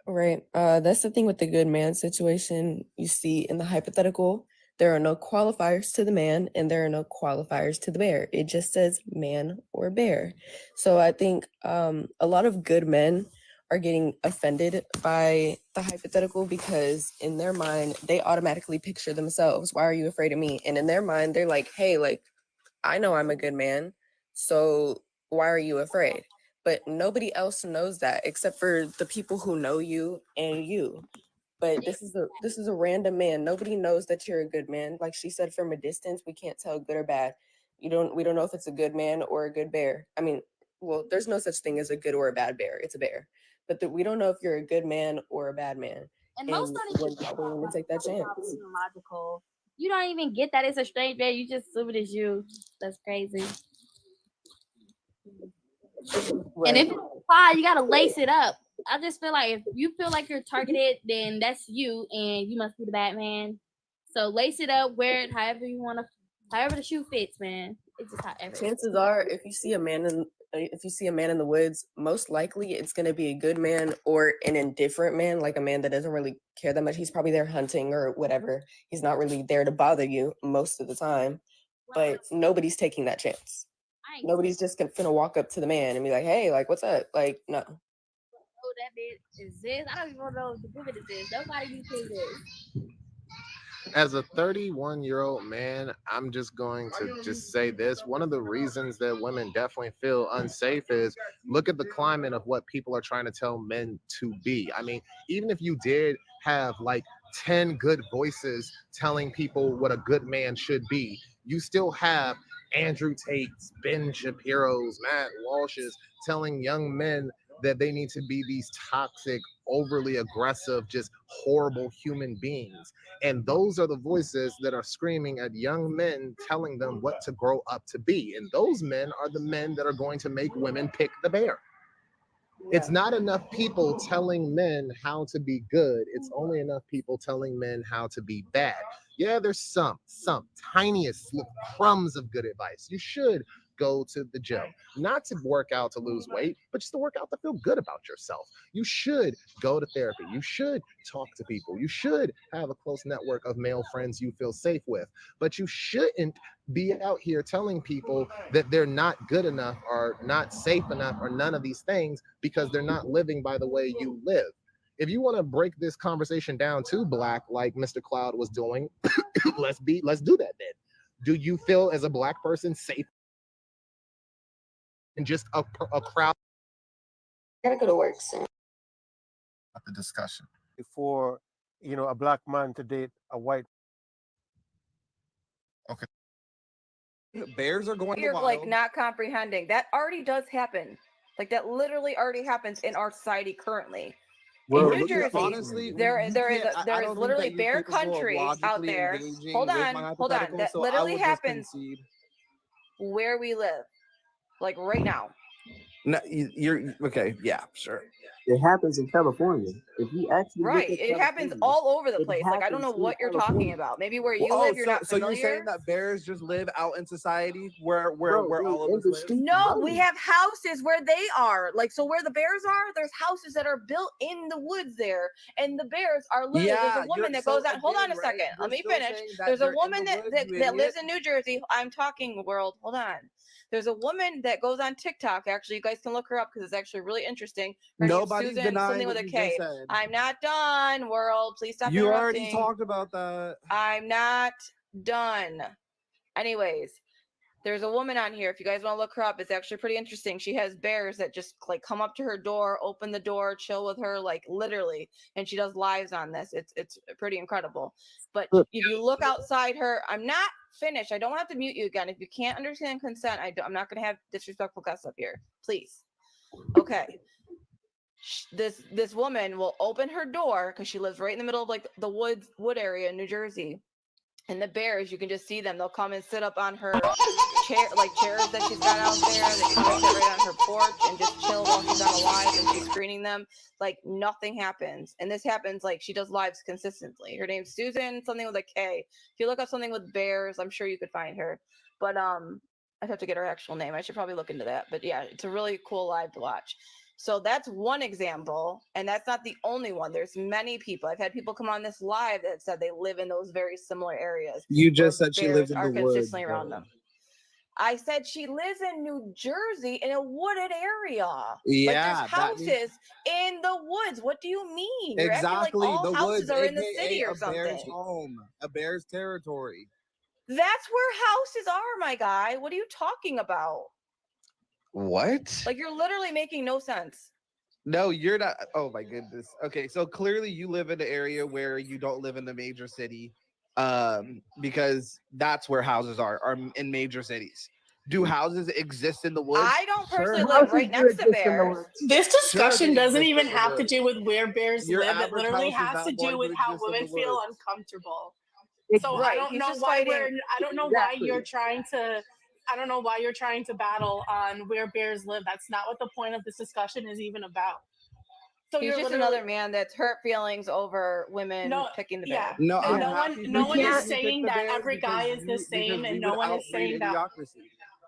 Right. That's the thing with the good man situation. You see in the hypothetical, there are no qualifiers to the man and there are no qualifiers to the bear. It just says man or bear. So I think a lot of good men are getting offended by the hypothetical because in their mind, they automatically picture themselves. Why are you afraid of me? And in their mind, they're like, hey, like, I know I'm a good man. So why are you afraid? But nobody else knows that except for the people who know you and you. But this is a random man. Nobody knows that you're a good man. Like she said, from a distance, we can't tell good or bad. We don't know if it's a good man or a good bear. I mean, well, there's no such thing as a good or a bad bear. It's a bear. But we don't know if you're a good man or a bad man. And most don't we're even get not that willing to take that chance. being logical. You don't even get that it's a strange bear. You just assume it is you. That's crazy. Right. And if it's a fly, you gotta lace it up. I just feel like if you feel like you're targeted, then that's you, and you must be the Batman. So lace it up, wear it however you want to, however the shoe fits, man. It's just however. Chances are, if you see a man in the woods, most likely it's going to be a good man or an indifferent man, like a man that doesn't really care that much. He's probably there hunting or whatever. He's not really there to bother you most of the time, but nobody's taking that chance. Nobody's just gonna walk up to the man and be like, hey, like, what's up? Like, no. Oh, that bitch is this. I don't even know the movie this is. Nobody uses this. As a 31-year-old man, I'm just going to just say this. One of the reasons that women definitely feel unsafe is look at the climate of what people are trying to tell men to be. I mean, even if you did have like 10 good voices telling people what a good man should be, you still have Andrew Tate's, Ben Shapiro's, Matt Walsh's telling young men that they need to be these toxic, overly aggressive, just horrible human beings. And those are the voices that are screaming at young men, telling them what to grow up to be. And those men are the men that are going to make women pick the bear. It's not enough people telling men how to be good. It's only enough people telling men how to be bad. Yeah, there's some tiniest crumbs of good advice. You should go to the gym, not to work out to lose weight, but just to work out to feel good about yourself. You should go to therapy. You should talk to people. You should have a close network of male friends you feel safe with, but you shouldn't be out here telling people that they're not good enough or not safe enough or none of these things because they're not living by the way you live. If you want to break this conversation down to Black, like Mr. Cloud was doing, let's do that then. Do you feel as a Black person safe in just a crowd? Gotta go to work soon. The discussion. For a Black man to date a white. Okay. Bears are going You're wild. like not comprehending. That already does happen. Like that literally already happens in our society currently. Well, In New Jersey, honestly, there you is I don't think literally that you're bear capable of countries out logically there. engaging Hold with on, my hold on. hypothetical, That so I literally will just happens concede. where we live, like right now. No, you're okay. Yeah, sure. It happens in California. If you actually look Right. at It happens California, all over the it place. Like I don't know happens in what you're talking California. about. Maybe where you Oh, live, you're so not so you're familiar. saying that bears just live out in society where Bro, all of in us the live? street, No, we money. have houses where they are. Like, so where the bears are, there's houses that are built in the woods there. And the bears are literally, there's Yeah, a woman that so goes out. Hold on again, a right? second. You're Let me still finish. saying that There's a they're in woman the that, woods, that, you that idiot. lives in New Jersey. I'm talking, world. Hold on. There's a woman that goes on TikTok. Actually, you guys can look her up because it's actually really interesting. Her name's Nobody's Susan, denying something with what a you just K. said. I'm not done, world. Please stop You already interrupting. talked about that. I'm not done. Anyways, there's a woman on here. If you guys want to look her up, it's actually pretty interesting. She has bears that just like come up to her door, open the door, chill with her, like literally. And she does lives on this. It's pretty incredible. But if you look outside her, I'm not finished. I don't have to mute you again. If you can't understand consent, I'm not going to have disrespectful guests up here. Please. Okay. This woman will open her door because she lives right in the middle of like the wood area in New Jersey. And the bears, you can just see them. They'll come and sit up on her chairs that she's got out there. They come and sit right on her porch and just chill while she's on a live and she's screening them. Like nothing happens. And this happens like she does lives consistently. Her name's Susan, something with a K. If you look up something with bears, I'm sure you could find her. But I'd have to get her actual name. I should probably look into that. But yeah, it's a really cool live to watch. So that's one example, and that's not the only one. There's many people. I've had people come on this live that said they live in those very similar areas. You where just said she lives bears in are the woods. consistently around them. I said she lives in New Jersey in a wooded area. Yeah, like that there's means- houses in the woods. What do you mean? You're acting Exactly, like all the houses woods, are in the aka city or a bear's something. home, a bear's territory. That's where houses are, my guy. What are you talking about? What? Like you're literally making no sense. No, you're not. Oh my goodness. Okay, so clearly you live in an area where you don't live in the major city, because that's where houses are in major cities. Do houses exist in the woods? I don't personally Sure. live right next to bears. This discussion they doesn't exist even in the have to woods. do with where bears Your live. It average literally house is has not to going do with to how exist in women the feel woods. uncomfortable. So I Right, don't he's know just why fighting. I don't know why you're trying to battle on where bears live. That's not what the point of this discussion is even about. So He's you're just literally another man that's hurt feelings over women no, picking the yeah. bear. No, And I'm no one, happy no for one you is to pick saying the that bears every guy is the same, because and we no would one is outbreed saying that. idiocracy.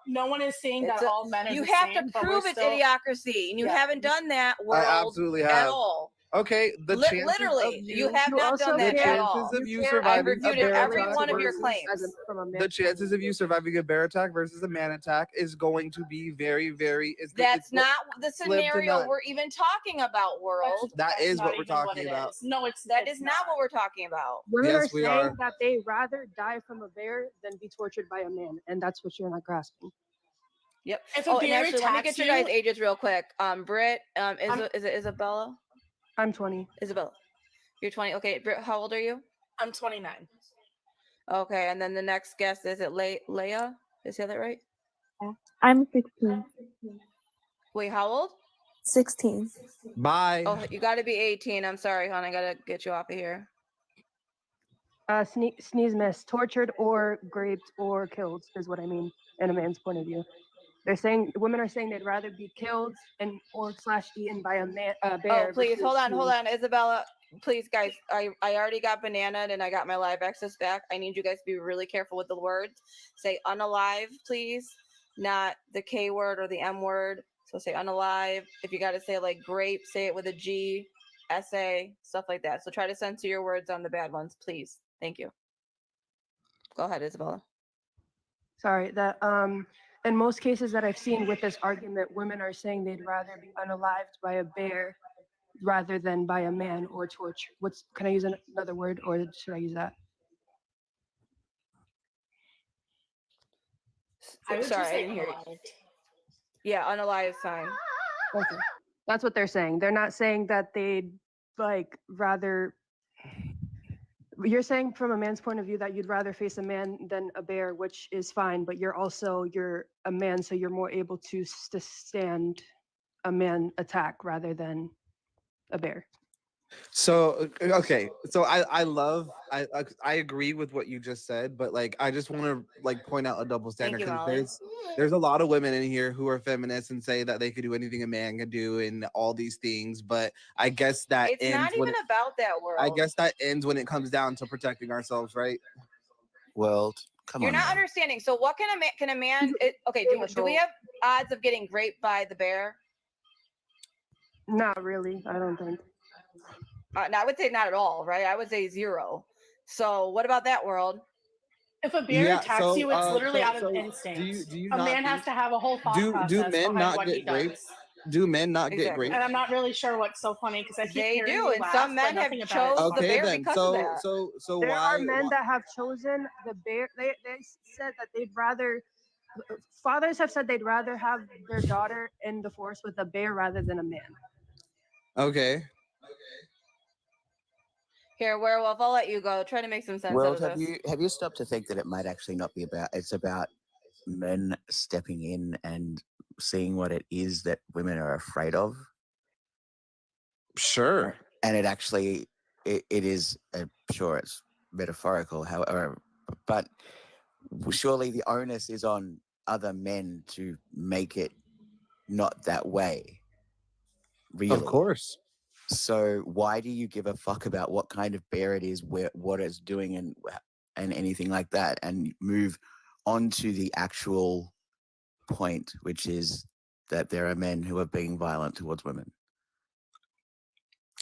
No one is saying It's that all men are you the have same. to but we're prove it's still, idiocracy, and you yeah. haven't done that, I world, absolutely at have. all. Okay, the chances Literally, of you have not done the that at all. chances of you I've surviving a refuted bear every attack one of your versus claims. the chances of you surviving a bear attack versus a man attack is going to be very, very. That's not the slim to scenario none. we're even talking about, world. That That's is not what we're even what talking it about. is. No, That is not what we're talking about. Women Yes, are we saying are. that they rather die from a bear than be tortured by a man, and that's what you're not grasping. Yep. If a Oh, and bear actually, let me attacks get your guys' you, ages real quick. Britt, is it Isabella? I'm 20. Isabella, you're 20. Okay, Britt, how old are you? I'm 29. Okay, and then the next guest is it Leia? Is that right? I'm 16. Wait, how old? 16. Bye. Oh, you got to be 18. I'm sorry, hon. I got to get you off of here. Sneeze miss, tortured or raped or killed is what I mean in a man's point of view. They're saying women are saying they'd rather be killed and or / eaten by a bear. Oh, please hold versus on, Isabella. Please, guys, I already got bananaed and I got my live access back. I need you guys to be really careful with the words. Say unalive, please, not the K word or the M word. So say unalive. If you got to say like grape, say it with a G, essay, stuff like that. So try to censor your words on the bad ones, please. Thank you. Go ahead, Isabella. Sorry, that in most cases that I've seen with this argument, women are saying they'd rather be unalived by a bear rather than by a man or torture. Can I use another word or should I use that? I would Sorry, just I say didn't hear you. unalived. Yeah, unalive sign. Okay. That's what they're saying. They're not saying that they'd like rather. You're saying from a man's point of view that you'd rather face a man than a bear, which is fine, but you're a man, so you're more able to stand a man attack rather than a bear. So okay, so I agree with what you just said, but like I just want to like point out a double standard you, because Molly. there's a lot of women in here who are feminists and say that they could do anything a man can do and all these things, but I guess that It's ends not even about that world. I guess that ends when it comes down to protecting ourselves, right? World, come You're on not now. understanding. So what can a man? Okay, do we have odds of getting raped by the bear? Not really, I don't think. No, I would say not at all, right? I would say 0. So what about that world? If a bear attacks you, it's literally out of do instinct. you A not man has to have a whole thought process do men behind not what he get does. raped? Do men not get Exactly. raped? And I'm not really sure what's so funny because I keep They hearing do, you and laugh, some men but have nothing about it is chose the funny. bear because of that. So There why are men that have chosen the bear. They said that they'd rather. Fathers have said they'd rather have their daughter in the forest with a bear rather than a man. Okay. Here, werewolf, I'll let you go. Try to make some sense out World, of this. have you stopped to think that it might actually not be about? It's about men stepping in and seeing what it is that women are afraid of. Sure. And it actually it is. Sure, it's metaphorical, however, but surely the onus is on other men to make it not that way. Really. Of course. So why do you give a fuck about what kind of bear it is, what it's doing, and anything like that, and move on to the actual point, which is that there are men who are being violent towards women?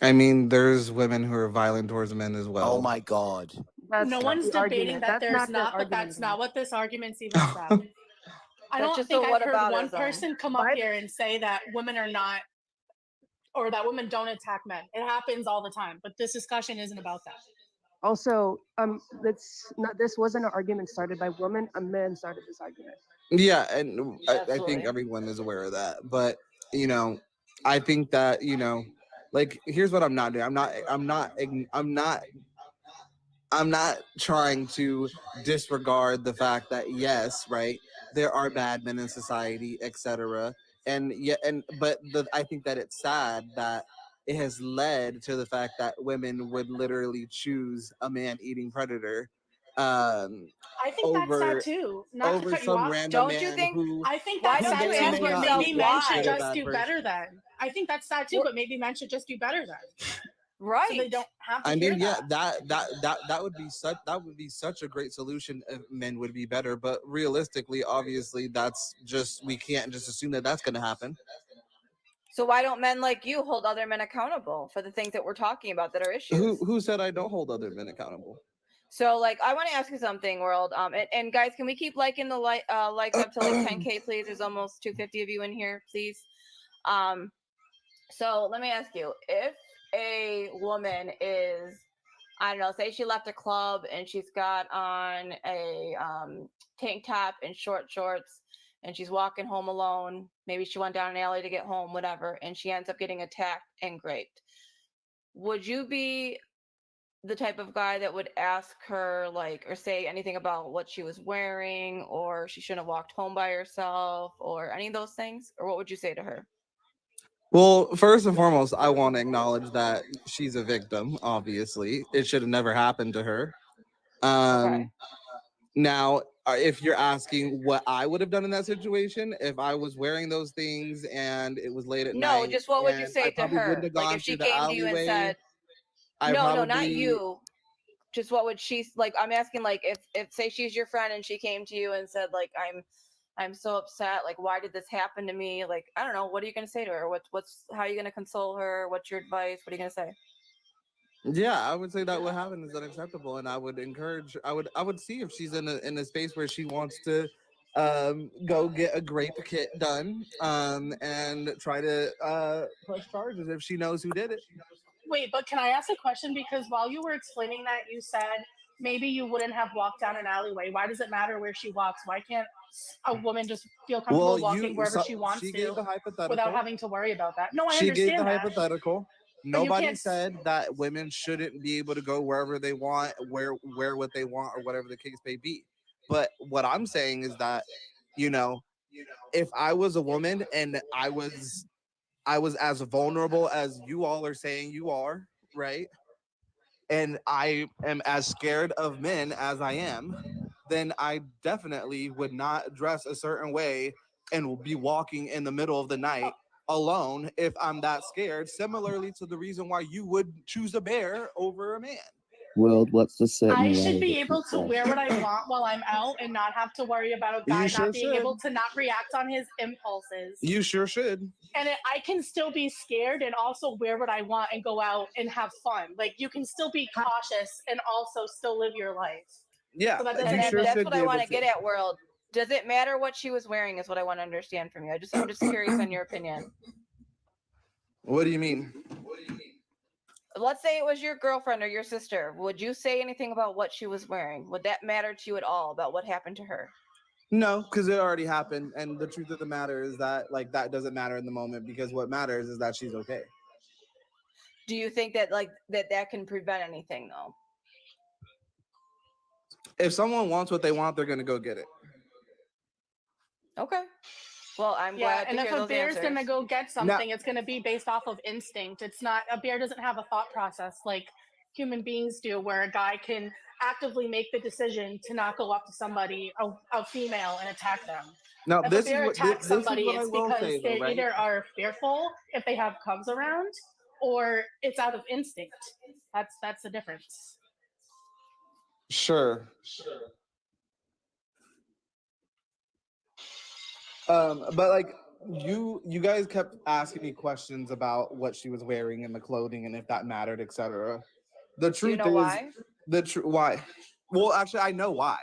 I mean, there's women who are violent towards men as well. Oh my God. No one's debating that there's not, but that's not what this argument's even about. I don't think I've heard one person come up here and say that women are not, or that women don't attack men. It happens all the time, but this discussion isn't about that. Also, this wasn't an argument started by women. A man started this argument. Yeah, and I think everyone is aware of that. But I think that like here's what I'm not doing. I'm not trying to disregard the fact that yes, right, there are bad men in society, etc. But I think that it's sad that it has led to the fact that women would literally choose a man-eating predator. I think that's sad too. Not to over cut you some off. random man who I think why that's don't sad you too, ask but yourself maybe men why? should just Bad do person. better then. I think that's sad too, but maybe men should just do better then. Right. So they don't have to I hear mean, yeah, that. that would be such a great solution if men would be better. But realistically, obviously, that's just we can't just assume that that's going to happen. So why don't men like you hold other men accountable for the things that we're talking about that are issues? Who said I don't hold other men accountable? So like I want to ask you something, world. And guys, can we keep liking the likes up to like 10K, please? There's almost 250 of you in here, please. So let me ask you, if a woman is, I don't know, say she left a club and she's got on a tank top and short shorts and she's walking home alone. Maybe she went down an alley to get home, whatever, and she ends up getting attacked and raped. Would you be the type of guy that would ask her like or say anything about what she was wearing, or she shouldn't have walked home by herself, or any of those things? Or what would you say to her? Well, first and foremost, I want to acknowledge that she's a victim. Obviously, it should have never happened to her. Okay. Now, if you're asking what I would have done in that situation, if I was wearing those things and it was late at No, night, just what would you and say I to probably wouldn't her? have Like gone if she through the came to you and alleyway. said, I no, probably not you. Just what would she like? I'm asking like if say she's your friend and she came to you and said like I'm so upset. Like why did this happen to me? Like I don't know. What are you gonna say to her? What's how are you gonna console her? What's your advice? What are you gonna say? Yeah, I would say that what happened is unacceptable, and I would encourage. I would see if she's in a space where she wants to go get a grape kit done and try to press charges if she knows who did it. Wait, but can I ask a question? Because while you were explaining that, you said maybe you wouldn't have walked down an alleyway. Why does it matter where she walks? Why can't a woman just feel comfortable Well, walking wherever she she wants gave to the hypothetical without having to worry about that? No, I She gave the understand that. hypothetical. But you Nobody can't said that women shouldn't be able to go wherever they want, wear what they want, or whatever the case may be. But what I'm saying is that, you know, if I was a woman and I was as vulnerable as you all are saying you are, right? And I am as scared of men as I am, then I definitely would not dress a certain way and will be walking in the middle of the night alone if I'm that scared. Similarly to the reason why you would choose a bear over a man. World, what's the certain I way should that be you able to say? wear what I want while I'm out and not have to worry about a guy You sure not being should. able to not react on his impulses. You sure should. And I can still be scared and also wear what I want and go out and have fun. Like you can still be cautious and also still live your life. Yeah, So that you doesn't sure end up- That's what I want to get at, World. Does it matter what she was wearing? Is what I want to understand from you. I'm just curious on your opinion. What do you mean? Let's say it was your girlfriend or your sister. Would you say anything about what she was wearing? Would that matter to you at all about what happened to her? No, because it already happened. And the truth of the matter is that like that doesn't matter in the moment because what matters is that she's okay. Do you think that like that can prevent anything though? If someone wants what they want, they're gonna go get it. Okay. Well, I'm Yeah, glad and to if hear a those bear's answers. gonna go get something, it's gonna be based off of instinct. It's not a bear doesn't have a thought process like human beings do, where a guy can actively make the decision to not go up to somebody, a female, and attack them. Now, If this a is bear what attacks this is somebody, what I it's will because say though, they right? either are fearful if they have cubs around, or it's out of instinct. That's the difference. Sure. But like you guys kept asking me questions about what she was wearing and the clothing and if that mattered, etc. The truth Do you know why? Why? Well, actually, I know why.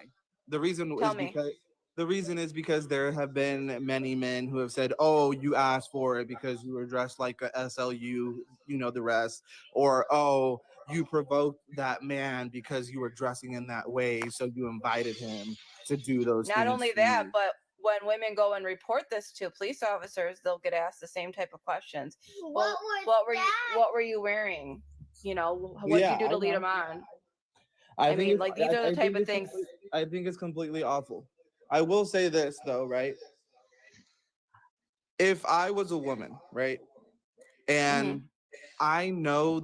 The reason Tell is me. because the reason is because there have been many men who have said, "Oh, you asked for it because you were dressed like a SLU, you know the rest," or "Oh, you provoked that man because you were dressing in that way, so you invited him to do those things." Not only to that, you." but when women go and report this to police officers, they'll get asked the same type of questions. Well, what were you wearing? You know, what did you do to lead them on? I mean, like these are the type of things. I think it's completely awful. I will say this though, right? If I was a woman, right, and I know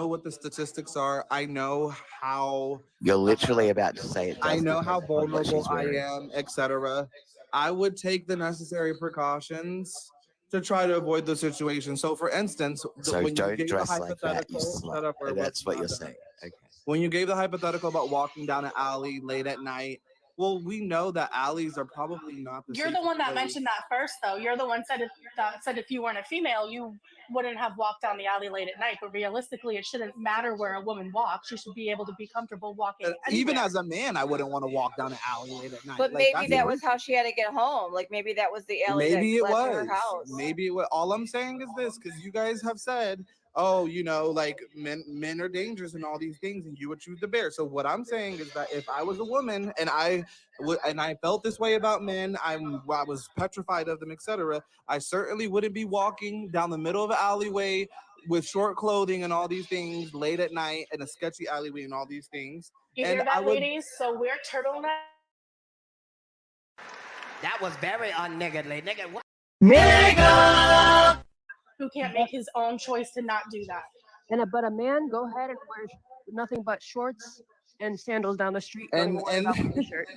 what the statistics are. I know how You're literally about to say it. I Does know how depend on what vulnerable she's I wearing. am, etc. I would take the necessary precautions to try to avoid the situation. So, for instance, So when you don't gave the dress like that, you hypothetical, slut. shut up, or That's what not you're done. saying. Okay. When you gave the hypothetical about walking down an alley late at night, well, we know that alleys are probably not the You're the safest one that place. mentioned that first, though. You're the one that said if you weren't a female, you wouldn't have walked down the alley late at night. But realistically, it shouldn't matter where a woman walks. She should be able to be comfortable walking Even anywhere. as a man, I wouldn't want to walk down an alley late at night. But Like, maybe that's that was how she had to get home. Like maybe that was the alley maybe that it led to her was. house. Maybe it was. All I'm saying is this, because you guys have said, "Oh, you know, like men are dangerous and all these things," and you would choose the bear. So what I'm saying is that if I was a woman and I felt this way about men, I was petrified of them, etc. I certainly wouldn't be walking down the middle of an alleyway with short clothing and all these things late at night in a sketchy alleyway and all these things. You And hear that, I would, ladies? So wear turtleneck. That was very unniggardly, nigga. What? Who can't make his own choice to not do that. But a man, go ahead and wear nothing but shorts and sandals down the street. Don't And even worry and about the shirt.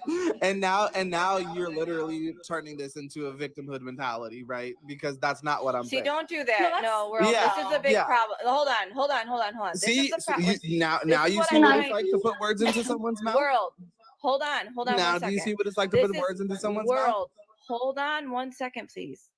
and now you're literally turning this into a victimhood mentality, right? Because that's not what I'm See, saying. don't do that. No, world. Yeah, This is a big yeah. problem. Hold on. This See, is the so problem. now you see what it's like to put words into someone's mouth. World. Hold on Now, one do you second. see what it's like to This put is words into someone's mouth? world. Hold on 1 second, please.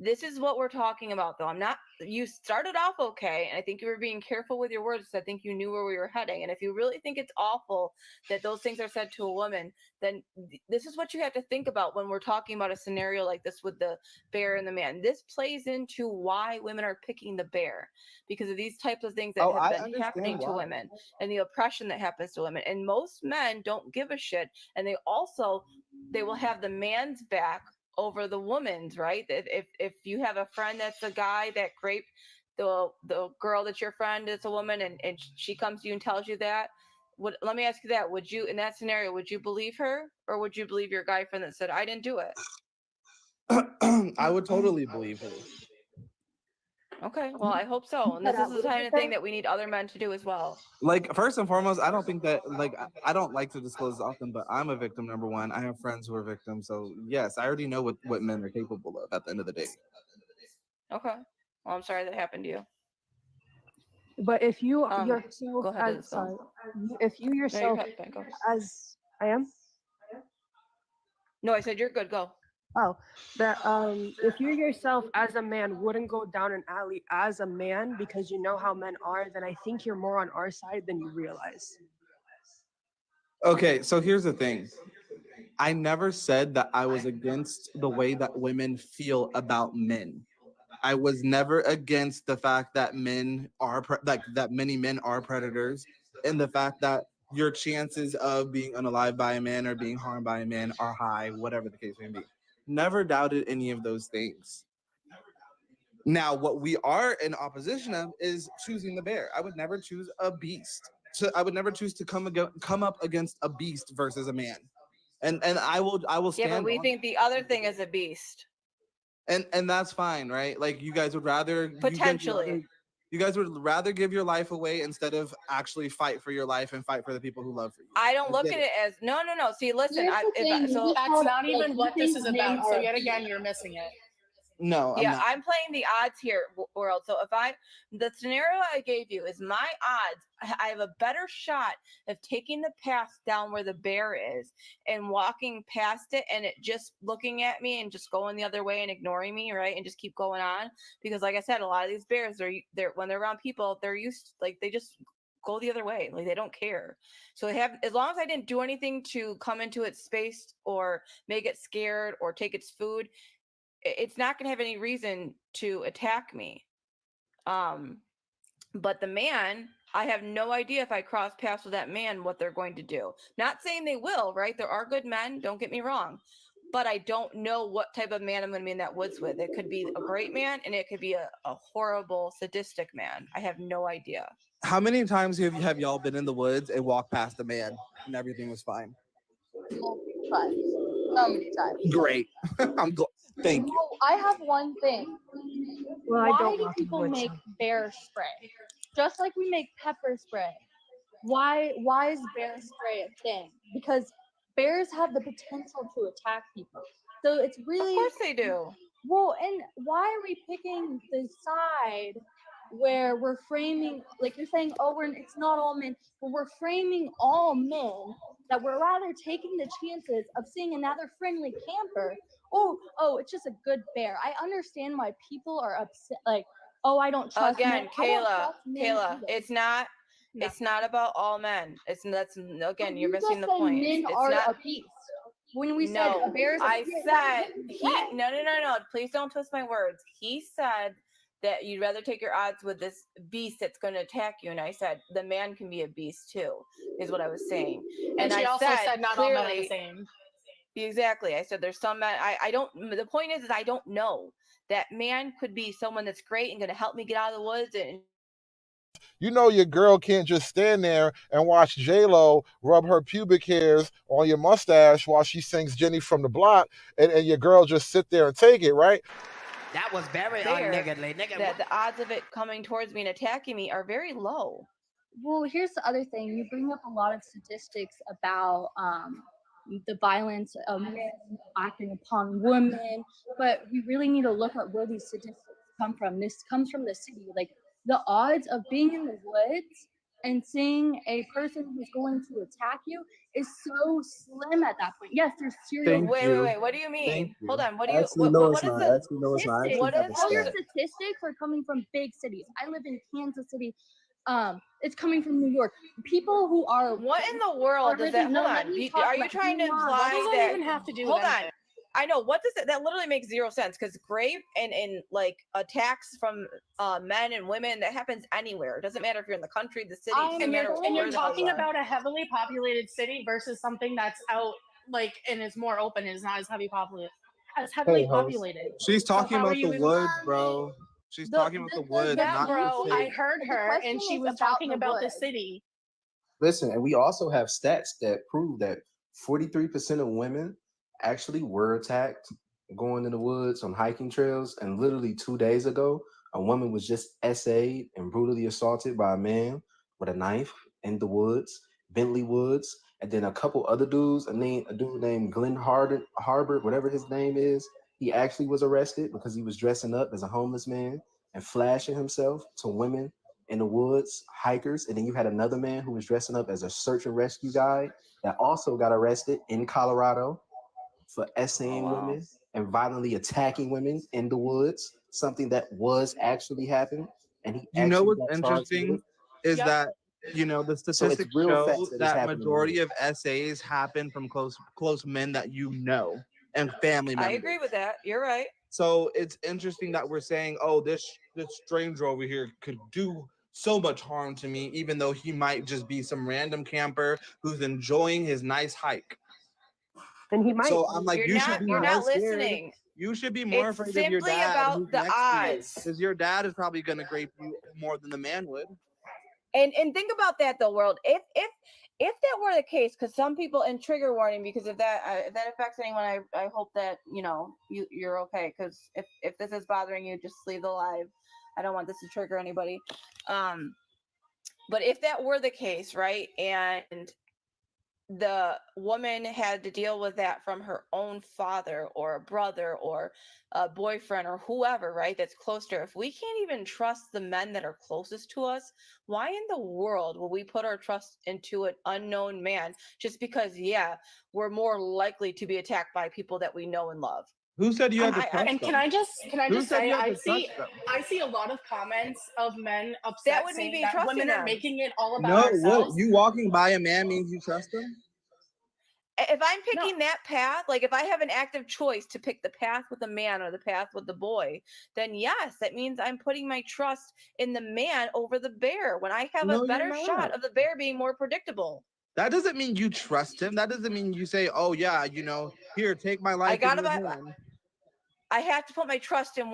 This is what we're talking about, though. You started off okay, and I think you were being careful with your words. I think you knew where we were heading. And if you really think it's awful that those things are said to a woman, then this is what you have to think about when we're talking about a scenario like this with the bear and the man. This plays into why women are picking the bear, because of these types of things that Oh, I have been understand happening to why. women and the oppression that happens to women. And most men don't give a shit, and they will have the man's back over the woman's, right? If you have a friend that's a guy that raped the girl that's your friend is a woman, and she comes to you and tells you that, let me ask you that, would you, in that scenario, would you believe her, or would you believe your guy friend that said, I didn't do it? I would totally believe her. Okay, well, I hope so. And this is the kind of thing that we need other men to do as well. Like, first and foremost, I don't think that, like, I don't like to disclose often, but I'm a victim, number one. I have friends who are victims. So, yes, I already know what men are capable of at the end of the day. Okay. Well, I'm sorry that happened to you. But if you yourself, go ahead, if you yourself, go. as I am. No, I said you're good. Go. Oh, that if you yourself as a man wouldn't go down an alley as a man because you know how men are, then I think you're more on our side than you realize. Okay, so here's the thing. I never said that I was against the way that women feel about men. I was never against the fact that men are that many men are predators, and the fact that your chances of being unalived by a man or being harmed by a man are high, whatever the case may be. Never doubted any of those things. Now, what we are in opposition of is choosing the bear. I would never choose a beast. I would never choose to come up against a beast versus a man. And I will stand. Yeah, but we think the other thing is a beast. And that's fine, right? Like, you guys would rather potentially. You guys would rather give your life away instead of actually fight for your life and fight for the people who love you. I don't look at it as no. See, listen. So that's not even what this is about. So yet again, you're missing it. No, I'm playing the odds here, world. So the scenario I gave you is my odds. I have a better shot of taking the path down where the bear is and walking past it and it just looking at me and just going the other way and ignoring me, right? And just keep going on. Because like I said, a lot of these bears, they're when they're around people, they're used, like, they just go the other way. Like, they don't care. So as long as I didn't do anything to come into its space or make it scared or take its food, it's not going to have any reason to attack me. But the man, I have no idea if I cross paths with that man, what they're going to do. Not saying they will, right? There are good men, don't get me wrong. But I don't know what type of man I'm going to be in that woods with. It could be a great man and it could be a horrible, sadistic man. I have no idea. How many times have y'all been in the woods and walked past a man and everything was fine? So many times. Great. I'm glad. Thank you. Well, I have one thing. Well, why do people make bear spray? Just like we make pepper spray. Why is bear spray a thing? Because bears have the potential to attack people. So it's really, of course they do. Well, and why are we picking the side where we're framing, like you're saying, it's not all men, but we're framing all men that we're rather taking the chances of seeing another friendly camper. Oh, it's just a good bear. I understand why people are upset. Like, I don't trust again, men. Kayla, it's not about all men. Again, you're missing the point. Men are a beast. When we said a bear is a beast, no. Please don't twist my words. He said that you'd rather take your odds with this beast that's going to attack you, and I said the man can be a beast too, is what I was saying. And she also said not all men are the same. Exactly. I said there's some men. I don't. The point is I don't know. That man could be someone that's great and going to help me get out of the woods. And you know your girl can't just stand there and watch J-Lo rub her pubic hairs on your mustache while she sings Jenny from the Block, and your girl just sit there and take it, right? That was very bear, unniggardly. that the odds of it coming towards me and attacking me are very low. Well, here's the other thing. You bring up a lot of statistics about the violence of men acting upon women, but we really need to look at where these statistics come from. This comes from the city. Like the odds of being in the woods and seeing a person who's going to attack you is so slim at that point. Yes, there's serial. Wait. What do you mean? Hold on. What do you? Actually, no, What it's is not. the Actually, no, it's not. I actually what have is a All your stat. statistics are coming from big cities. I live in Kansas City. It's coming from New York. People who are what in the world does that? Hold on. Are you trying to imply What does that that? even have to do with Hold on. anything? I know what does it. That literally makes zero sense because rape and like attacks from men and women that happens anywhere. It doesn't matter if you're in the country, the city. It doesn't matter And where you're the hell you talking are. about a heavily populated city versus something that's out like and is more open and is not as heavily Hey, host. populated. She's So talking how are about you the even- woods, bro. She's talking about the woods, Yeah, not bro. the I city. heard The her, question and she is was about talking the about the woods. city. Listen, and we also have stats that prove that 43% of women actually were attacked going in the woods on hiking trails. And literally 2 days ago, a woman was just essayed and brutally assaulted by a man with a knife in the woods, Bentley Woods. And then a couple other dudes, a dude named Glenn Harbert, whatever his name is, he actually was arrested because he was dressing up as a homeless man and flashing himself to women in the woods, hikers. And then you had another man who was dressing up as a search and rescue guy that also got arrested in Colorado for essaying women and violently attacking women in the woods, something that was actually happening. And he You know actually what's got charged with interesting it. is that the So it's statistics real show facts that is that happening. majority of essays happen from close men that you know and family members. I agree with that. You're right. So it's interesting that we're saying, oh, this stranger over here could do so much harm to me, even though he might just be some random camper who's enjoying his nice hike. And he might. So I'm like, You're should be not more scared. listening. You should be more It's afraid of your simply dad about who's the next to you, odds. because your dad is probably going to grape you more than the man would. And think about that though, world. If that were the case, because some people, and trigger warning, because if that affects anyone, I hope that you're okay. Because if this is bothering you, just leave the live. I don't want this to trigger anybody. But if that were the case, right, and the woman had to deal with that from her own father or a brother or a boyfriend or whoever, right, that's close to her. If we can't even trust the men that are closest to us, why in the world will we put our trust into an unknown man just because, we're more likely to be attacked by people that we know and love? Who said you had to trust And them? can I just Who said say you had I to trust them? see a lot of comments of men upset That would saying be that trusting women are them. making it all about No, what? ourselves. You walking by a man means you trust him? If I'm picking that path, like if I have an active choice to pick the path with the man or the path with the boy, then yes, that means I'm putting my trust in the man over the bear when I have No, a better you're shot not. of the bear being more predictable. That doesn't mean you trust him. That doesn't mean you say, oh yeah, here, take my life in your hand. I have to put my trust in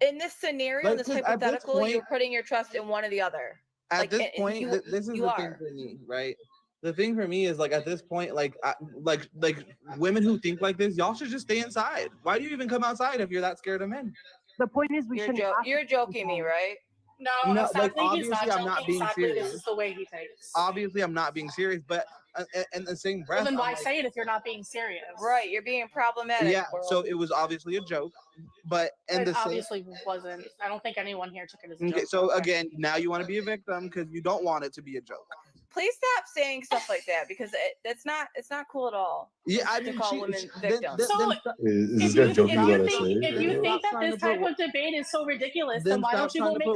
in this scenario, in this Because at this hypothetical, point- you're putting your trust in one or the other. At this point, this is you the are. thing for me, right? The thing for me is like at this point, like women who think like this, y'all should just stay inside. Why do you even come outside if you're that scared of men? The point is, You're joking me, right? No, like sadly, he's not obviously I'm not joking. being Sadly, serious. this is the way he thinks. Obviously I'm not being serious, but in the same breath, Well, then I'm why like, say it if you're not being serious? Right, you're being problematic. yeah. world. So it was obviously a joke, but It obviously wasn't. I don't think anyone here took it as a joke. Okay, so again, now you want to be a victim because you don't want it to be a joke. Please stop saying stuff like that because it's not cool at all. Yeah, I to mean, call women then- victims. So Is this guy joking about us? if you think that this type of debate is so ridiculous, then why don't you go make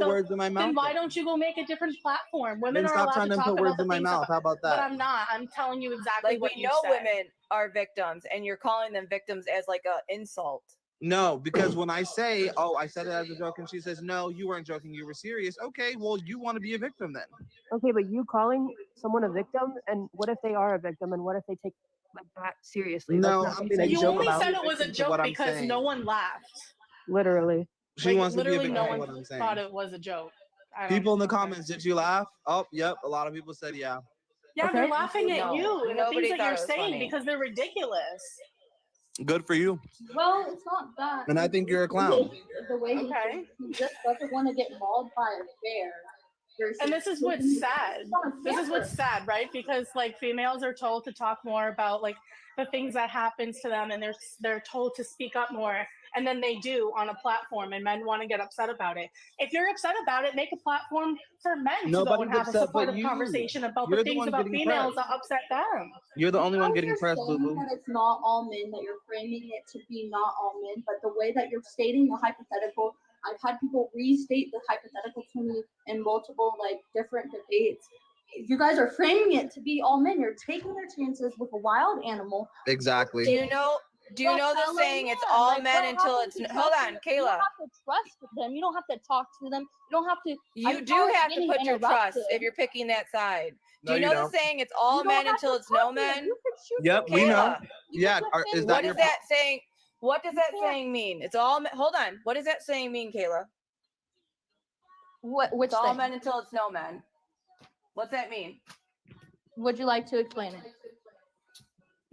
then why don't you go make a different platform? Women Then are stop allowed trying to to talk put about words the in my things mouth. How about But that? I'm not. I'm telling you exactly Like what we you know said. women are victims, and you're calling them victims as like a insult. No, because when I say, oh, I said it as a joke, and she says, no, you weren't joking, you were serious. Okay, well, you want to be a victim then. Okay, but you calling someone a victim, and what if they are a victim, and what if they take like that seriously? No, That's not I'm something that saying You joke only about. said it was a to joke what I'm because saying. no one laughed. Literally. She wants to be a literally victim no of one what I'm saying. thought it was a joke. I don't People in the comments, did you laugh? Oh, yep. A lot of people said yeah. Yeah, they're laughing at No, you and the nobody things that thought you're it was saying funny. because they're ridiculous. Good for you. Well, it's not that. And I think you're a clown. The way he just doesn't want to get mauled by a bear. And this is what's sad. This is what's sad, right? Because like females are told to talk more about like the things that happens to them, and they're told to speak up more, and then they do on a platform, and men want to get upset about it. If you're upset about it, make a platform for men to go and have a supportive conversation about the things about females that upset them. You're the only one getting pressed, saying Boo Boo. that it's not all men, that you're framing it to be not all men, but the way that you're stating the hypothetical, I've had people restate the hypothetical to me in multiple like different debates. You guys are framing it to be all men. You're taking their chances with a wild animal. Exactly. Do you know the saying it's all men until it's hold on, Kayla. You don't have to trust them. You don't have to talk to them. You don't have to. You do have to put your trust if you're picking that side. Do you know the saying it's all men until it's no men? Yep, we know. Yeah, is that what is that saying? What does that saying mean? It's all men. Hold on. What does that saying mean, Kayla? Which it's all thing? men until it's no men. What's that mean? Would you like to explain it?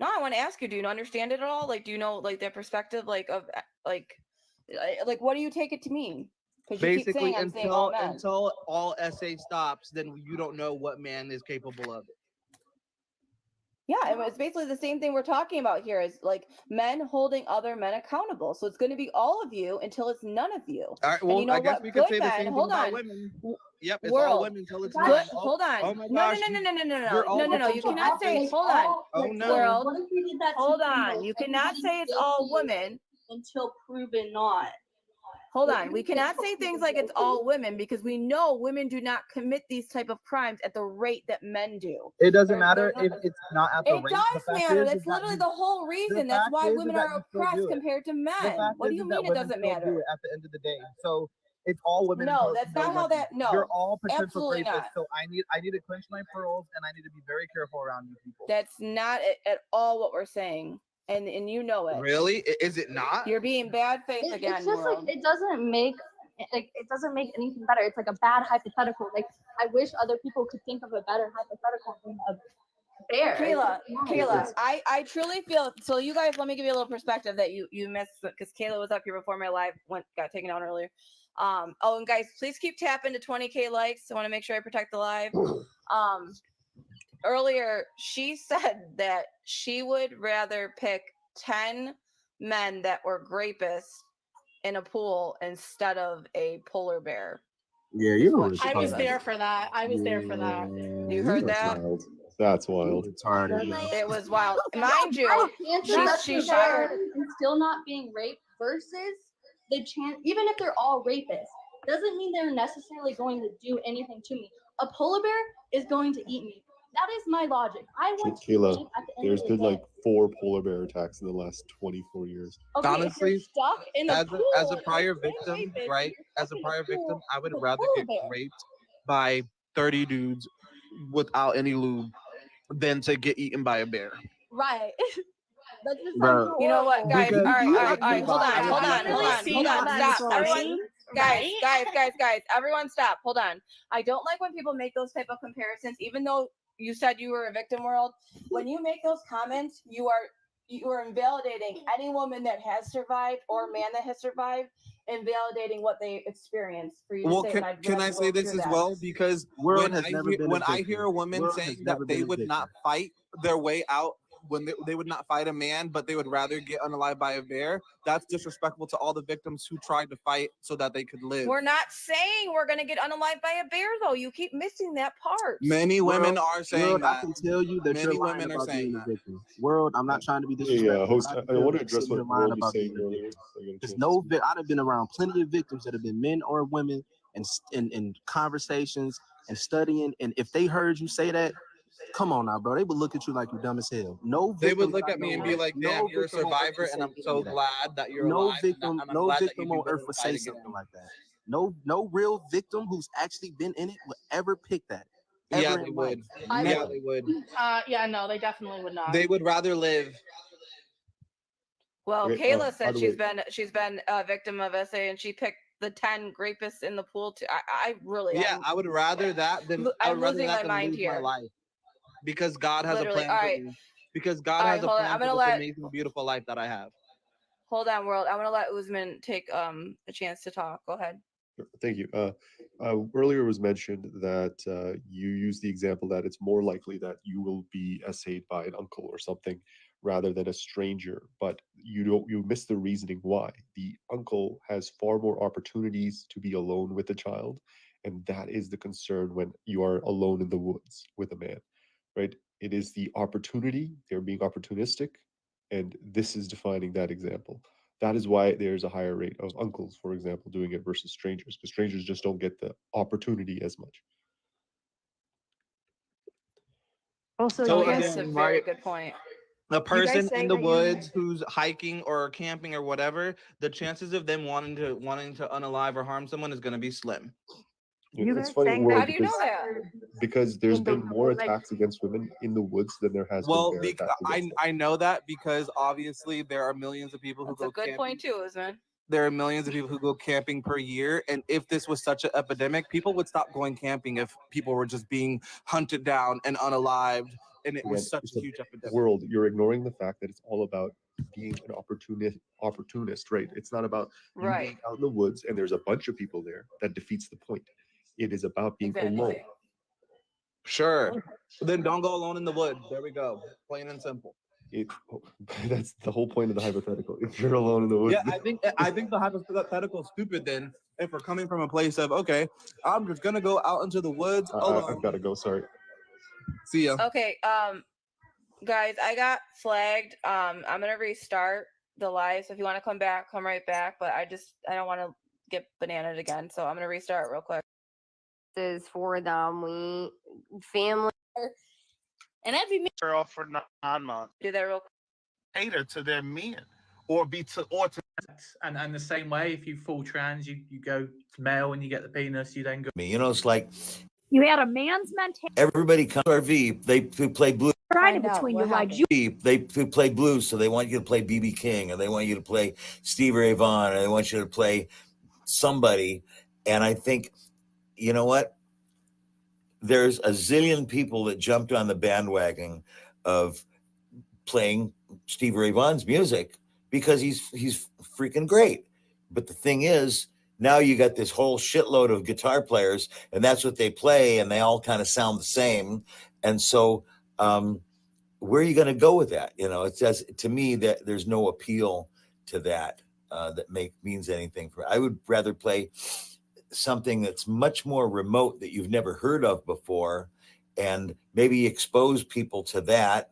No, I want to ask you. Do you understand it at all? Like, do you know like that perspective, like of like what do you take it to mean? Because you keep saying I'm saying all men. Until all SA stops, then you don't know what man is capable of it. Yeah, it's basically the same thing we're talking about here is like men holding other men accountable. So it's going to be all of you until it's none of you. All right, well, and you know I guess what? we could say Good the same men, thing hold about on. women. Yep, it's World. all women until it's Good. men. Hold on. Oh my No, gosh. No. You cannot say, hold on. Oh no. World. What if you did that to Hold females? on. You cannot say it's all women. Until proven not. Hold on. We cannot say things like it's all women because we know women do not commit these type of crimes at the rate that men do. It doesn't matter if it's not at the It rate. does The fact matter. is That's that literally you- the whole reason. That's fact why is women that are you still oppressed do it. compared to The men. fact What do is you that mean it women doesn't still do matter? it at the end of the day. So it's all women. No, until that's it's not how women. that. No, You're all potential absolutely rapists. not. So I need to clench my pearls and I need to be very careful around you people. That's not at all what we're saying, and you know it. Really? Is it not? You're being bad faith again. It's just world. like it doesn't make anything better. It's like a bad hypothetical. Like I wish other people could think of a better hypothetical than a bear. Kayla, I truly feel so. You guys, let me give you a little perspective that you missed because Kayla was up here before my live got taken out earlier. Oh, and guys, please keep tapping to 20K likes. I want to make sure I protect the live. Earlier, she said that she would rather pick 10 men that were rapists in a pool instead of a polar bear. Yeah, you're I was there for that. You heard that? Wild. That's wild. It was wild. Mind you, she shared and still not being raped versus the chance, even if they're all rapists, doesn't mean they're necessarily going to do anything to me. A polar bear is going to eat me. That is my logic. I want to Kayla, live at the end there's of the been day. like 4 polar bear attacks in the last 24 years. Okay, Honestly, if you're stuck in a pool, as a prior victim, right? As a prior victim, I would rather get raped by 30 dudes without any lube than to get eaten by a bear. right. That's just Bro. You know what, guys? Because- All right. Hold on. Stop. Right? Everyone, guys. Everyone, stop. Hold on. I don't like when people make those type of comparisons, even though you said you were a victim, world. When you make those comments, you are invalidating any woman that has survived or man that has survived, invalidating what they experienced. For you to Well, say, can I say this as well? Because when I hear a woman World has saying never that been they a would victim. not fight their way out, when they would not fight a man, but they would rather get unalived by a bear, that's disrespectful to all the victims who tried to fight so that they could live. We're not saying we're gonna get unalived by a bear, though. You keep missing that part. Many women are saying World, that. I can tell you that Many you're lying women are about saying being a that. victim. World, I'm not trying to be disrespectful. Yeah, host, but I can want to tell address you what you're lying World was about saying being a earlier. victim. There's no I've been around plenty of victims that have been men or women in conversations and studying, and if they heard you say that, come on now, bro, they would look at you like you're dumb as hell. They would look at me and be like, "Damn, you're a survivor, and I'm so glad that you're alive." Victim, and I'm no glad that victim you on do earth would say fight something again. like that. No real victim who's actually been in it would ever pick that. Yeah, they would. Yeah, they would. Yeah, no, they definitely would not. They would rather live. Well, Okay, Kayla said by the she's been a victim of SA, and she picked the 10 rapists in the pool too. I really, Yeah, I would rather that than I I'm would rather losing that my than mind lose here. my life, because God has Literally, a plan all for right. me. because God All right, has a hold on. plan I'm for gonna this let. amazing, beautiful life that I have. Hold on, world. I'm gonna let Usman take a chance to talk. Go ahead. Thank you. Earlier it was mentioned that you use the example that it's more likely that you will be essayed by an uncle or something rather than a stranger, but you miss the reasoning why. The uncle has far more opportunities to be alone with the child, and that is the concern when you are alone in the woods with a man, right? It is the opportunity, they're being opportunistic, and this is defining that example. That is why there's a higher rate of uncles, for example, doing it versus strangers, because strangers just don't get the opportunity as much. Also, So you guys, That's a again, very right? good point. A you guys person in saying the that you woods who's hiking or camping or whatever, the chances of them wanting to unalive or harm someone is going to be slim. It's funny, saying World, How do you know that? because there's in the been more like attacks against women in the woods than there has been Well, bear attacks against them. I know that because obviously there are millions of people who That's go a good camping. point too, Usman. There are millions of people who go camping per year, and if this was such an epidemic, people would stop going camping if people were just being hunted down and unalived, and it Again, was such it's a a huge epidemic. World, you're ignoring the fact that it's all about being an opportunist, right? It's not about you Right. being out in the woods and there's a bunch of people there. That defeats the point. It is about being alone. Exactly. Sure. Then don't go alone in the woods. There we go. Plain and simple. That's the whole point of the hypothetical. If you're alone in the woods, Yeah, I think the hypothetical is stupid then if we're coming from a place of, okay, I'm just gonna go out into the woods alone. I've got to go. Sorry. See ya. Okay, guys, I got flagged. I'm gonna restart the live. So if you want to come back, come right back. But I don't want to get bananaed again. So I'm gonna restart real quick. This is for them. We family. And every me girl for 9 months. do that real quick. Cater to their men, or to. And the same way, if you fall trans, you go male and you get the penis, you then go. You know, it's like You had a man's mentality everybody comes RV. They play blues. right in between your legs. They play blues, so they want you to play BB King, or they want you to play Stevie Ray Vaughan, or they want you to play somebody. And I think, you know what? There's a zillion people that jumped on the bandwagon of playing Stevie Ray Vaughan's music because he's freaking great. But the thing is, now you got this whole shitload of guitar players, and that's what they play, and they all kind of sound the same. And so, where are you going to go with that? You know, it says to me that there's no appeal to that that means anything for. I would rather play something that's much more remote that you've never heard of before, and maybe expose people to that,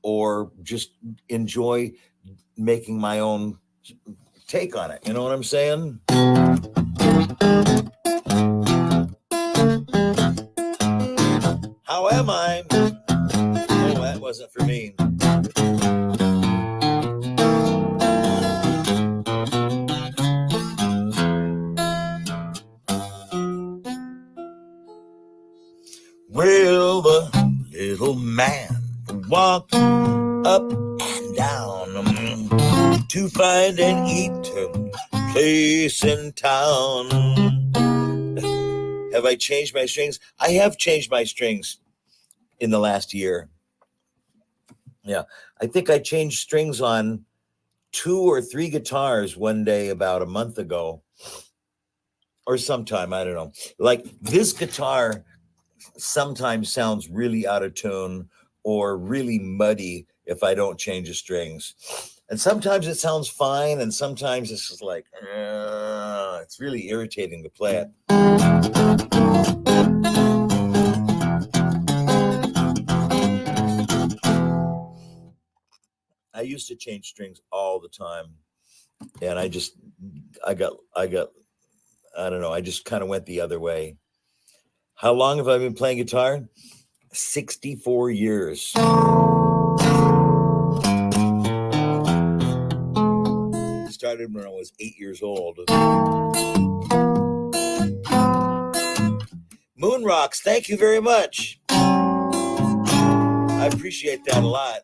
or just enjoy making my own take on it. You know what I'm saying? How am I? Oh, that wasn't for me. Well, the little man walked up and down to find an eating place in town. Have I changed my strings? I have changed my strings in the last year. Yeah, I think I changed strings on 2 or 3 guitars one day about a month ago, or sometime, I don't know. Like this guitar sometimes sounds really out of tune or really muddy if I don't change the strings. And sometimes it sounds fine, and sometimes it's just like, it's really irritating to play it. I used to change strings all the time, and I don't know, I just kind of went the other way. How long have I been playing guitar? 64 years. Started when I was 8 years old. Moon Rocks, thank you very much. I appreciate that a lot.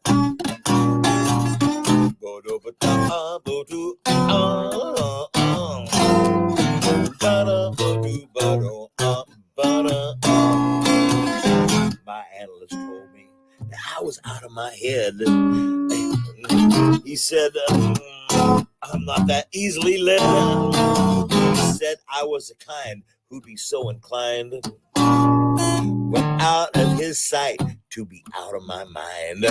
My analyst told me that I was out of my head. He said, I'm not that easily led. He said I was the kind who'd be so inclined, when out of his sight, to be out of my mind.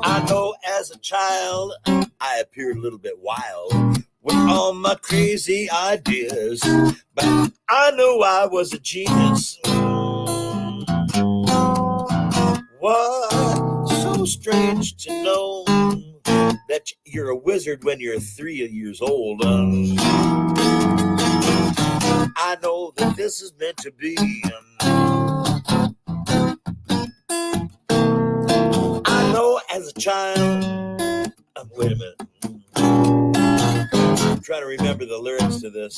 I know as a child I appeared a little bit wild with all my crazy ideas, but I knew I was a genius. What so strange to know that you're a wizard when you're 3 years old. I know that this is meant to be. I know as a child. Wait a minute. I'm trying to remember the lyrics to this.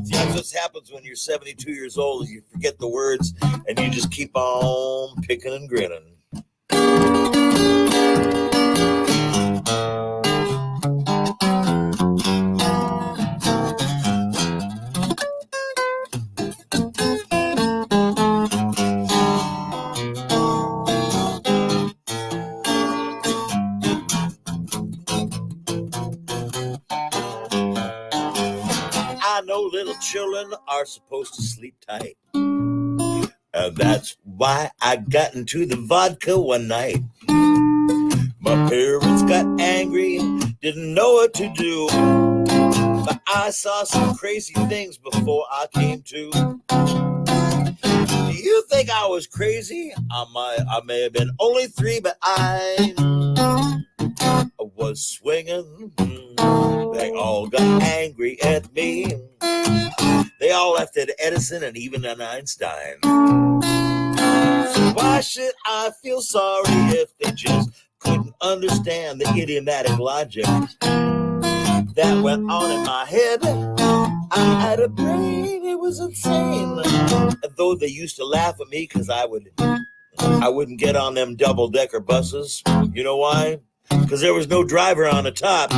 See, that's what happens when you're 72 years old. You forget the words and you just keep on picking and grinning. I know little children are supposed to sleep tight. That's why I got into the vodka one night. My parents got angry, didn't know what to do. But I saw some crazy things before I came to. Do you think I was crazy? I may have been only 3, but I was swinging. They all got angry at me. They all left at Edison and even at Einstein. So why should I feel sorry if they just couldn't understand the idiomatic logic that went on in my head? I had a brain, it was insane. And though they used to laugh at me because I wouldn't get on them double-decker buses. You know why? Because there was no driver on the top.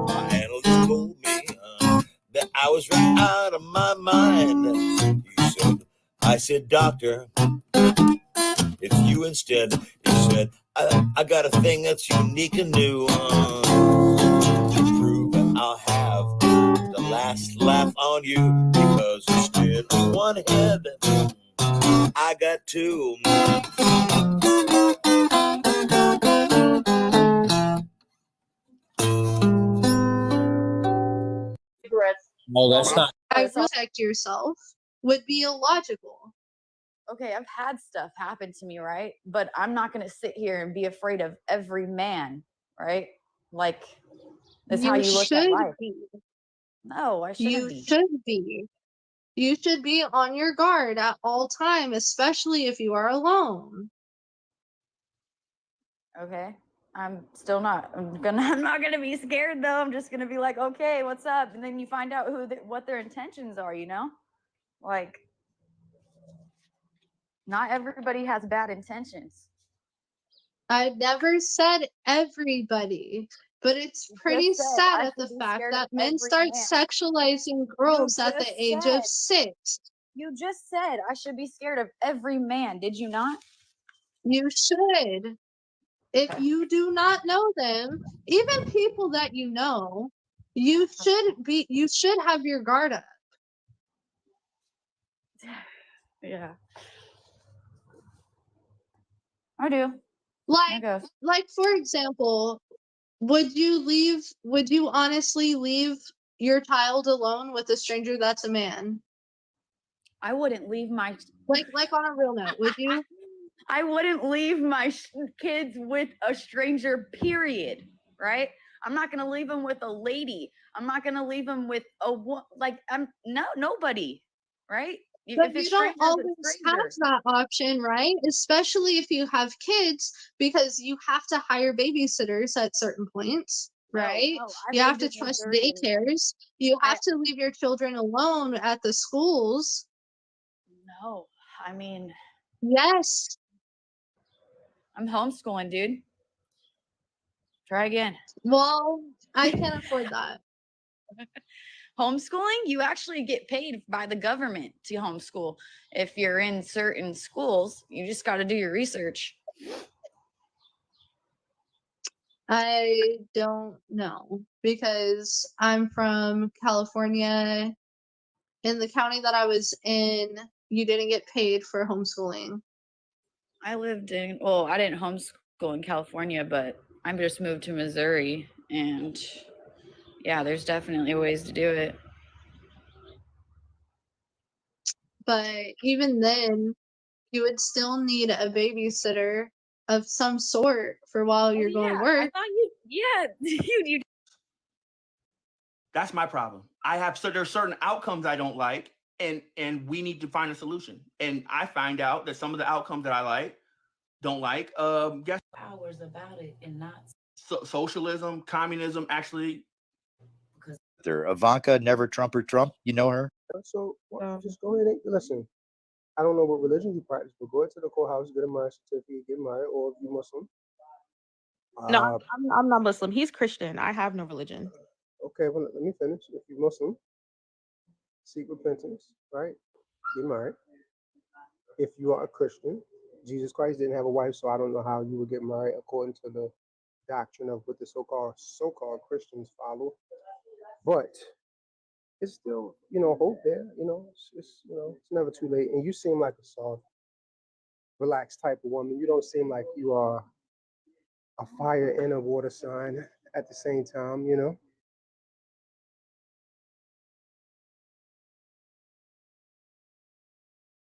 My analyst told me that I was right out of my mind. I said, doctor, it's you instead. He said, I got a thing that's unique and new. To prove that I'll have the last laugh on you, because instead of one head, I got 2. No, that's not. Protect yourself would be illogical. Okay, I've had stuff happen to me, right? But I'm not going to sit here and be afraid of every man, right? Like, that's how you look at life. Be. No, I shouldn't You be. should be. You should be on your guard at all time, especially if you are alone. Okay. I'm still not. I'm not gonna be scared though. I'm just gonna be like, okay, what's up? And then you find out what their intentions are. You know, like, not everybody has bad intentions. I never said everybody, but it's pretty sad at the fact that men start sexualizing girls at the age of 6. You just said I should be scared of every man. Did you not? You should. If you do not know them, even people that you know, you should have your guard up. Yeah. I do. Like for example, would you honestly leave your child alone with a stranger that's a man? I wouldn't leave my like on a real note, would you? I wouldn't leave my kids with a stranger, period, right? I'm not going to leave them with a lady. I'm not going to leave them with nobody, right? But you don't always have that option, right? Especially if you have kids, because you have to hire babysitters at certain points, right? You have to trust daycares. You have to leave your children alone at the schools. No, I mean. Yes. I'm homeschooling, dude. Try again. Well, I can't afford that. Homeschooling, you actually get paid by the government to homeschool. If you're in certain schools, you just got to do your research. I don't know because I'm from California. In the county that I was in, you didn't get paid for homeschooling. I didn't homeschool in California, but I just moved to Missouri, and yeah, there's definitely ways to do it. But even then, you would still need a babysitter of some sort for while you're going to work. I thought you. That's my problem. There's certain outcomes I don't like, and we need to find a solution. And I find out that some of the outcomes that I don't like, guess hours about it and not socialism, communism, actually. Ivanka, never Trump or Trump. You know her? So just go ahead and listen. I don't know what religion you practice, but go into the courthouse, get a marriage certificate, get married, or if you're Muslim. No, I'm not Muslim. He's Christian. I have no religion. Okay, well, let me finish. If you're Muslim, seek repentance, right? Get married. If you are a Christian, Jesus Christ didn't have a wife, so I don't know how you would get married according to the doctrine of what the so-called Christians follow. But it's still, hope there. It's never too late. And you seem like a soft, relaxed type of woman. You don't seem like you are a fire and a water sign at the same time,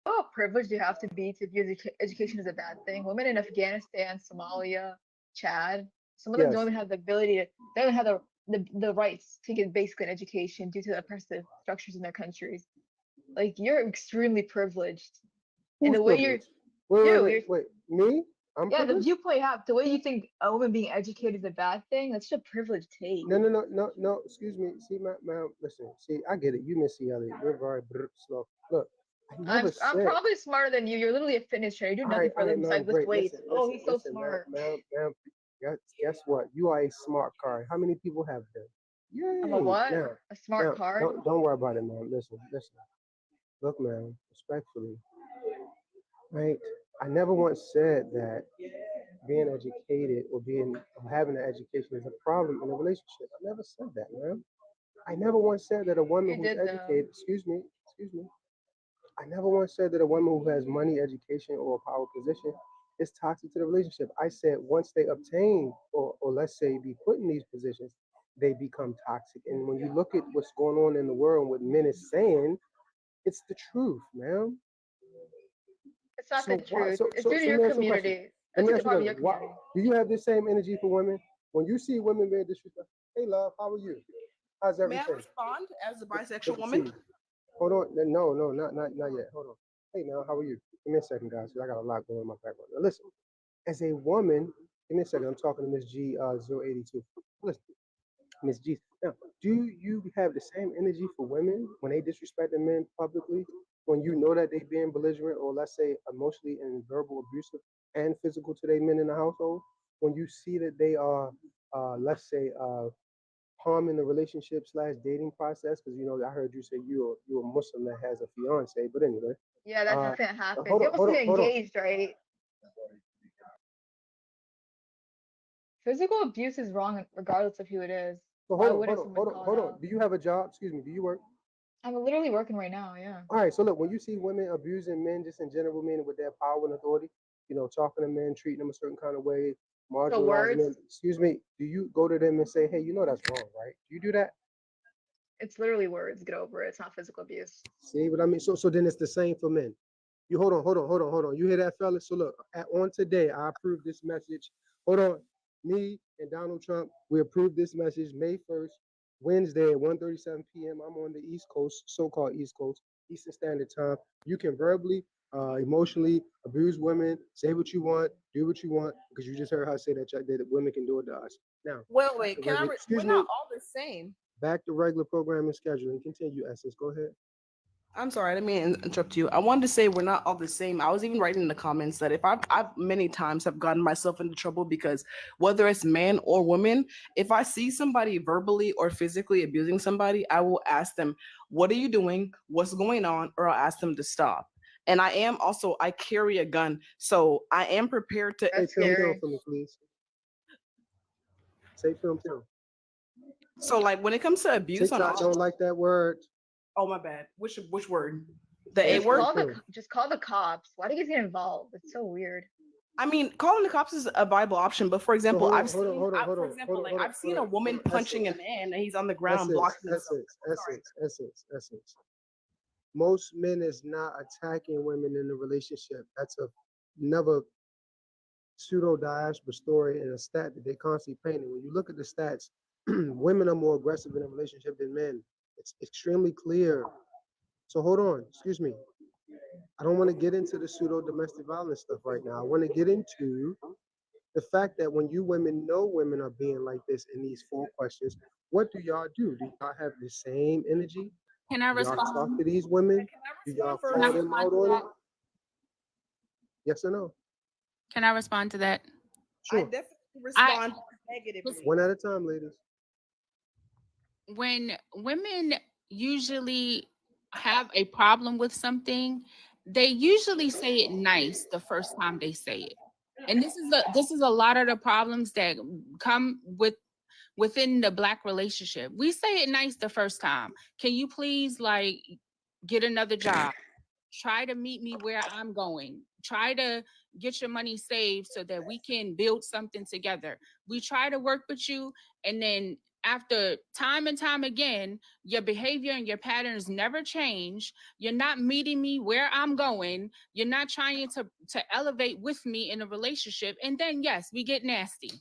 How privileged you have to be to view education as a bad thing. Women in Afghanistan, Somalia, Chad, some of them don't even have the ability to, they don't have the rights to get basic education due to the oppressive structures in their countries. Like, you're extremely privileged. And the way privileged? Wait, me? I'm the privileged? viewpoint you have, the way you think a woman being educated is a bad thing, that's just a privileged take. No, excuse me. See, ma'am, listen. See, I get it. You Missy Elliott. You're very slow. Look, I'm probably smarter than you. You're literally a fitness trainer. You do nothing for a living besides lift weights. He's so smart. Ma'am, guess what? You are a smart card. How many people have that? Yeah. I'm a what? A smart card? Don't worry about it, ma'am. Listen. Look, ma'am, respectfully, right? I never once said that being educated or having an education is a problem in a relationship. I never said that, ma'am. I never once said that a woman who's educated, excuse me. I never once said that a woman who has money, education, or a power position is toxic to the relationship. I said once they obtain or let's say be put in these positions, they become toxic. And when you look at what's going on in the world and what men is saying, it's the truth, ma'am. It's not the truth. It's due to your community. Let me ask you this. Do you have the same energy for women? When you see women being disrespectful, hey love, how are you? How's everything? May I respond as a bisexual woman? Hold on. No, not yet. Hold on. Hey now, how are you? Give me a second, guys, because I got a lot going on in my background. Now listen, as a woman, give me a second. I'm talking to Miss G 082. Listen, Miss G. Now, do you have the same energy for women when they disrespect the men publicly? When you know that they being belligerent or let's say emotionally and verbal abusive and physical to their men in the household? When you see that they are, let's say, harming the relationship / dating process? Because I heard you say you're a Muslim that has a fiance. But anyway. Yeah, that doesn't happen. Hold You're on, supposed to get engaged, right? Physical abuse is wrong regardless of who it is. So hold on. Do you have a job? Excuse me. Do you work? I'm literally working right now, yeah. All right. So look, when you see women abusing men, just in general, meaning with their power and authority, talking to men, treating them a certain kind of way, marginalizing them. Excuse me. Do you go to them and say, hey, that's wrong, right? Do you do that? It's literally words. Get over it. It's not physical abuse. See what I mean? So then it's the same for men. You hold on. You hear that, fellas? So look, on today, I approve this message. Hold on. Me and Donald Trump, we approved this message May 1st, Wednesday at 1:37 p.m. I'm on the East Coast, so-called East Coast, Eastern Standard Time. You can verbally, emotionally abuse women, say what you want, do what you want, because you just heard her say that women can do it to us. Now, Wait, we're not all the same. Back to regular programming scheduling. Continue, Essence. Go ahead. I'm sorry, I didn't mean to interrupt you. I wanted to say we're not all the same. I was even writing in the comments that if I've many times have gotten myself into trouble because whether it's man or woman, if I see somebody verbally or physically abusing somebody, I will ask them, "What are you doing? What's going on?" Or I'll ask them to stop. And I carry a gun, so I am prepared to. Say film down for me, please. Say film down. So like when it comes to abuse on TikTok don't like that word. Oh my bad. Which word? The A Just word? call the cops. Why do you guys get involved? It's so weird. I mean, calling the cops is a viable option, but for example, I've seen a woman punching a man and he's on the ground blocking himself. Essence. Most men is not attacking women in a relationship. That's another pseudo diaspora story and a stat that they constantly painting. When you look at the stats, women are more aggressive in a relationship than men. It's extremely clear. So hold on, excuse me. I don't want to get into the pseudo domestic violence stuff right now. I want to get into the fact that when you women know women are being like this in these 4 questions, what do y'all do? Do y'all have the same energy? Can I Do y'all respond? talk to these women? Do y'all call them out on it? Yes or no? Can I respond to that? Sure. I definitely respond negatively. One at a time, ladies. When women usually have a problem with something, they usually say it nice the first time they say it. And this is a lot of the problems that come within the Black relationship. We say it nice the first time. Can you please like get another job? Try to meet me where I'm going. Try to get your money saved so that we can build something together. We try to work with you, and then after time and time again, your behavior and your patterns never change. You're not meeting me where I'm going. You're not trying to elevate with me in a relationship. And then yes, we get nasty.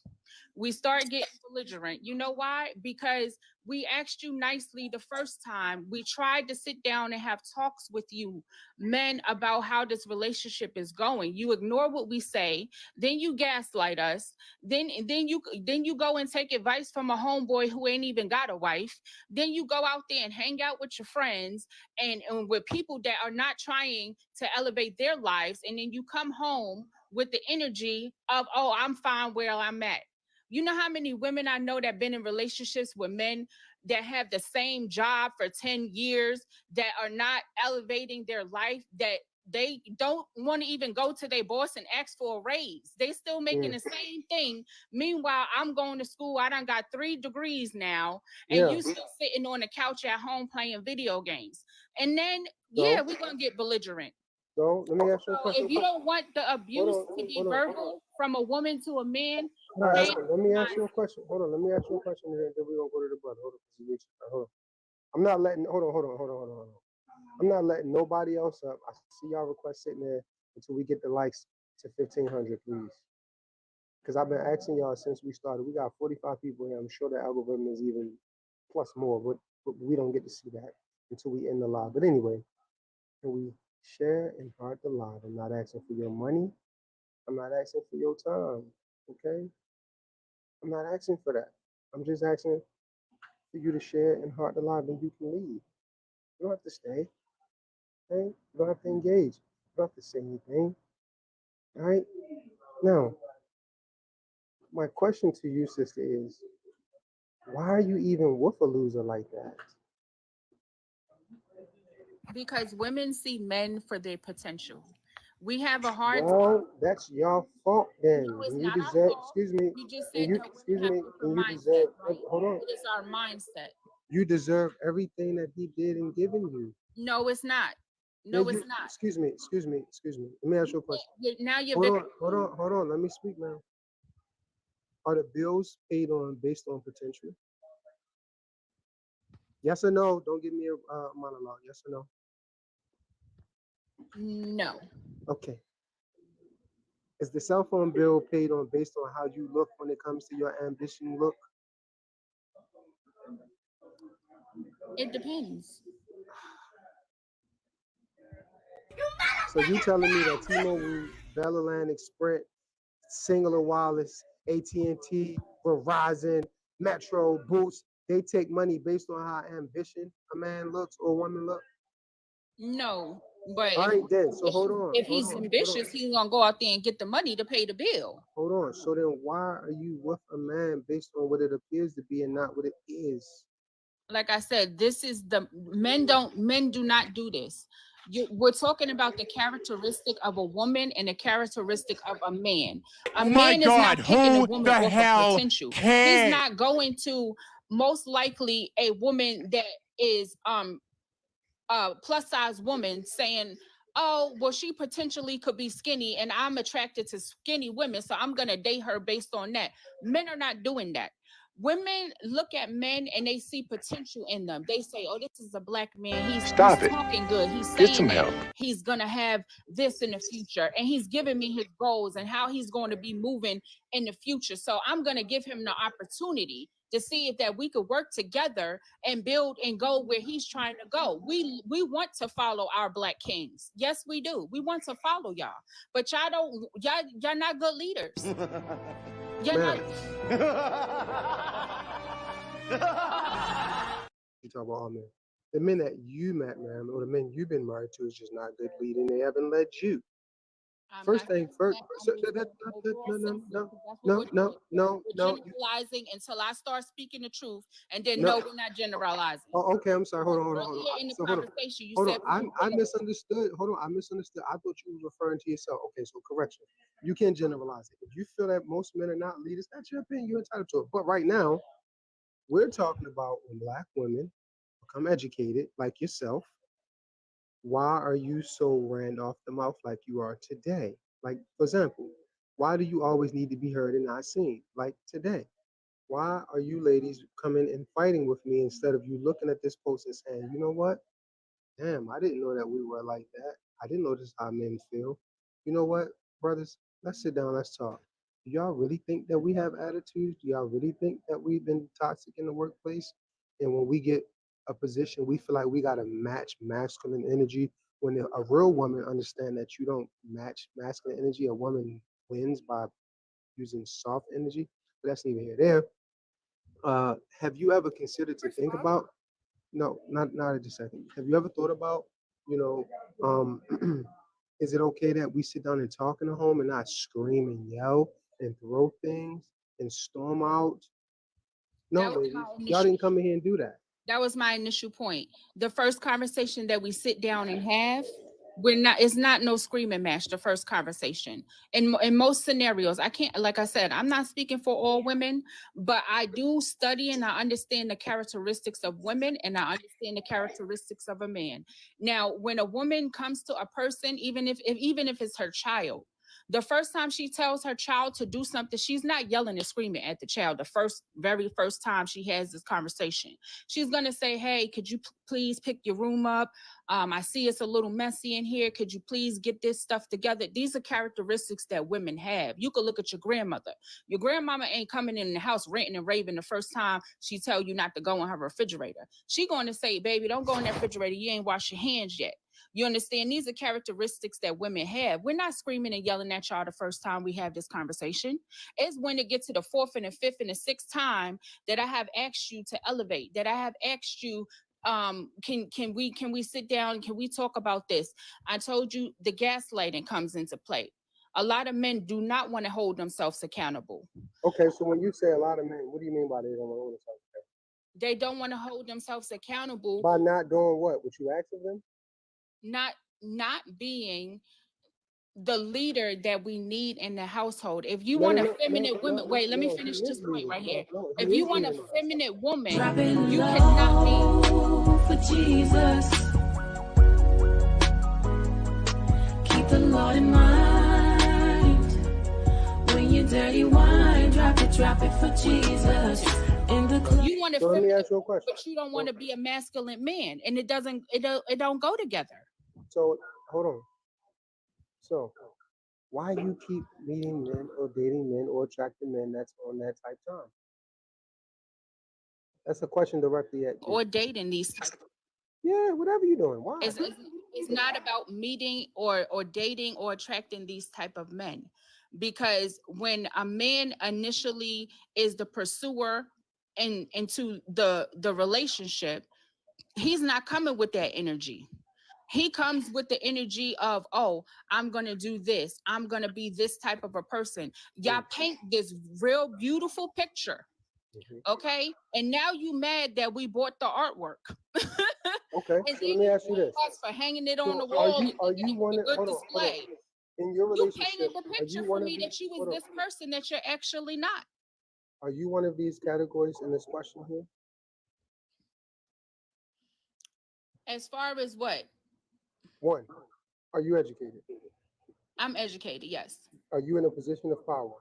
We start getting belligerent. You know why? Because we asked you nicely the first time. We tried to sit down and have talks with you, men, about how this relationship is going. You ignore what we say, then you gaslight us, then you go and take advice from a homeboy who ain't even got a wife. Then you go out there and hang out with your friends and with people that are not trying to elevate their lives. And then you come home with the energy of, oh, I'm fine where I'm at. You know how many women I know that have been in relationships with men that have the same job for 10 years, that are not elevating their life, that they don't want to even go to their boss and ask for a raise. They still making the same thing. Meanwhile, I'm going to school. I done got 3 degrees now, and you still sitting on the couch at home playing video games. And then, we're going to get belligerent. So let me ask you a question. If you don't want the abuse to be verbal from a woman to a man, let me ask you a question. Hold on, let me ask you a question, and then we're gonna go to the brother. Hold on. I'm not letting. Hold on. I'm not letting nobody else up. I see y'all requests sitting there until we get the likes to 1,500, please. Because I've been asking y'all since we started. We got 45 people here. I'm sure the algorithm is even plus more, but we don't get to see that until we end the live. But anyway, can we share and heart the live? I'm not asking for your money. I'm not asking for your time. Okay? I'm not asking for that. I'm just asking for you to share and heart the live, and you can leave. You don't have to stay. Okay? You don't have to engage. You don't have to say anything. All right? Now, my question to you, sister, is why are you even with a loser like that? Because women see men for their potential. We have a hard Well, that's your fault then. No, it's And not you our deserve, fault. excuse me, You just and said you, that excuse women me, have a and you mindset, deserve, right? hold on. It is our mindset. You deserve everything that he did and given you. No, it's not. Yeah, No, it's not. excuse me. Let me ask you a question. Now you're Hold on. Let me speak now. Are the bills paid on based on potential? Yes or no? Don't give me a monologue. Yes or no? No. Okay. Is the cell phone bill paid on based on how you look when it comes to your ambition look? It depends. So you telling me that T-Mobile, Bell Atlantic, Sprint, Singular Wireless, AT&T, Verizon, Metro, Boost, they take money based on how ambition a man looks or a woman looks? No, but All right, then. So hold on. if hold he's on, ambitious, he's gonna go out there and get the money to pay the bill. Hold on. So then, why are you with a man based on what it appears to be and not what it is? Like I said, this is the men do not do this. We're talking about the characteristic of a woman and the characteristic of a man. A man is not picking a woman off of potential. He's not going to, most likely, a woman that is plus size woman saying, oh, well, she potentially could be skinny and I'm attracted to skinny women, so I'm gonna date her based on that. Men are not doing that. Women look at men and they see potential in them. They say, oh, this is a black man. He's talking good. He's saying that he's gonna have this in the future, and he's giving me his goals and how he's going to be moving in the future. So I'm gonna give him the opportunity to see if that we could work together and build and go where he's trying to go. We want to follow our black kings. Yes, we do. We want to follow y'all, but y'all not good leaders. You're not. You talk about all men. The men that you met, ma'am, or the men you've been married to is just not good leading. They haven't led you. First thing first. No. Generalizing until I start speaking the truth, and then no, we're not generalizing. Oh, okay. I'm sorry. Hold on. In the conversation, you said I misunderstood. Hold on. I misunderstood. I thought you were referring to yourself. Okay, so correction. You can't generalize it. If you feel that most men are not leaders, that's your opinion. You're entitled to it. But right now, we're talking about when black women become educated, like yourself. Why are you so ran off the mouth like you are today? Like, for example, why do you always need to be heard and not seen? Like today. Why are you ladies coming and fighting with me instead of you looking at this post and saying, you know what? Damn, I didn't know that we were like that. I didn't know this is how men feel. You know what, brothers? Let's sit down, let's talk. Do y'all really think that we have attitudes? Do y'all really think that we've been toxic in the workplace? And when we get a position, we feel like we got to match masculine energy. When a real woman understands that you don't match masculine energy, a woman wins by using soft energy. But that's neither here nor there. Have you ever considered to think about? No, not at this second. Have you ever thought about, is it okay that we sit down and talk in the home and not scream and yell and throw things and storm out? No, ladies, y'all didn't come in here and do that. That was my initial point. The first conversation that we sit down and have, it's not no screaming match. The first conversation in most scenarios, I can't, like I said, I'm not speaking for all women, but I do study and I understand the characteristics of women and I understand the characteristics of a man. Now, when a woman comes to a person, even if it's her child, the first time she tells her child to do something, she's not yelling and screaming at the child. The very first time she has this conversation, she's going to say, hey, could you please pick your room up? I see it's a little messy in here. Could you please get this stuff together? These are characteristics that women have. You could look at your grandmother. Your grandmama ain't coming in the house ranting and raving the first time she tell you not to go in her refrigerator. She going to say, baby, don't go in that refrigerator. You ain't washed your hands yet. You understand? These are characteristics that women have. We're not screaming and yelling at y'all the first time we have this conversation. It's when it gets to the fourth and the fifth and the sixth time that I have asked you to elevate, that I have asked you, can we sit down? Can we talk about this? I told you the gaslighting comes into play. A lot of men do not want to hold themselves accountable. Okay, so when you say a lot of men, what do you mean by they don't want to hold themselves accountable? They don't want to hold themselves accountable. By not doing what? What you asked of them? Not being the leader that we need in the household. If you want a feminine woman, wait, let me finish this point right here. If you want a feminine woman, you cannot be for Jesus. Keep the Lord in mind. When you dirty wine, drop it for Jesus. You want to feminine, but you don't want to be a masculine man, and it don't go together. So hold on. So why you keep meeting men or dating men or attracting men that's on that type time? That's a question directly at you. Or dating these types. Yeah, whatever you're doing. Why? It's not about meeting or dating or attracting these type of men, because when a man initially is the pursuer into the relationship, he's not coming with that energy. he comes with the energy of, oh, I'm going to do this. I'm going to be this type of a person. Y'all paint this real beautiful picture. Okay. And now you mad that we bought the artwork. Okay. And So let me ask you this. for hanging it on the So wall. are you one of, good hold on. display. In your You relationship, painted the are picture you for one of me these, that you was hold on. this person that you're actually not. Are you one of these categories in this question here? As far as what? One, are you educated? I'm educated, yes. Are you in a position of power?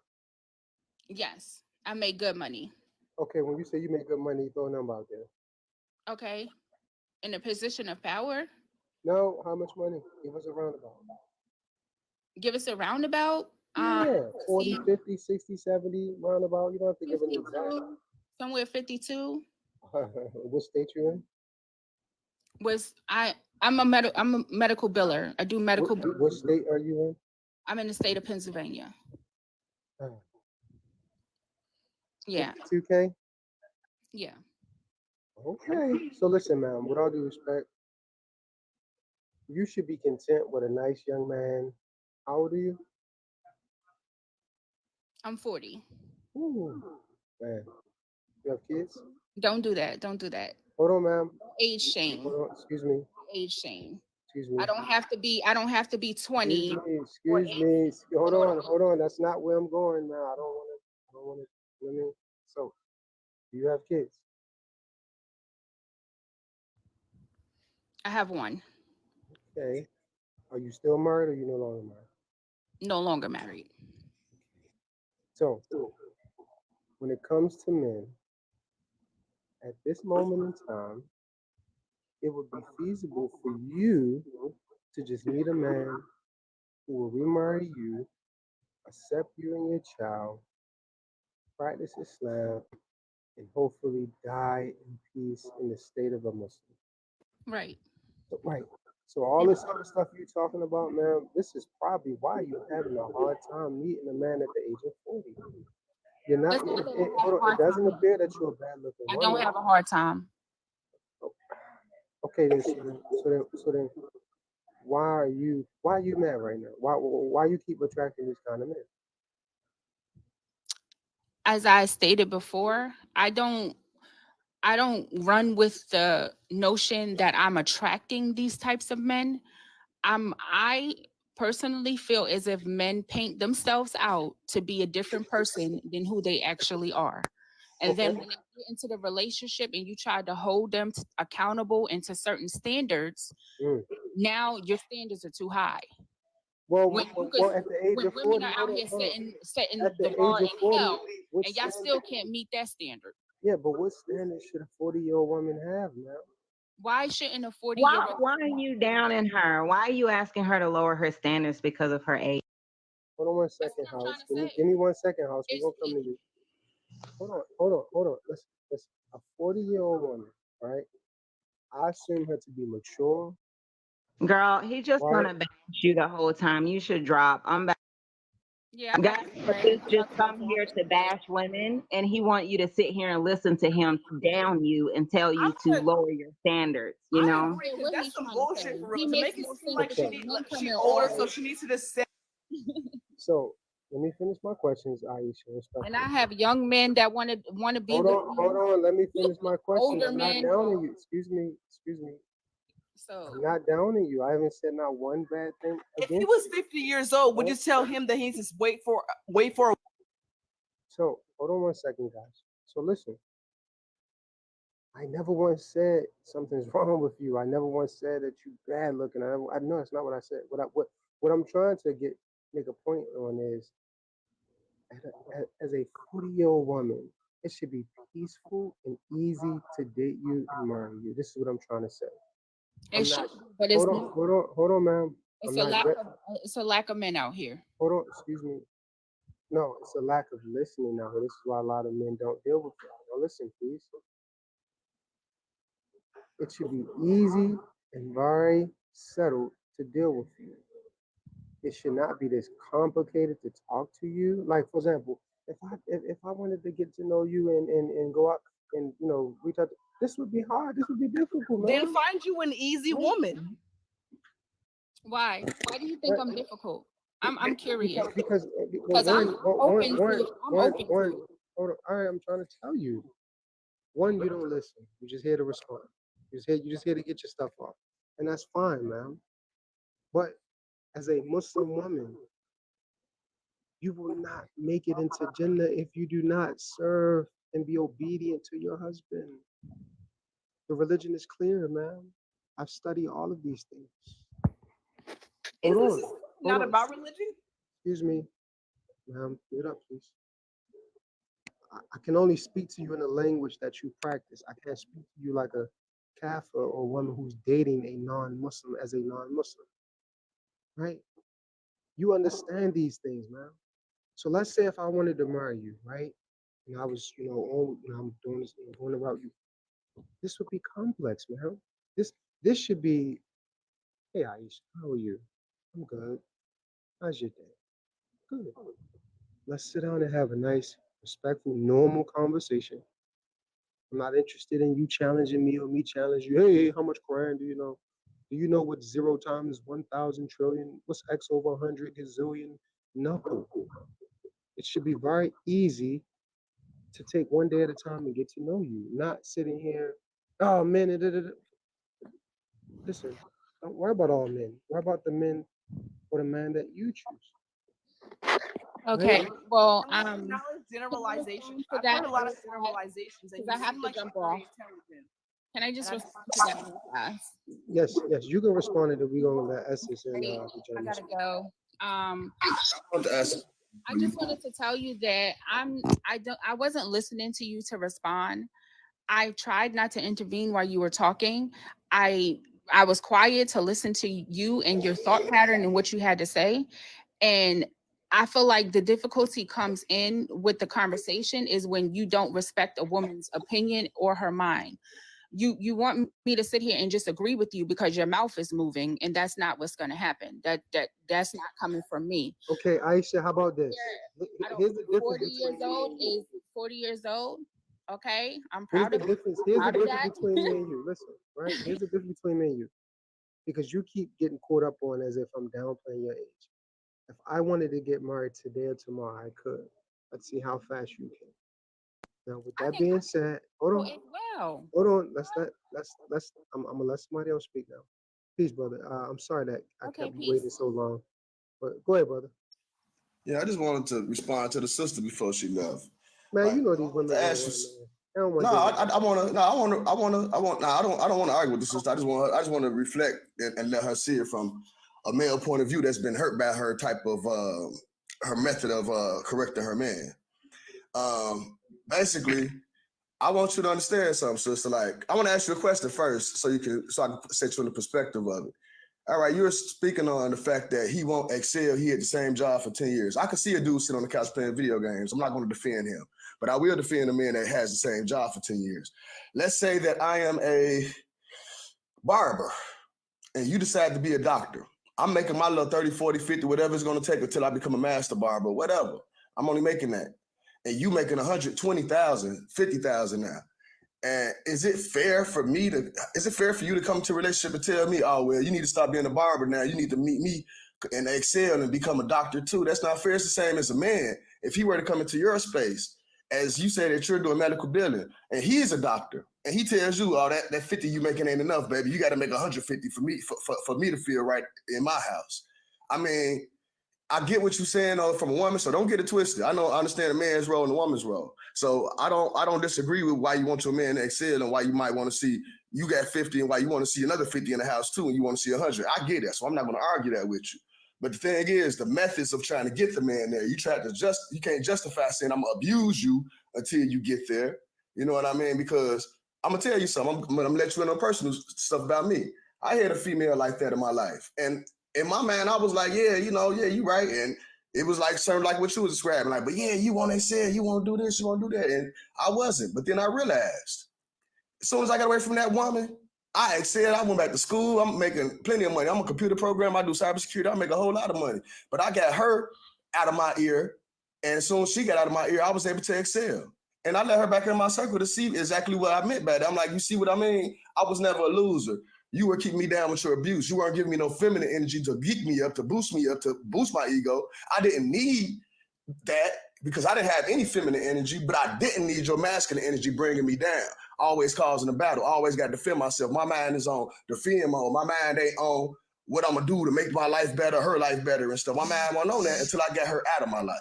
Yes. I make good money. Okay, when you say you make good money, throw a number out there. Okay. In a position of power? No, how much money? Give us a roundabout. Give us a roundabout? Yeah, 40, 50, 60, 70, roundabout. You don't have to give an 52, exact. somewhere 52. What state you in? I'm a medical biller. I do medical. What state are you in? I'm in the state of Pennsylvania. Yeah. 52K? Yeah. Okay. So listen, ma'am, with all due respect, you should be content with a nice young man. How old are you? I'm 40. Ooh, man. You have kids? Don't do that. Don't do that. Hold on, ma'am. Age shame. Hold on. Excuse me. Age shame. Excuse me. I don't have to be 20. Excuse me. Hold on. That's not where I'm going now. I don't want to. You know what I mean? So, do you have kids? I have one. Okay. Are you still married or are you no longer married? No longer married. So, when it comes to men, at this moment in time, it would be feasible for you to just meet a man who will remarry you, accept you and your child, practice Islam, and hopefully die in peace in the state of a Muslim. Right. Right. So all this other stuff you're talking about, man, this is probably why you're having a hard time meeting a man at the age of 40. You're not. It doesn't appear that you're a bad looking I woman. don't have a hard time. Okay, then. So then, why are you mad right now? Why you keep attracting this kind of men? As I stated before, I don't run with the notion that I'm attracting these types of men. I personally feel as if men paint themselves out to be a different person than who they actually are. And then when they get into the relationship and you try to hold them accountable into certain standards, now your standards are too high. Well, at the age of 40, women are out here setting the bar in hell, and y'all still can't meet that standard. Yeah, but what standard should a 40-year-old woman have, man? Why shouldn't a 40-year-old? Why are you downing her? Why are you asking her to lower her standards because of her age? Hold on 1 second, House. Give me 1 second, House. We're gonna come to you. Hold on. Listen. A 40-year-old woman, right? I assume her to be mature. Girl, he just gonna bash you the whole time. You should drop. I'm back. Yeah, guys just come here to bash women, and he want you to sit here and listen to him down you and tell you to lower your standards. You know, that's some bullshit for real. To make it seem like she's older, older, so she needs to just say. So let me finish my questions, Aisha. And I have young men that want to be. Hold on. Let me finish my questions. Older I'm men. not downing you. Excuse me. So I'm not downing you. I haven't said not one bad thing. If he was 50 years old, would you tell him that he needs to wait for? So hold on 1 second, guys. So listen. I never once said something's wrong with you. I never once said that you bad looking. I know that's not what I said. What I'm trying to make a point on is, as a 40-year-old woman, it should be peaceful and easy to date you and marry you. This is what I'm trying to say. But it's hold on, ma'am. It's a lack of men out here. Hold on, excuse me. No, it's a lack of listening now. This is why a lot of men don't deal with it. Now listen, please. It should be easy and very settled to deal with you. It should not be this complicated to talk to you. Like, for example, if I wanted to get to know you and go out and reach out, this would be hard. This would be difficult, man. Then find you an easy woman. Why? Why do you think I'm difficult? I'm curious. Because I'm open to it. hold on. All right, I'm trying to tell you. One, you don't listen. You're just here to respond. You're just here to get your stuff off, and that's fine, man. But as a Muslim woman, you will not make it into Jannah if you do not serve and be obedient to your husband. The religion is clear, man. I've studied all of these things. Hold on. Not about religion? Excuse me, ma'am. Mute up, please. I can only speak to you in a language that you practice. I can't speak to you like a kafir or one who's dating a non-Muslim as a non-Muslim, right? You understand these things, man. So let's say if I wanted to marry you, right? And I was, I'm doing this, going about you. This would be complex, man. This should be, hey Aisha, how are you? I'm good. How's your day? Good. Let's sit down and have a nice, respectful, normal conversation. I'm not interested in you challenging me or me challenge you. Hey, how much Quran do you know? Do you know what 0 times 1,000 trillion? What's X over 100 gazillion? No. It should be very easy to take one day at a time and get to know you. Not sitting here, oh man, listen, don't worry about all men. Worry about the men or the man that you choose. Okay. Well, generalizations. to I've that, heard a lot of generalizations, and because I you have seem to like jump you're very off. intelligent. Can I just And respond to that real fast? Yes, you can respond to we gonna let Essence and the I gentleman gotta speak. go. Ask. I just wanted to tell you that I wasn't listening to you to respond. I tried not to intervene while you were talking. I was quiet to listen to you and your thought pattern and what you had to say. And I feel like the difficulty comes in with the conversation is when you don't respect a woman's opinion or her mind. You want me to sit here and just agree with you because your mouth is moving, and that's not what's going to happen. That's not coming from me. Okay, Aisha, how about this? Here's the difference 40 years between old is 40 years old. Okay, I'm Here's proud the of difference. Here's the proud of difference that. between me and you. Listen, right? Here's the difference between me and you. Because you keep getting caught up on as if I'm downplaying your age. If I wanted to get married today or tomorrow, I could. Let's see how fast you can. Now, with that being said, hold on. Well, Hold on. I'm gonna let somebody else speak now. Peace, brother. I'm sorry that I kept you waiting so long. But go ahead, brother. Yeah, I just wanted to respond to the sister before she left. Man, you know these women. I don't want to argue with the sister. I just want to reflect and let her see it from a male point of view that's been hurt by her type of her method of correcting her man. Basically, I want you to understand something, sister. Like, I want to ask you a question first, so I can set you in the perspective of it. All right, you're speaking on the fact that he won't excel. He had the same job for 10 years. I could see a dude sit on the couch playing video games. I'm not going to defend him, but I will defend a man that has the same job for 10 years. Let's say that I am a barber and you decide to be a doctor. I'm making my little 30, 40, 50, whatever it's going to take until I become a master barber, whatever. I'm only making that. And you making 120,000, 50,000 now. And is it fair for you to come to a relationship and tell me, oh, well, you need to stop being a barber now. You need to meet me and excel and become a doctor too. That's not fair. It's the same as a man. If he were to come into your space, as you say that you're doing medical billing, and he's a doctor, and he tells you, oh, that 50 you making ain't enough, baby. You got to make 150 for me to feel right in my house. I mean, I get what you're saying from a woman, so don't get it twisted. I understand a man's role and a woman's role. So I don't disagree with why you want your man to excel and why you might want to see you got 50 and why you want to see another 50 in the house too and you want to see 100. I get that, so I'm not going to argue that with you. But the thing is, the methods of trying to get the man there, you can't justify saying I'm gonna abuse you until you get there. You know what I mean? Because I'm gonna tell you something. I'm gonna let you in on personal stuff about me. I had a female like that in my life, and in my mind, I was like, yeah, you right. And it was like something like what you was describing, like, but yeah, you want to excel, you want to do this, you want to do that. And I wasn't. But then I realized, as soon as I got away from that woman, I excelled. I went back to school. I'm making plenty of money. I'm a computer programmer. I do cybersecurity. I make a whole lot of money. But I got her out of my ear. And as soon as she got out of my ear, I was able to excel. And I let her back in my circle to see exactly what I meant by that. I'm like, you see what I mean? I was never a loser. You were keeping me down with your abuse. You weren't giving me no feminine energy to geek me up, to boost my ego. I didn't need that because I didn't have any feminine energy, but I didn't need your masculine energy bringing me down, always causing a battle, always got to defend myself. My mind is on defend mode. My mind ain't on what I'm gonna do to make my life better, her life better and stuff. My mind wasn't on that until I got her out of my life.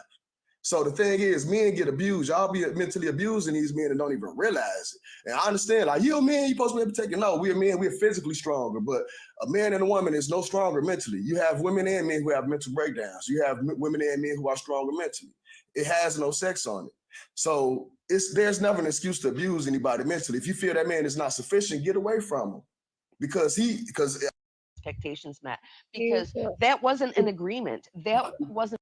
So the thing is, men get abused. Y'all be mentally abusing these men and don't even realize it. And I understand, like, you a man, you supposed to be able to take it. No, we're men, we're physically stronger, but a man and a woman is no stronger mentally. You have women and men who have mental breakdowns. You have women and men who are stronger mentally. It has no sex on it. So there's never an excuse to abuse anybody mentally. If you feel that man is not sufficient, get away from him. Because expectations met, because that wasn't an agreement. That wasn't.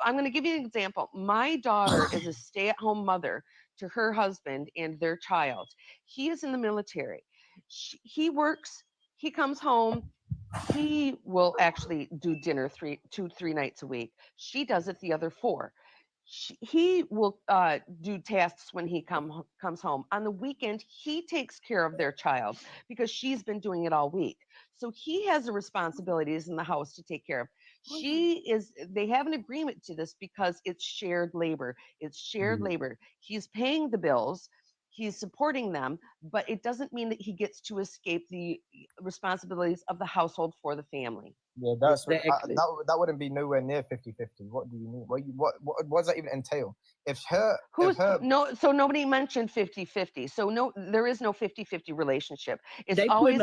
I'm going to give you an example. My daughter is a stay-at-home mother to her husband and their child. He is in the military. He works, he comes home, he will actually do dinner 3 nights a week. She does it the other 4. He will do tasks when he comes home. On the weekend, he takes care of their child because she's been doing it all week. So he has the responsibilities in the house to take care of. They have an agreement to this because it's shared labor. It's shared labor. He's paying the bills. He's supporting them, but it doesn't mean that he gets to escape the responsibilities of the household for the family. Yeah, that wouldn't be nowhere near 50-50. What do you mean? What does that even entail? So nobody mentioned 50-50. So no, there is no 50-50 relationship. It's they always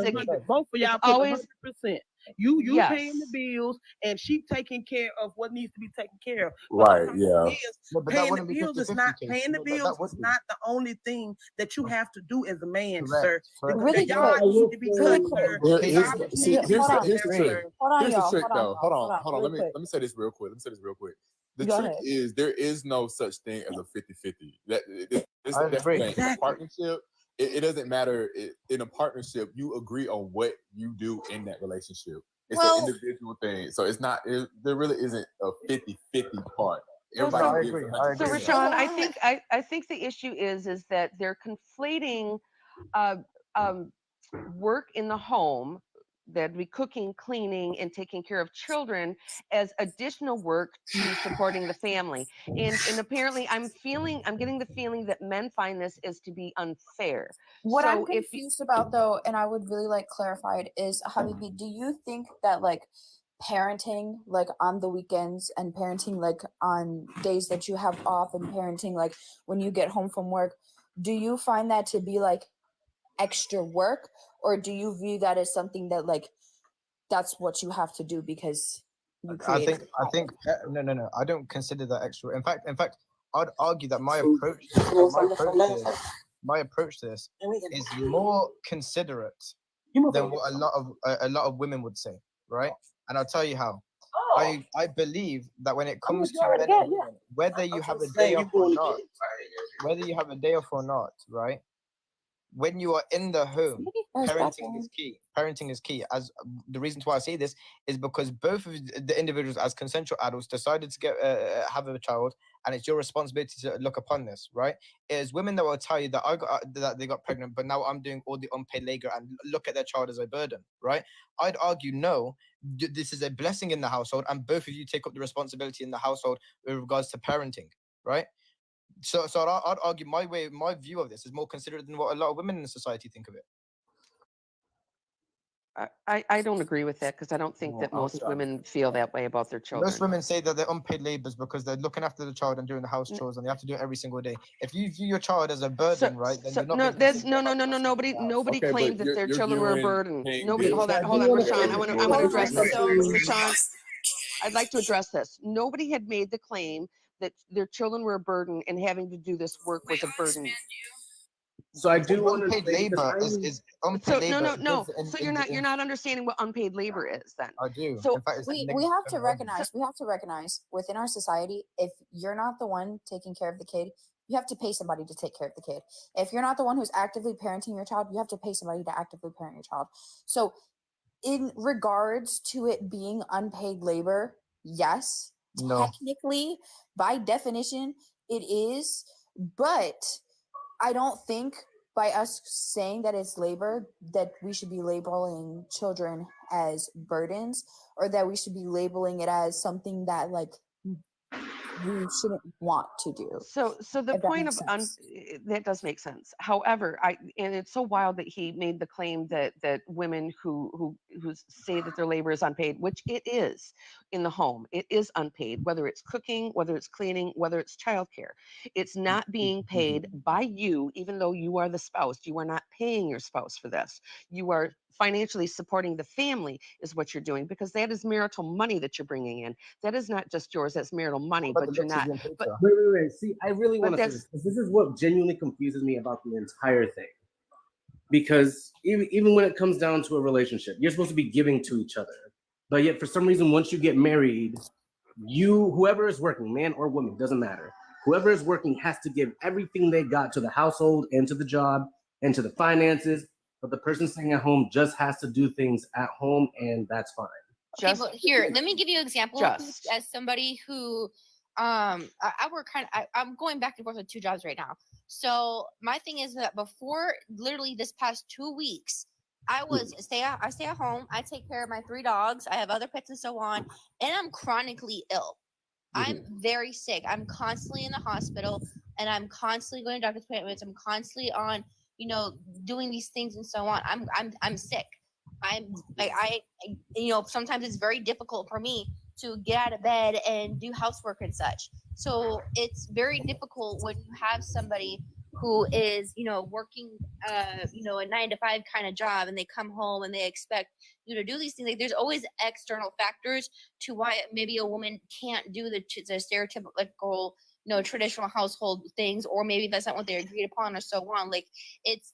both of y'all always 100%. You Yes. paying the bills and she taking care of what needs to be taken care of. Right, yeah. But that Paying the wouldn't be bills is 50-50 not case. paying the That bills would is be. not the only thing that you have to do as a man, Correct, sir. correct. Because y'all need to be taking care of Here's the trick. Hold on, Here's the y'all. trick, Hold on, though. Hold on. real Let quick. me say this real quick. The Go trick ahead. is there is no such thing as a 50-50. That's I the agree. thing. In a partnership, it doesn't matter. In a partnership, you agree on what you do in that relationship. It's an individual thing. So it's not. There really isn't a 50-50 part. Everybody gives 100%. So Rashawn, I think the issue is that they're conflating work in the home, that'd be cooking, cleaning, and taking care of children, as additional work to supporting the family. And apparently I'm getting the feeling that men find this as to be unfair. What I'm So if confused about though, and I would really like clarified, is Habibi, do you think that like parenting like on the weekends and parenting like on days that you have off and parenting like when you get home from work, do you find that to be like extra work, or do you view that as something that like that's what you have to do because you I created think no. I don't consider that extra. In fact, I'd argue that my approach to this is more considerate than what a lot of women would say, right? And I'll tell you how. I believe that when it comes to men and women, whether you have a day off or not, right? When you are in the home, parenting is key. Parenting is key. As the reason why I say this is because both of the individuals, as consensual adults, decided to get have a child, and it's your responsibility to look upon this. Right? It is women that will tell you that that they got pregnant, but now I'm doing all the unpaid labor and look at their child as a burden. Right? I'd argue no. This is a blessing in the household, and both of you take up the responsibility in the household with regards to parenting. Right? So I'd argue my view of this is more considerate than what a lot of women in society think of it. I don't agree with that, because I don't think that most women feel that way about their children. Most women say that they're unpaid laborers because they're looking after the child and doing the house chores, and they have to do it every single day. If you view your child as a burden, right, then you're not. Nobody claimed that their children were a burden. Nobody. Hold on, Rashawn. I want to address this. Rashawn, I'd like to address this. Nobody had made the claim that their children were a burden and having to do this work was a burden. So I do want to unpaid labor is unpaid labor. No. So you're not understanding what unpaid labor is then. I do. So in fact, we have to recognize within our society, if you're not the one taking care of the kid, you have to pay somebody to take care of the kid. If you're not the one who's actively parenting your child, you have to pay somebody to actively parent your child. So in regards to it being unpaid labor, yes, No. technically, by definition, it is, but I don't think by us saying that it's labor that we should be labeling children as burdens, or that we should be labeling it as something that like we shouldn't want to do. So the if that point makes of sense. that does make sense. However, and it's so wild that he made the claim that women who say that their labor is unpaid, which it is in the home. It is unpaid, whether it's cooking, whether it's cleaning, whether it's childcare. It's not being paid by you, even though you are the spouse. You are not paying your spouse for this. You are financially supporting the family is what you're doing, because that is marital money that you're bringing in. That is not just yours, that's marital money, but you're not. But Wait. See, I really want to say that's- this, because this is what genuinely confuses me about the entire thing. Because even when it comes down to a relationship, you're supposed to be giving to each other. But yet, for some reason, once you get married, whoever is working, man or woman, doesn't matter. Whoever is working has to give everything they got to the household and to the job and to the finances. But the person staying at home just has to do things at home, and that's fine. Okay, but here, let me give you an example as somebody who I work I'm going back and forth with 2 jobs right now. So my thing is that before literally this past 2 weeks, I stay at home, I take care of my 3 dogs, I have other pets and so on, and I'm chronically ill. I'm very sick. I'm constantly in the hospital, and I'm constantly going to doctor's appointments. I'm constantly on, doing these things and so on. I'm sick. I'm like sometimes it's very difficult for me to get out of bed and do housework and such. So it's very difficult when you have somebody who is working a 9-to-5 kind of job, and they come home and they expect you to do these things. Like, there's always external factors to why maybe a woman can't do the stereotypical traditional household things, or maybe that's not what they agreed upon or so on. Like,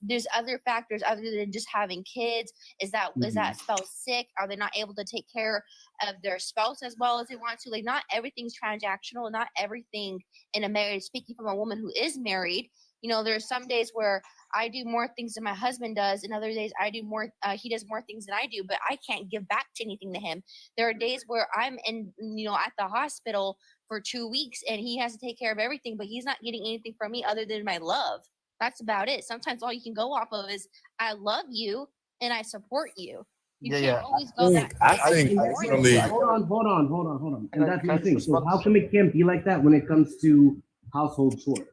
there's other factors other than just having kids. Is that spouse sick? Are they not able to take care of their spouse as well as they want to? Like, not everything's transactional, not everything in a marriage. Speaking from a woman who is married, there's some days where I do more things than my husband does, and other days I do more. He does more things than I do, but I can't give back to anything to him. There are days where I'm in, at the hospital for 2 weeks, and he has to take care of everything, but he's not getting anything from me other than my love. That's about it. Sometimes all you can go off of is I love you and I support you. You can't always go that. I think hold on. And that's the thing. So how come it can't be like that when it comes to household chores?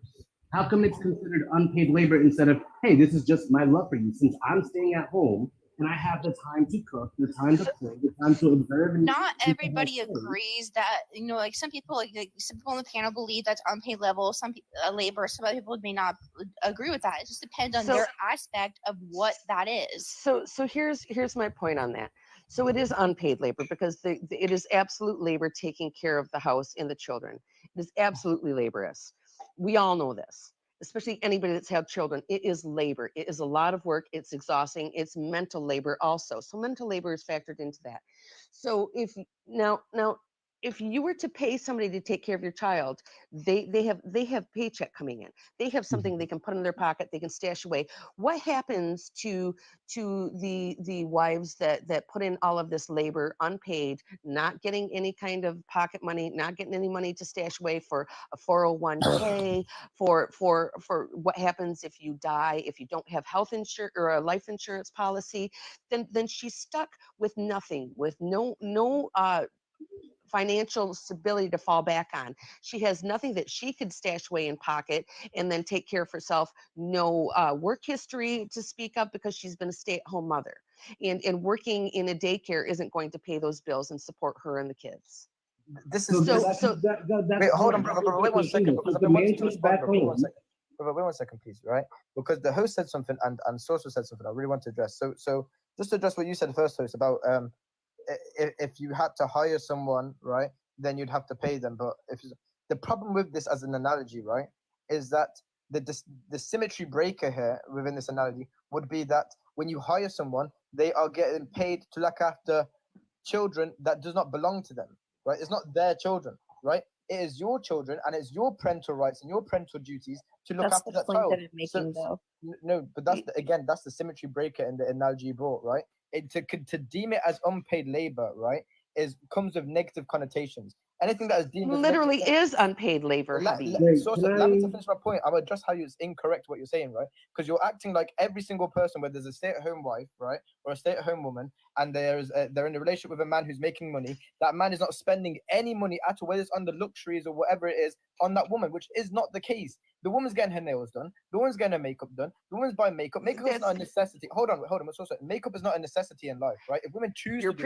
How come it's considered unpaid labor instead of, hey, this is just my love for you, since I'm staying at home and I have the time to cook, the time to play, the time to observe. Not everybody agrees that, like some people, like some people on the panel believe that's unpaid level, some people labor. Some other people may not agree with that. It just depends on their aspect of what that is. So here's my point on that. So it is unpaid labor because it is absolute labor taking care of the house and the children. It is absolutely laborious. We all know this, especially anybody that's had children. It is labor. It is a lot of work. It's exhausting. It's mental labor also. So mental labor is factored into that. So if you were to pay somebody to take care of your child, they have paycheck coming in. They have something they can put in their pocket. They can stash away. What happens to the wives that put in all of this labor unpaid, not getting any kind of pocket money, not getting any money to stash away for a 401k, for what happens if you die, if you don't have health insurance or a life insurance policy, then she's stuck with nothing, with no financial stability to fall back on. She has nothing that she could stash away in pocket and then take care of herself. No work history to speak of because she's been a stay-at-home mother. And working in a daycare isn't going to pay those bills and support her and the kids. This is wait, hold on, brother, wait 1 second, because I've been wanting to respond. Wait 1 second. Brother, wait 1 second, please, right? Because the host said something and Source said something I really want to address. So just to address what you said first, host, about if you had to hire someone, right, then you'd have to pay them. But the problem with this as an analogy, right, is that the symmetry breaker here within this analogy would be that when you hire someone, they are getting paid to look after children that does not belong to them, right? It's not their children, right? It is your children, and it's your parental rights and your parental duties to look after that child. That I'm making, though. No, but that's the symmetry breaker in the analogy you brought, right? To deem it as unpaid labor, right, comes with negative connotations. Anything that is deemed as literally negligent- is unpaid labor, Habib. Allow me to finish my point. I'll address how it's incorrect what you're saying, right? Because you're acting like every single person, where there's a stay-at-home wife, right, or a stay-at-home woman, and they're in a relationship with a man who's making money. That man is not spending any money at all, whether it's on the luxuries or whatever it is, on that woman, which is not the case. The woman's getting her nails done. The woman's getting her makeup done. The woman's buying makeup. Makeup is not a necessity. Hold on. Makeup is not a necessity in life, right? If women choose, You're to do it,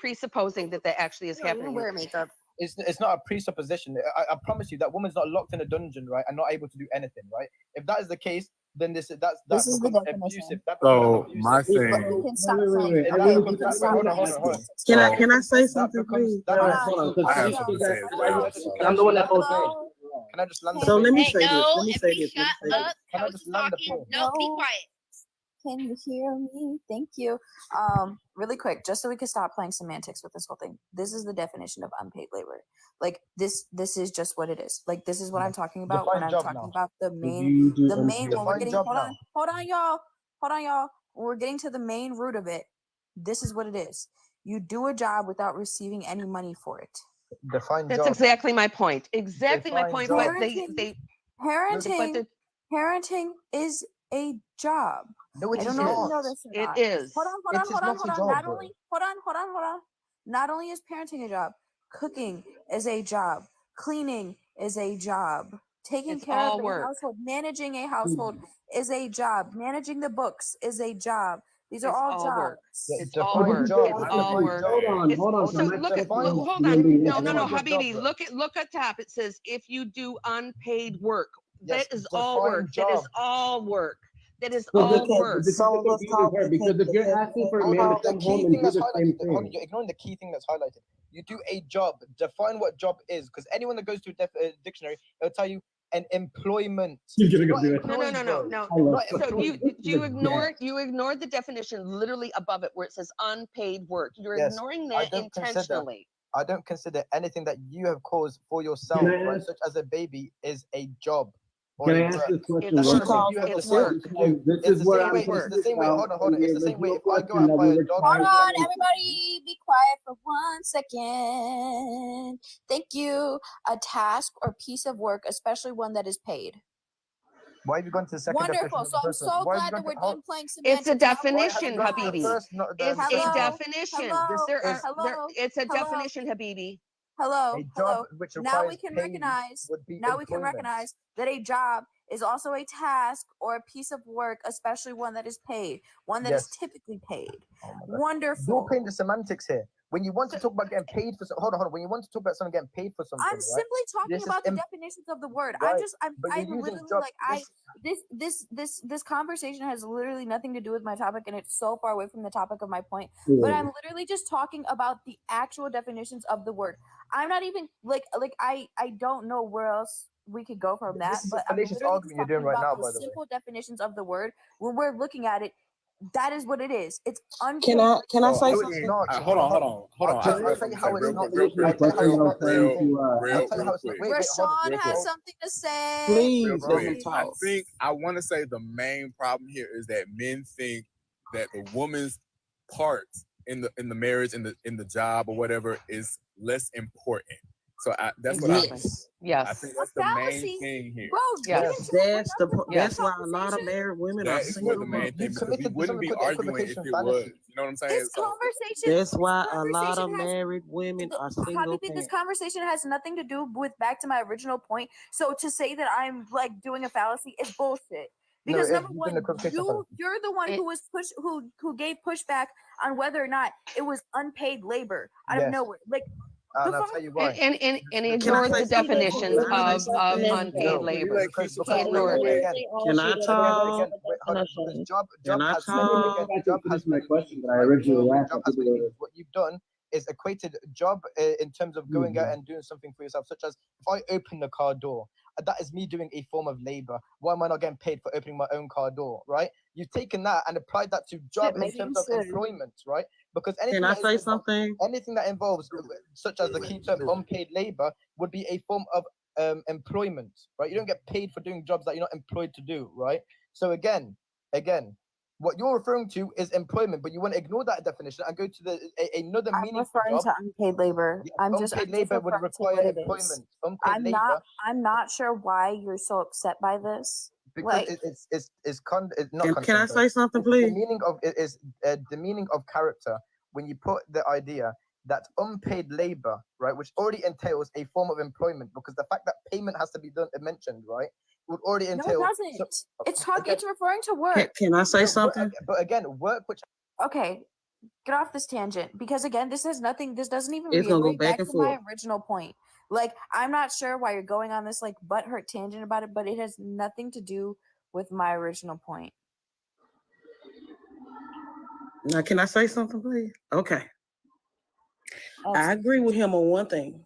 presupposing that actually is happening. Wear makeup. it's not a presupposition. I promise you that woman's not locked in a dungeon, right, and not able to do anything, right? If that is the case, then this is the definition. abusive. So my thing. Can I say something, please? I'm the one that posted. Can I just land? So let me Hey, say this. no, Let me say this. shut up. Can I just land the point? No, be quiet. Can you hear me? Thank you. Really quick, just so we can stop playing semantics with this whole thing. This is the definition of unpaid labor. Like this is just what it is. Like this is what I'm talking about when I'm talking about the main when we're getting hold on y'all. When we're getting to the main root of it, this is what it is. You do a job without receiving any money for it. That's exactly my point. But Parenting is a job. No, I don't know if you know this or It not. is. Hold on. Not only is parenting a job, cooking is a job, cleaning is a job, taking care of a household, managing a household is a job, managing the books is a job. These are all jobs. It's all work. It's all work. Hold on. So look at hold on. No, Habibi, look at top. It says if you do unpaid work. That is all work. That is all work. That is all work. Because if you're asking for a man to come home and do the same thing, you're ignoring the key thing that's highlighted. You do a job. Define what job is, because anyone that goes to a dictionary, it'll tell you an employment. No. So you ignored the definition literally above it where it says unpaid work. You're ignoring that intentionally. I don't consider anything that you have caused for yourself, right, such as a baby, is a job. Can I ask this question? It's the same way. Hold on. It's the same way. If I go out and buy a dog. Hold on, everybody, be quiet for 1 second. Thank you. A task or piece of work, especially one that is paid. Why have you gone to the second definition? Wonderful. So I'm so glad that we're done playing It's semantics. a definition, Habibi. It's a definition. It's a definition, Habibi. Hello. A job which Now we requires can pay recognize. would be Now we can employment. recognize that a job is also a task or a piece of work, especially one that is paid, one that is typically paid. Wonderful. You're playing the semantics here. When you want to talk about getting paid for something, hold on. When you want to talk about someone getting paid for something, I'm simply talking about the definitions of the word. Right. I'm literally job, this conversation has literally nothing to do with my topic, and it's so far away from the topic of my point. Yeah. But I'm literally just talking about the actual definitions of the word. I'm not even I don't know where else we could go from that. This is a But I'm fallacious literally argument you're just doing right talking now, about by the the way. simple definitions of the word. When we're looking at it, that is what it is. It's unpaid. Can I say No, something? it's not. Hold on. I'll tell you how it's not. Rashawn has something to say. Please let him I talk. think I want to say the main problem here is that men think that the woman's part in the marriage, in the job or whatever, is less important. So that's what I think. Yes. I think that's the main thing here. That's why a lot of married women are That is what single. the main thing, because we wouldn't be arguing if it was. You know what I'm saying? This conversation. That's why a lot of married women are single. Habibi, this conversation has nothing to do with back to my original point. So to say that I'm like doing a fallacy is bullshit. Because number one, you're the one who was who gave pushback on whether or not it was unpaid labor out of nowhere. Like And I'll tell you why. And ignore the definitions of unpaid labor. Can I talk? My question that I originally asked. What you've done is equated job in terms of going out and doing something for yourself, such as if I open the car door, that is me doing a form of labor. Why am I not getting paid for opening my own car door, right? You've taken that and applied that to job in terms of employment, right? Because anything anything that involves, such as the key term unpaid labor, would be a form of employment, right? You don't get paid for doing jobs that you're not employed to do, right? So again, What you're referring to is employment, but you want to ignore that definition and go to another I'm meaningful referring job. to unpaid labor. Yes, I'm unpaid labor would referring to what require it is. employment. Unpaid labor. I'm not sure why you're so upset by this. Because Like, it's not Can I content, say something, it's the please? meaning of it is the meaning of character when you put the idea that unpaid labor, right, which already entails a form of employment, because the fact that payment has to be done mentioned, right, would already no, entail. it doesn't. It's referring to work. Can I say something? But again, work which. Okay, get off this tangent because again, this doesn't even It's gonna go reiterate back back and to my forth. original point. Like, I'm not sure why you're going on this like butthurt tangent about it, but it has nothing to do with my original point. Now, can I say something, please? Okay. I agree with him on one thing.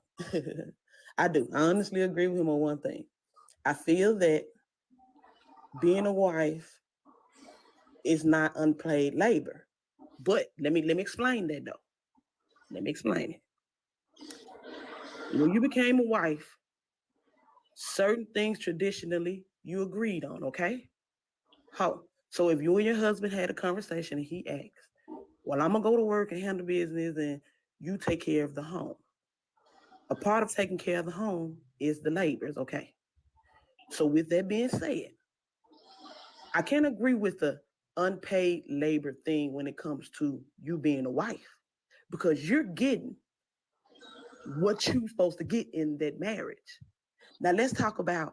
I do. I honestly agree with him on one thing. I feel that being a wife is not unpaid labor. But let me explain that though. Let me explain it. When you became a wife, certain things traditionally you agreed on, okay? How? So if you and your husband had a conversation and he asked, well, I'm gonna go to work and handle business and you take care of the home. A part of taking care of the home is the labors, okay? So with that being said, I can't agree with the unpaid labor thing when it comes to you being a wife, because you're getting what you're supposed to get in that marriage. Now let's talk about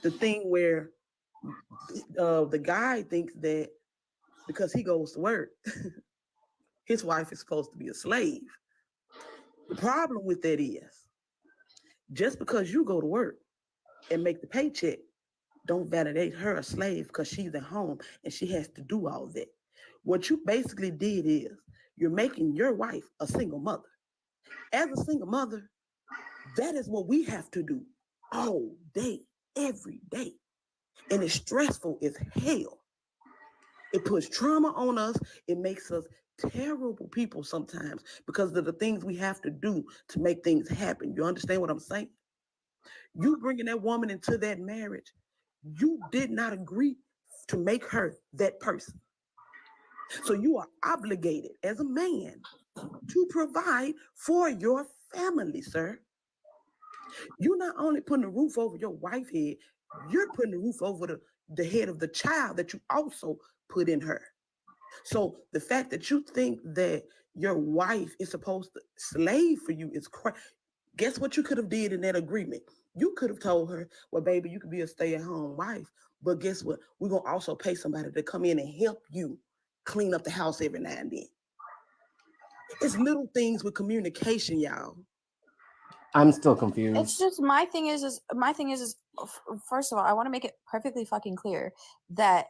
the thing where the guy thinks that because he goes to work, his wife is supposed to be a slave. The problem with that is, just because you go to work and make the paycheck, don't validate her a slave because she's at home and she has to do all that. What you basically did is you're making your wife a single mother. As a single mother, that is what we have to do all day, every day. And it's stressful as hell. It puts trauma on us. It makes us terrible people sometimes because of the things we have to do to make things happen. You understand what I'm saying? You bringing that woman into that marriage, you did not agree to make her that person. So you are obligated as a man to provide for your family, sir. You're not only putting a roof over your wife's head, you're putting a roof over the head of the child that you also put in her. So the fact that you think that your wife is supposed to slave for you is crazy. Guess what you could have did in that agreement? You could have told her, well, baby, you could be a stay-at-home wife, but guess what? We're going to also pay somebody to come in and help you clean up the house every now and then. It's little things with communication, y'all. I'm still confused. It's just my thing is first of all, I want to make it perfectly fucking clear that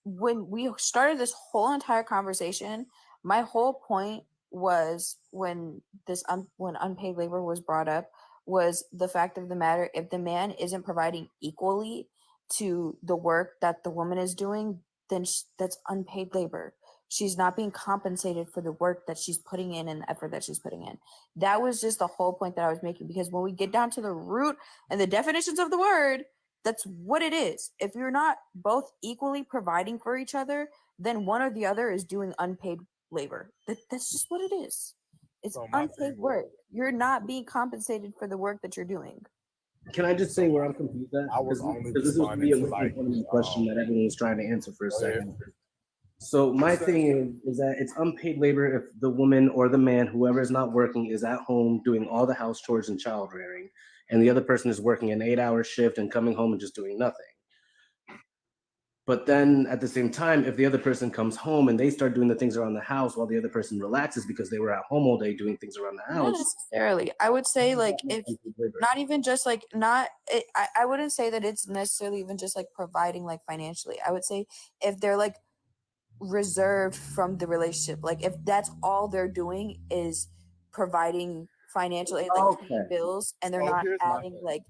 when we started this whole entire conversation, my whole point was when unpaid labor was brought up was the fact of the matter, if the man isn't providing equally to the work that the woman is doing, then that's unpaid labor. She's not being compensated for the work that she's putting in and the effort that she's putting in. That was just the whole point that I was making, because when we get down to the root and the definitions of the word, that's what it is. If you're not both equally providing for each other, then one or the other is doing unpaid labor. That's just what it is. It's unpaid work. You're not being compensated for the work that you're doing. Can I just say where I'm confused at? I was only Because this is responding to like the question that everyone was trying to answer for a second. So my thing is that it's unpaid labor if the woman or the man, whoever is not working, is at home doing all the house chores and child rearing, and the other person is working an 8-hour shift and coming home and just doing nothing. But then at the same time, if the other person comes home and they start doing the things around the house while the other person relaxes because they were at home all day doing things around the Not house. necessarily. I would say like if not even just like I wouldn't say that it's necessarily even just like providing like financially. I would say if they're like reserved from the relationship, like if that's all they're doing is providing financial aid, like paying bills, and they're not adding like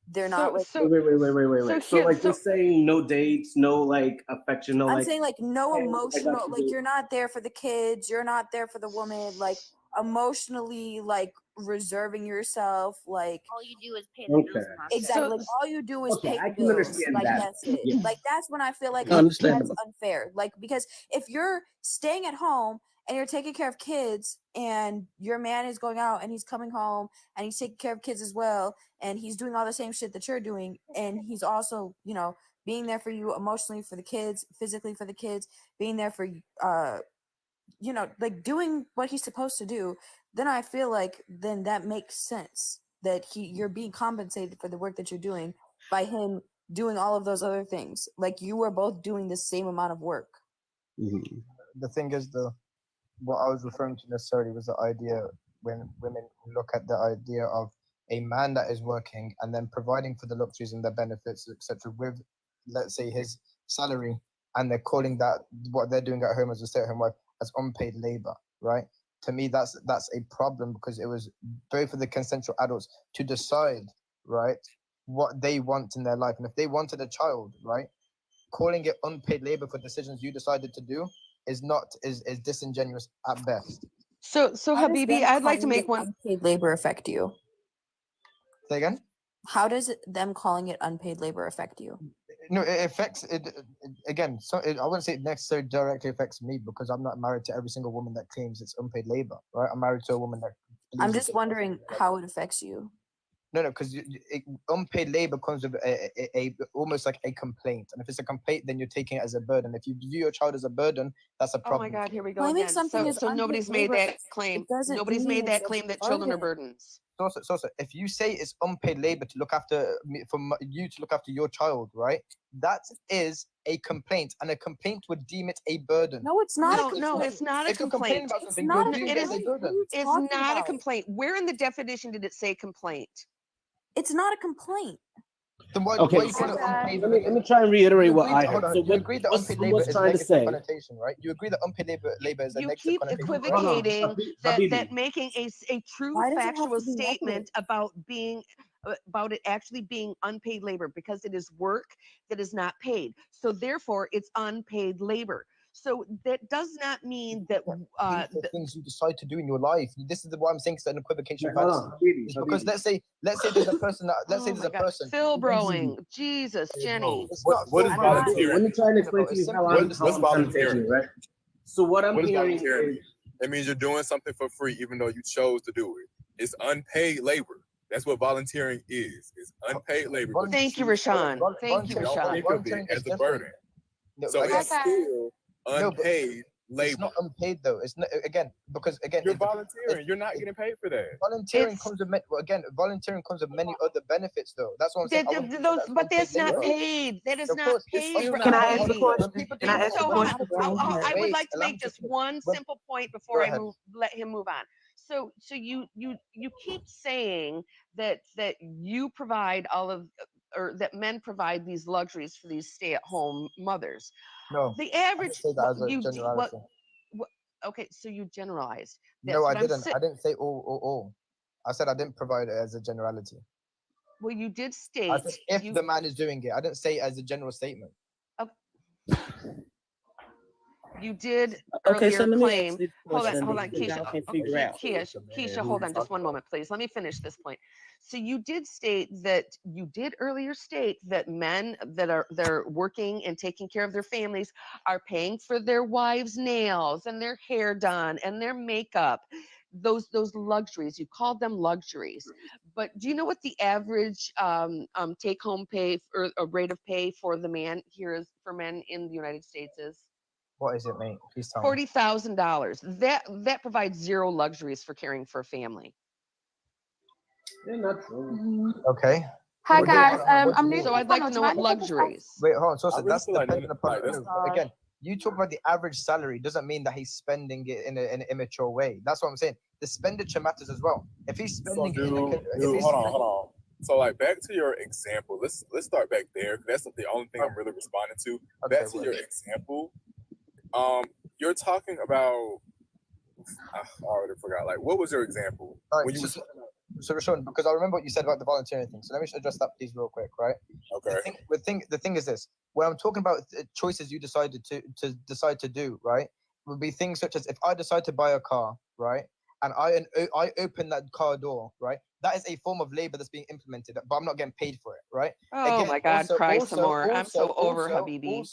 they're not like Wait. So like just saying no dates, no like affection, no I'm like saying like no hey, I got emotional, you, like dude. you're not there for the kids, you're not there for the woman, like emotionally, like reserving yourself, like all you do is pay the bills. Okay. And that's it. exactly, like all you do is Okay, pay I the can bills. understand Like that. that's it. Yeah. Like that's when I feel like that's Understandable. unfair. Like because if you're staying at home and you're taking care of kids and your man is going out and he's coming home and he's taking care of kids as well and he's doing all the same shit that you're doing and he's also, you know, being there for you emotionally for the kids, physically for the kids, being there for you know, like doing what he's supposed to do, then I feel like then that makes sense that you're being compensated for the work that you're doing by him doing all of those other things. Like you were both doing the same amount of work. The thing is, what I was referring to necessarily was the idea when women look at the idea of a man that is working and then providing for the luxuries and the benefits, etc., with, let's say, his salary, and they're calling that what they're doing at home as a stay-at-home wife as unpaid labor, right? To me, that's a problem because it was both of the consensual adults to decide, right, what they want in their life, and if they wanted a child, right, calling it unpaid labor for decisions you decided to do is disingenuous at best. So How does Habibi, them I'd like to calling make it one. unpaid labor affect you? Say again? How does them calling it unpaid labor affect you? No, it affects it again. So I wouldn't say it necessarily directly affects me because I'm not married to every single woman that claims it's unpaid labor, right? I'm married to a woman that. I'm just wondering how it affects you. No, because unpaid labor comes with a almost like a complaint, and if it's a complaint, then you're taking it as a burden. If you view your child as a burden, that's a Oh problem. my God, here we go Claiming again. something is So nobody's unpaid made labor, that claim. it doesn't Nobody's mean made that it's a claim that children are burden. burdens. So, if you say it's unpaid labor to look after you to look after your child, right? That is a complaint, and a complaint would deem it a burden. No, it's not. No, it's not a If you're complaining complaint. about It's something, not you're a deeming it as a complaint. burden. It's not a complaint. Where in the definition did it say complaint? It's not a complaint. Then why Okay, you call it unpaid? let me try and reiterate You what agree I that- hold heard. on, So you agree that what's unpaid who labor was is trying to negative say? connotation, right? You agree that unpaid labor is a You negative keep connotation. equivocating Habibi. that making a true Why does it have factual to be negative? statement about it actually being unpaid labor because it is work that is not paid. So therefore, it's unpaid labor. So that does not mean that The things you decide to do in your life. This is why I'm saying it's an equivocation Hold fallacy. on, Habibi, It's because Habibi. let's say there's a person that let's say oh there's my a God, person. Phil broing, Jesus, Jenny. It's not What is Phil Broing. volunteering? Let me try and explain to It's you how simply I'm What's trying to take volunteering? you, right? So what I'm What is hearing volunteering? is That means you're doing something for free, even though you chose to do it. It's unpaid labor. That's what volunteering is. It's unpaid labor. But Thank you, choose to Rashawn. do it. Thank you, You don't Rashawn. think of it as a burden. So it's still unpaid labor. It's not unpaid though. It's not because You're volunteering. You're not getting paid for that. volunteering comes with volunteering comes with many other benefits though. That's what I'm saying. I wouldn't consider that But unpaid that's not labor. paid. That is Of not course, it's paid. still Brother. not Can I ask a paid. question? When people Can I do ask a So question? I would Wait, like to allow me make to just finish. one When- simple point Go before ahead. let him move on. So you keep saying that you provide all of or that men provide these luxuries for these stay-at-home mothers. No, The I average didn't say that as a generality. okay, so you generalized. No, That's I what I'm didn't. sa- I didn't say all. I said I didn't provide it as a generality. Well, you did state I said if the man is doing it. I didn't say it as a general statement. You did Okay, so earlier let me claim. ask you a Hold question on, that Keisha. y'all can figure out. Keisha, hold on just one moment, please. Let me finish this point. So you did earlier state that men that are working and taking care of their families are paying for their wives' nails and their hair done and their makeup. Those luxuries, you called them luxuries. But do you know what the average take-home pay or rate of pay for the man here is for men in the United States is? What is it, mate? Please tell me. $40,000. That provides zero luxuries for caring for a family. they're not true. Okay. Hi What guys, I'm do you new. mean? So I'd like to know what luxuries. Wait, hold on. So I really that's feel like dependent upon. that's- No, again, you talk about the average salary doesn't mean that he's spending it in an immature way. That's what I'm saying. The expenditure matters as well. If he's So spending it, hold on. So like back to your example. Let's start back there. That's the only thing I'm really responding to. Back to your example. You're talking about. I already forgot. Like, what was your example? When you was So Rashawn, because I remember what you said about the volunteering thing. So let me address that please real quick, right? Okay. The thing is this. When I'm talking about choices you decided to decide to do, right? Would be things such as if I decide to buy a car, right? and I open that car door, right? That is a form of labor that's being implemented, but I'm not getting paid for it, right? Oh my God, cry some more. I'm so over Habibi.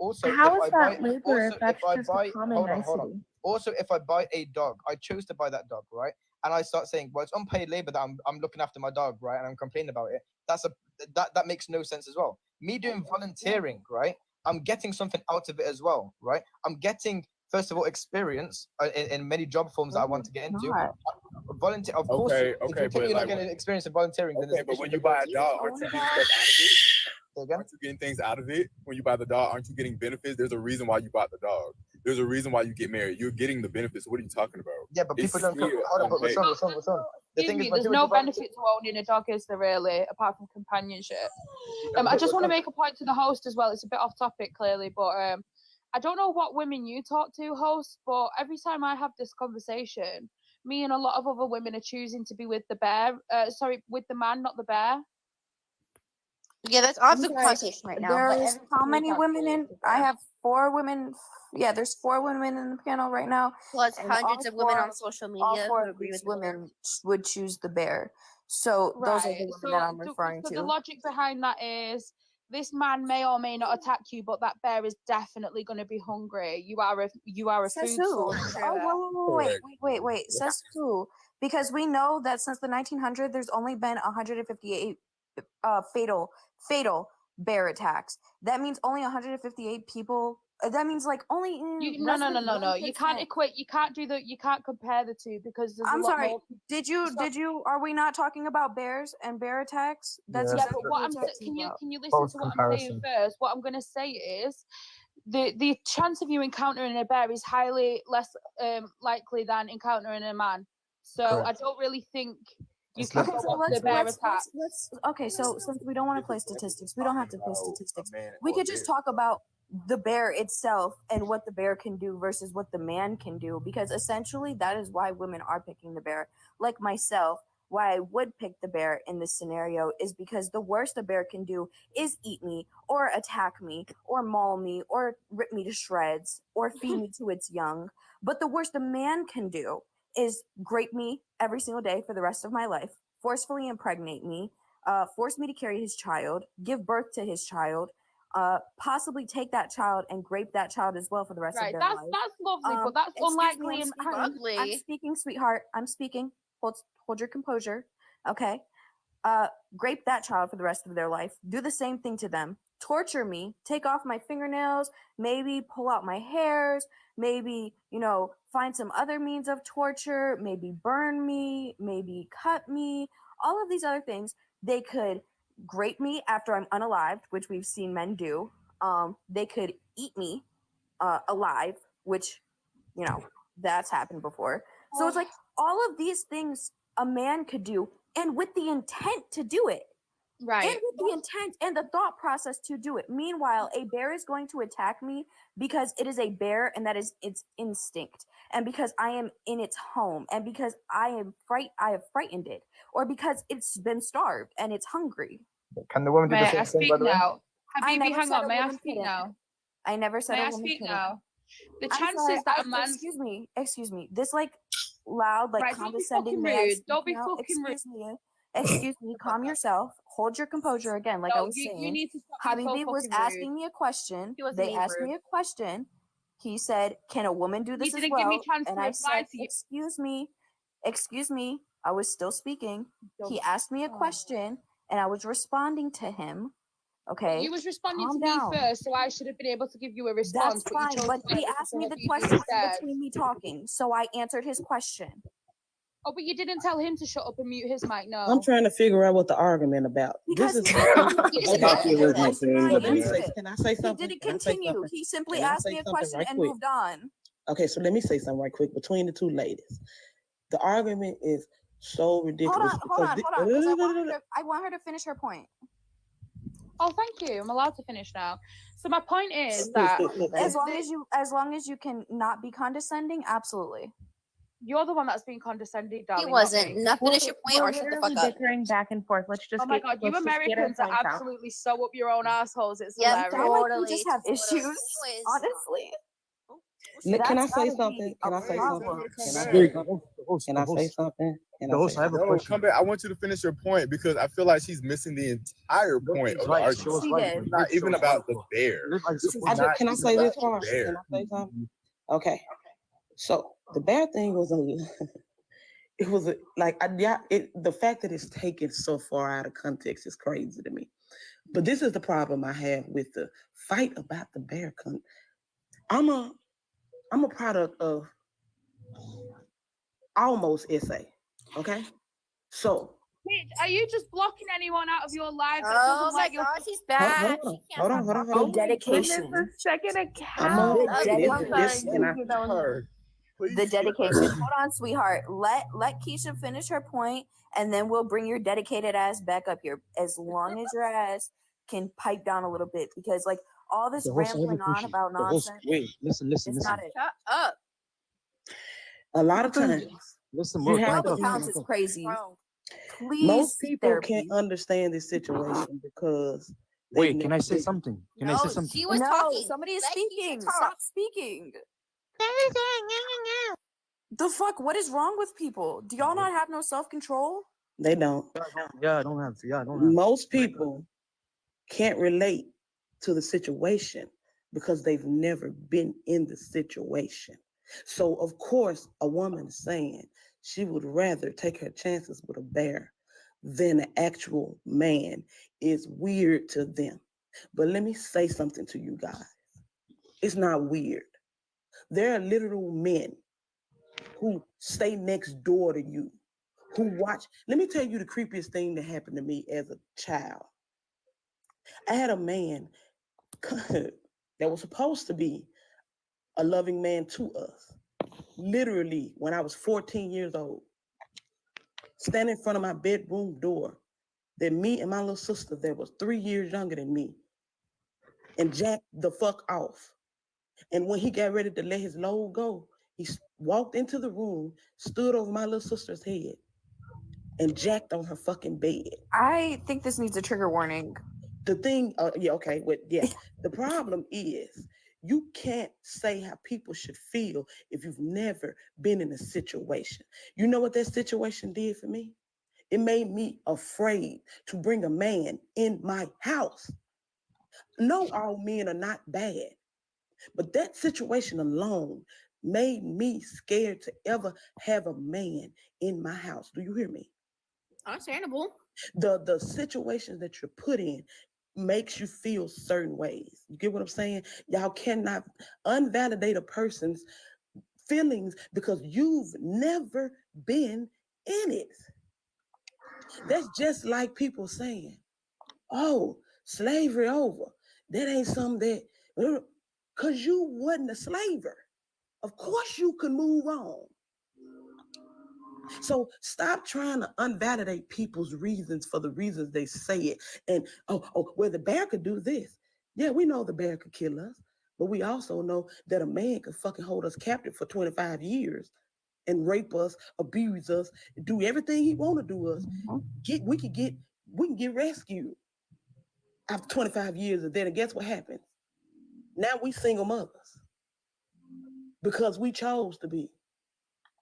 Also, How if is I buy, that labor if also that's if I just buy, a common hold nicety? on. Also, if I buy a dog, I chose to buy that dog, right? And I start saying, well, it's unpaid labor that I'm looking after my dog, right? And I'm complaining about it. That makes no sense as well. Me doing volunteering, right? I'm getting something out of it as well, right? I'm getting, first of all, experience in many job forms that I want to get into. Volunteer, of course. Okay, If you think you're not getting experience in volunteering, then Okay, but when you buy a dog, aren't you getting stuff out of it? Again? Aren't you getting things out of it? When you buy the dog, aren't you getting benefits? There's a reason why you bought the dog. There's a reason why you get married. You're getting the benefits. What are you talking about? Yeah, but people don't. still Hold on, but unpaid. what's wrong? The thing is, when There's people no do volunteer- benefit to owning a dog, is there really, apart from companionship? I just want to make a point to the host as well. It's a bit off topic, clearly, but I don't know what women you talk to, host, but every time I have this conversation, me and a lot of other women are choosing to be with the bear. With the man, not the bear. Yeah, that's off the conversation right now. But There's how many women in? I have 4 women. Yeah, there's 4 women in the panel right now. Plus and hundreds all of women 4 on social all media 4 who of agree these with the bear. women would choose the bear. So those are the women that I'm referring So to. the logic behind that is this man may or may not attack you, but that bear is definitely going to be hungry. You are a Says food who? source. Oh, wait. Says who? Because we know that since the 1900s, there's only been 158 fatal bear attacks. That means only 158 people. That means like only No. You 1%. You can't compare the two because there's I'm a lot sorry. more. Did you? Are we not talking about bears and bear attacks? That's Yeah, exactly but what I'm talking can you listen about. to what I'm saying first? What I'm going to say is the chance of you encountering a bear is highly less likely than encountering a man. So I Correct. don't really think you Okay, can so go off the bear attack. okay, so since we don't want to play statistics, we don't have to play statistics. We could just talk about the bear itself and what the bear can do versus what the man can do, because essentially that is why women are picking the bear. Like myself, why I would pick the bear in this scenario is because the worst a bear can do is eat me or attack me or maul me or rip me to shreds or feed me to its young. But the worst a man can do is grape me every single day for the rest of my life, forcefully impregnate me, force me to carry his child, give birth to his child, possibly take that child and grape that child as well for the rest of their life. That's lovely, but that's excuse unlikely me, and I'm speaking, sweetheart. I'm speaking. Hold your composure. Okay. Grape that child for the rest of their life. Do the same thing to them. Torture me. Take off my fingernails. Maybe pull out my hairs. Maybe, find some other means of torture. Maybe burn me. Maybe cut me. All of these other things. They could grape me after I'm unalived, which we've seen men do. They could eat me alive, which, that's happened before. So it's like all of these things a man could do, and with the intent to do it. Right. And with the intent and the thought process to do it. Meanwhile, a bear is going to attack me because it is a bear and that is its instinct. And because I am in its home and because I have frightened it, or because it's been starved and it's hungry. Can the woman do May the I same thing, speak by the way? now? I Habibi, never hang said on. a May I woman speak couldn't. now? I never said May a I woman speak couldn't. now? The I'm chances sorry, that a man. Excuse me. This loud, Right, don't be condescending. fucking May I rude. speak Don't be now? fucking rude. Excuse me. Calm yourself. Hold your composure again. Like I was saying, you need to stop being so Habibi was fucking rude. asking me a question. He wasn't They being asked rude. me a question. He said, "Can a woman do this You as didn't give me well?" chance And to I reply said, to you. "Excuse me. I was still speaking." He Don't- asked me a Oh. question, and I was responding to him. Okay, You was responding calm to down. me first, so I should have been able to give you a response. That's fine, but he asked me the question instead. between me talking, so I answered his question. Oh, but you didn't tell him to shut up and mute his mic. No. I'm trying to figure out what the argument about. Because This is. he didn't I thought the original thing. Let me answer say, it. can I say He something? didn't Can I say continue. something? He simply Can I asked say me a something question right and quick? moved on. Okay, so let me say something right quick between the two ladies. The argument is so ridiculous. Hold on, because I want her to finish her point. Oh, thank you. I'm allowed to finish now. So my point is that as long as you can not be condescending, absolutely. You're the one that's being condescending, darling. He wasn't. Now finish your point We're or shut the literally fuck up. bickering back and forth. Let's just Oh my get. god, you let's just get our Americans are points out. absolutely so up your own assholes. It's Yeah, hilarious. We totally. just have issues, Anyways. honestly. Can I That's say gotta something? be Can a I say problem. something? Can I say something? Can I say I have a question. Come back. I want you to finish your point because I feel like she's missing the entire point of the argument. It's not even about the bear. Can I say this part? Can I say something? Okay. So the bear thing was it was the fact that it's taken so far out of context is crazy to me. But this is the problem I have with the fight about the bear. I'm a product of almost SA. Okay, so Mitch, are you just blocking anyone out of your life that Oh doesn't my like your gosh, he's back. hold on. The dedication. The second The account. dedication. The dedication. Hold on, sweetheart. Let Keisha finish her point, and then we'll bring your dedicated ass back up here. As long as your ass can pipe down a little bit, because like all this rambling on about nonsense. Wait, listen. Not it. Shut up. A lot of times, Listen, you bro. have 12 to- accounts is crazy. Please, most people therapy. can't understand this situation because. Wait, can I say something? Can I say something? She was talking. Somebody is Let Keisha speaking. talk. Stop speaking. The fuck? What is wrong with people? Do y'all not have no self-control? They don't. Yeah, I don't have to. Most people can't relate to the situation because they've never been in the situation. So of course, a woman is saying she would rather take her chances with a bear than an actual man is weird to them. But let me say something to you guys. It's not weird. There are literal men who stay next door to you, who watch. Let me tell you the creepiest thing that happened to me as a child. I had a man that was supposed to be a loving man to us. Literally, when I was 14 years old, standing in front of my bedroom door, that me and my little sister that was 3 years younger than me, and jacked the fuck off. And when he got ready to let his load go, he walked into the room, stood over my little sister's head, and jacked on her fucking bed. I think this needs a trigger warning. The thing, the problem is you can't say how people should feel if you've never been in a situation. You know what that situation did for me? It made me afraid to bring a man in my house. No, all men are not bad, but that situation alone made me scared to ever have a man in my house. Do you hear me? Understandable. The situations that you're put in makes you feel certain ways. You get what I'm saying? Y'all cannot invalidate a person's feelings because you've never been in it. That's just like people saying, oh, slavery over. That ain't something that, because you wasn't a slaver. Of course you could move on. So stop trying to invalidate people's reasons for the reasons they say it. And, well, the bear could do this. Yeah, we know the bear could kill us, but we also know that a man could fucking hold us captive for 25 years and rape us, abuse us, do everything he want to do us. We can get rescued after 25 years of that. And guess what happens? Now we single mothers because we chose to be.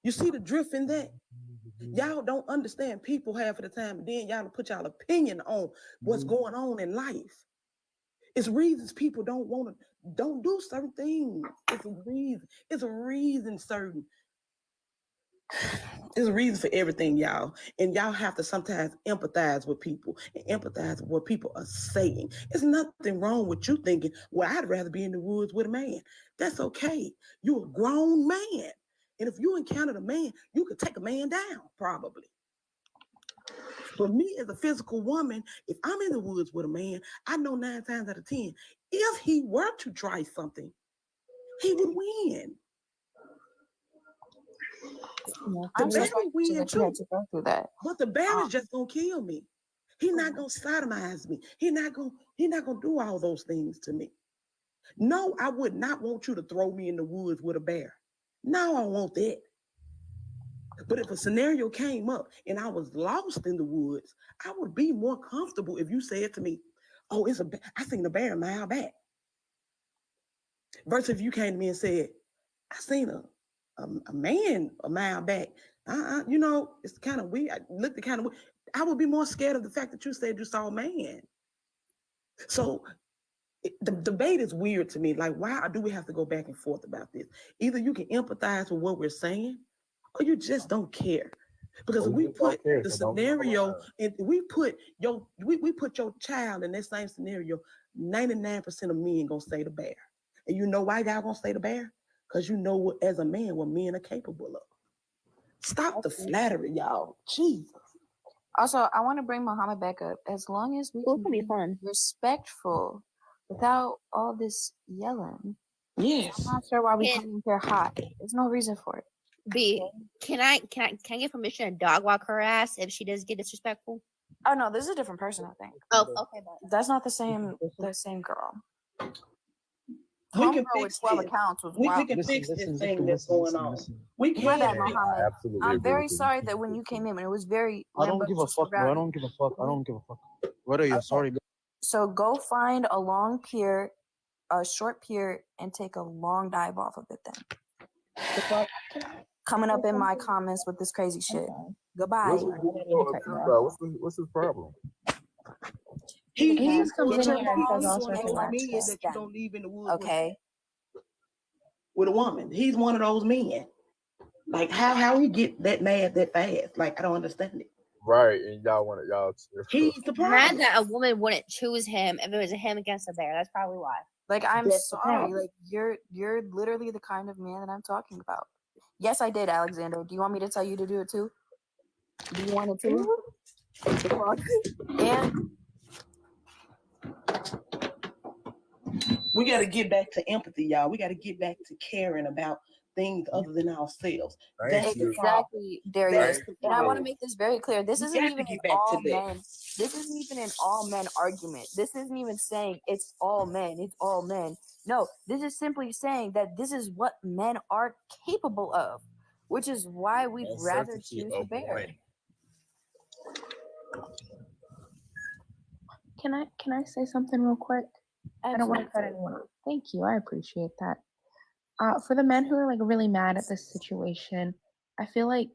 You see the drift in that? Y'all don't understand people half of the time, and then y'all put y'all opinion on what's going on in life. It's reasons people don't do certain things. It's a reason. It's a reason There's a reason for everything, y'all. And y'all have to sometimes empathize with people and empathize with what people are saying. There's nothing wrong with you thinking, well, I'd rather be in the woods with a man. That's okay. You're a grown man. And if you encountered a man, you could take a man down, probably. For me as a physical woman, if I'm in the woods with a man, I know 9 times out of 10, if he were to try something, he would win. The bear will win too. But the bear is just gonna kill me. He's not gonna sodomize me. He's not gonna do all those things to me. No, I would not want you to throw me in the woods with a bear. No, I want that. But if a scenario came up and I was lost in the woods, I would be more comfortable if you said to me, oh, I seen a bear a mile back. Versus if you came to me and said, I seen a man a mile back. You know, it's kind of weird. I looked kind of weird. I would be more scared of the fact that you said you saw a man. So the debate is weird to me. Like, why do we have to go back and forth about this? Either you can empathize with what we're saying, or you just don't care. Because we put the scenario, and we put your child in that same scenario, 99% of men gonna say the bear. And you know why y'all gonna say the bear? Because you know what, as a man, what men are capable of. Stop the flattery, y'all. Jesus. Also, I want to bring Muhammad back up. As long as we can be respectful without all this yelling. Yes. I'm not sure why we come here hot. There's no reason for it. B, can I get permission to dog walk her ass if she does get disrespectful? Oh no, this is a different person, I think. Oh, okay. That's not the same girl. We can Homegirl with fix 12 this. accounts was We wild. can fix this thing that's going on. We My can. bad, Muhammad. Absolutely I'm agree very with you. sorry that when you came in, when it was very I don't give a fuck, bro. I don't give a fuck. I don't give a fuck. Whether you're sorry, bro. So go find a long pier, a short pier, and take a long dive off of it then. Coming up in my comments with this crazy shit. Goodbye. What's his problem? He just comes Get in your here and says all balls sorts and of let things. twist That you them. don't leave in the woods Okay. with a woman. He's one of those men. Like how he get that mad that fast? Like I don't understand it. Right, and y'all. He's the problem. Mad that a woman wouldn't choose him if it was a him against a bear. That's probably why. Like I'm That's the sorry. problem. Like you're literally the kind of man that I'm talking about. Yes, I did, Alexander. Do you want me to tell you to do it too? Do you want it too? And We got to get back to empathy, y'all. We got to get back to caring about things other than ourselves. That's the problem. exactly, Darius. That's the And I want to problem. make this very clear. This We isn't got to even get an back to all that. men. This isn't even an all men argument. This isn't even saying it's all men. It's all men. No, this is simply saying that this is what men are capable of, which is why we'd rather choose the bear. Can I say something real quick? I don't want to cut Absolutely. anyone off. Thank you. I appreciate that. For the men who are like really mad at this situation, I feel like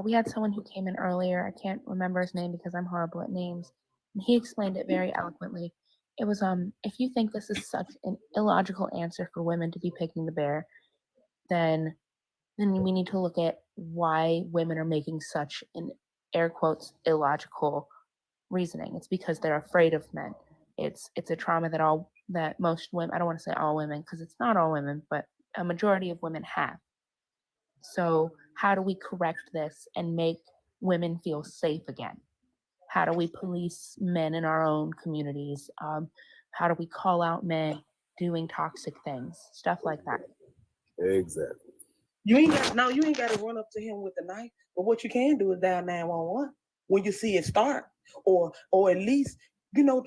we had someone who came in earlier. I can't remember his name because I'm horrible at names. And he explained it very eloquently. It was if you think this is such an illogical answer for women to be picking the bear, then we need to look at why women are making such an air quotes illogical reasoning. It's because they're afraid of men. It's a trauma that most women, I don't want to say all women because it's not all women, but a majority of women have. So how do we correct this and make women feel safe again? How do we police men in our own communities? How do we call out men doing toxic things? Stuff like that. Exactly. You ain't got to run up to him with a knife. But what you can do is dial 911 when you see it start, or at least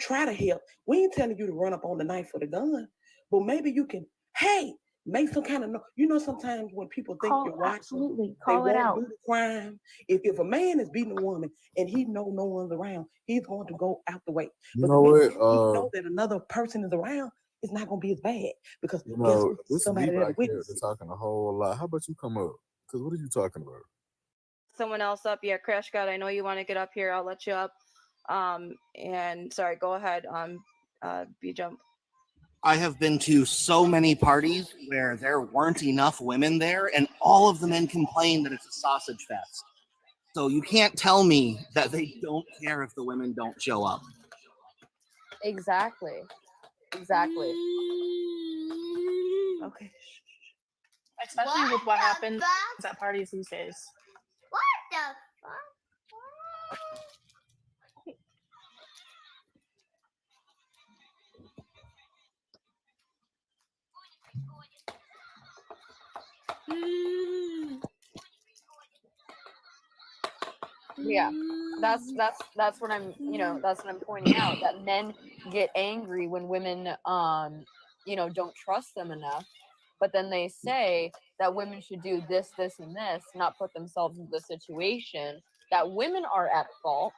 try to help. We ain't telling you to run up on the knife or the gun, but maybe you can. Hey, make some kind of sometimes when people think you're watching, absolutely they call it won't out. do the crime. If a man is beating a woman and he know no one's around, he's going to go out the way. You But know the minute what? he know that another person is around, it's not going to be as bad because You guess know, what? this Somebody Levi that witness. character talking a whole lot. How about you come up? Because what are you talking about? Someone else up. Yeah, Crash God, I know you want to get up here. I'll let you up. And sorry, go ahead. B-Jump. I have been to so many parties where there weren't enough women there, and all of the men complain that it's a sausage fest. So you can't tell me that they don't care if the women don't show up. Exactly. Exactly. Okay. Especially with what happens at parties these days. What the fuck? Yeah, that's what I'm that's what I'm pointing out, that men get angry when women don't trust them enough, but then they say that women should do this, and this, not put themselves into the situation, that women are at fault.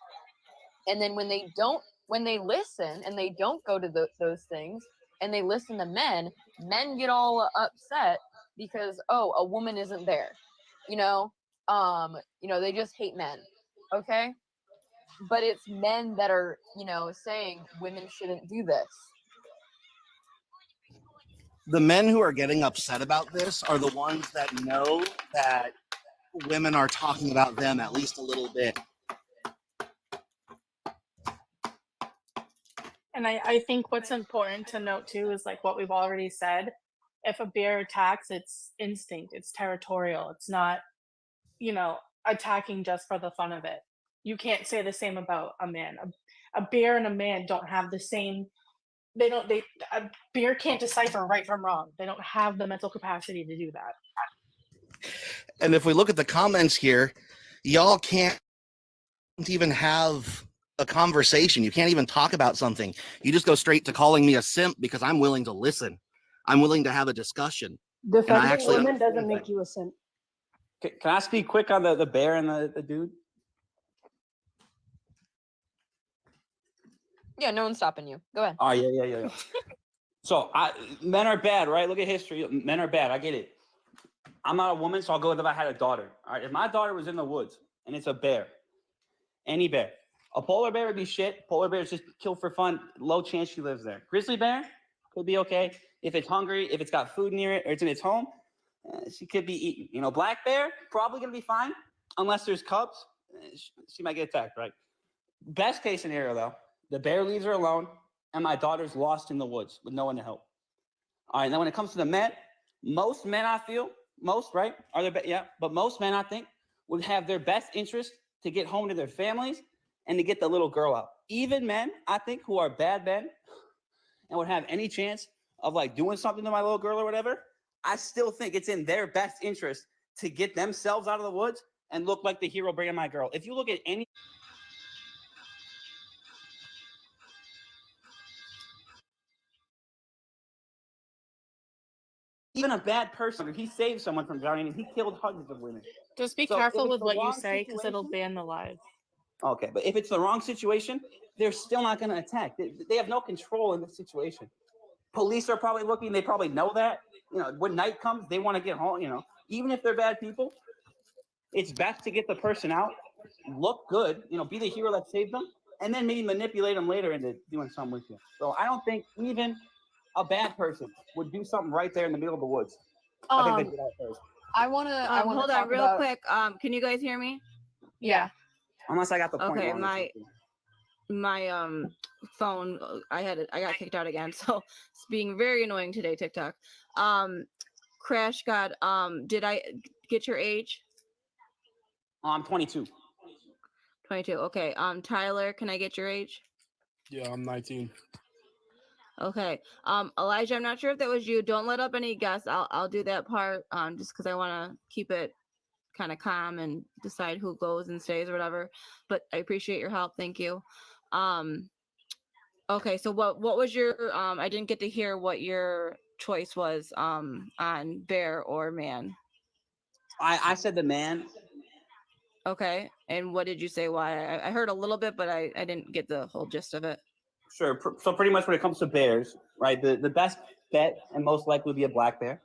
And then when they listen and they don't go to those things and they listen to men get all upset because a woman isn't there, they just hate men, okay? But it's men that are saying women shouldn't do this. The men who are getting upset about this are the ones that know that women are talking about them at least a little bit. And I think what's important to note too is like what we've already said. If a bear attacks, it's instinct, it's territorial. It's not, attacking just for the fun of it. You can't say the same about a man. A bear and a man don't have the same. A bear can't decipher right from wrong. They don't have the mental capacity to do that. And if we look at the comments here, y'all can't even have a conversation. You can't even talk about something. You just go straight to calling me a simp because I'm willing to listen. I'm willing to have a discussion. Defending women doesn't make you a simp. Can I speak quick on the bear and the dude? Yeah, no one's stopping you. Go ahead. Oh, yeah. So men are bad, right? Look at history. Men are bad. I get it. I'm not a woman, so I'll go with if I had a daughter. All right. If my daughter was in the woods and it's a bear, any bear, a polar bear would be shit. Polar bear is just killed for fun. Low chance she lives there. Grizzly bear could be okay. If it's hungry, if it's got food near it, or it's in its home, she could be eaten. Black bear, probably going to be fine. Unless there's cubs, she might get attacked, right? Best case scenario, though, the bear leaves her alone, and my daughter's lost in the woods with no one to help. All right, now when it comes to the men, most men I feel, right, are there, but most men I think would have their best interest to get home to their families and to get the little girl out. Even men, I think, who are bad men and would have any chance of like doing something to my little girl or whatever, I still think it's in their best interest to get themselves out of the woods and look like the hero bringing my girl. If you look at any even a bad person, he saved someone from drowning and he killed hundreds of women. Just be So careful if it's with the what you wrong say because it'll situation- ban the live. Okay, but if it's the wrong situation, they're still not going to attack. They have no control in the situation. Police are probably looking. They probably know that. When night comes, they want to get home. Even if they're bad people, it's best to get the person out, look good, be the hero that saved them, and then maybe manipulate them later into doing something with you. So I don't think even a bad person would do something right there in the middle of the woods. I think they do that first. I want to hold on talk real about... quick. Can you guys hear me? Yeah. Unless I got the point Okay, wrong or my phone, I got kicked out again, so it's being very annoying today, TikTok. Crash God, did I get your age? I'm 22. 22. Okay. Tyler, can I get your age? Yeah, I'm 19. Okay. Elijah, I'm not sure if that was you. Don't let up any guess. I'll do that part. Just because I want to keep it kind of calm and decide who goes and stays or whatever. But I appreciate your help. Thank you. Okay. So what was your I didn't get to hear what your choice was on bear or man. I said the man. Okay. And what did you say? Why? I heard a little bit, but I didn't get the whole gist of it. Sure. So pretty much when it comes to bears, right, the best bet and most likely would be a black bear.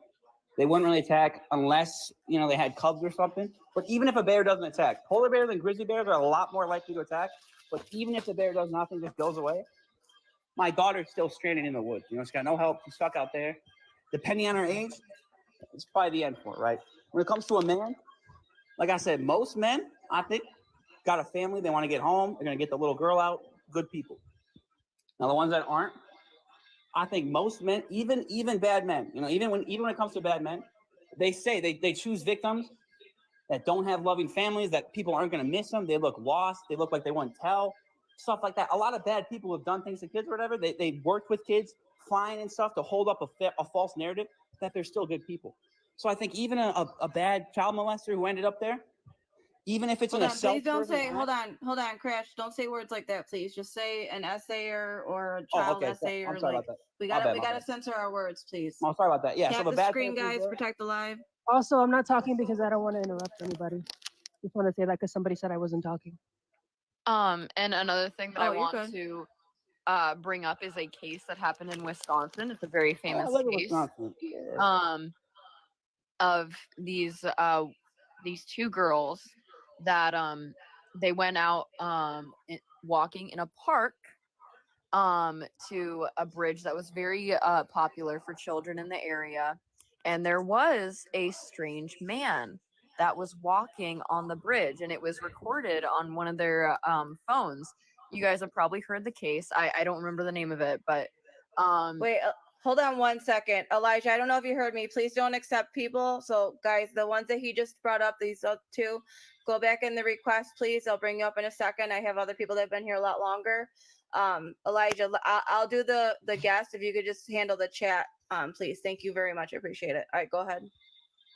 They wouldn't really attack unless, they had cubs or something. But even if a bear doesn't attack, polar bears and grizzly bears are a lot more likely to attack. But even if the bear does nothing, just goes away, my daughter's still stranded in the woods. She's got no help. She's stuck out there. Depending on her age, it's probably the end for it, right? When it comes to a man, like I said, most men, I think, got a family. They want to get home. They're going to get the little girl out. Good people. Now, the ones that aren't, I think most men, even bad men, even when it comes to bad men, they say they choose victims that don't have loving families, that people aren't going to miss them. They look lost. They look like they won't tell, stuff like that. A lot of bad people have done things to kids or whatever. They worked with kids fine and stuff to hold up a false narrative that they're still good people. So I think even a bad child molester who ended up there, even if it's in a self. Please don't say, hold on, Crash. Don't say words like that, please. Just say an essay or a child essay or like we gotta censor our words, please. Oh, sorry about that. Yeah. Tap So the screen, guys. Protect the live. Also, I'm not talking because I don't want to interrupt anybody. Just want to say that because somebody said I wasn't talking. And another thing that I you're want good. to bring up is a case that happened in Wisconsin. It's a very famous I live in case. Wisconsin. Yeah. of these two girls that they went out walking in a park to a bridge that was very popular for children in the area, and there was a strange man that was walking on the bridge, and it was recorded on one of their phones. You guys have probably heard the case. I don't remember the name of it, but Wait, hold on 1 second. Elijah, I don't know if you heard me. Please don't accept people. So, guys, the ones that he just brought up, these two, go back in the request, please. I'll bring you up in a second. I have other people that have been here a lot longer. Elijah, I'll do the guest. If you could just handle the chat, please. Thank you very much. I appreciate it. All right, go ahead.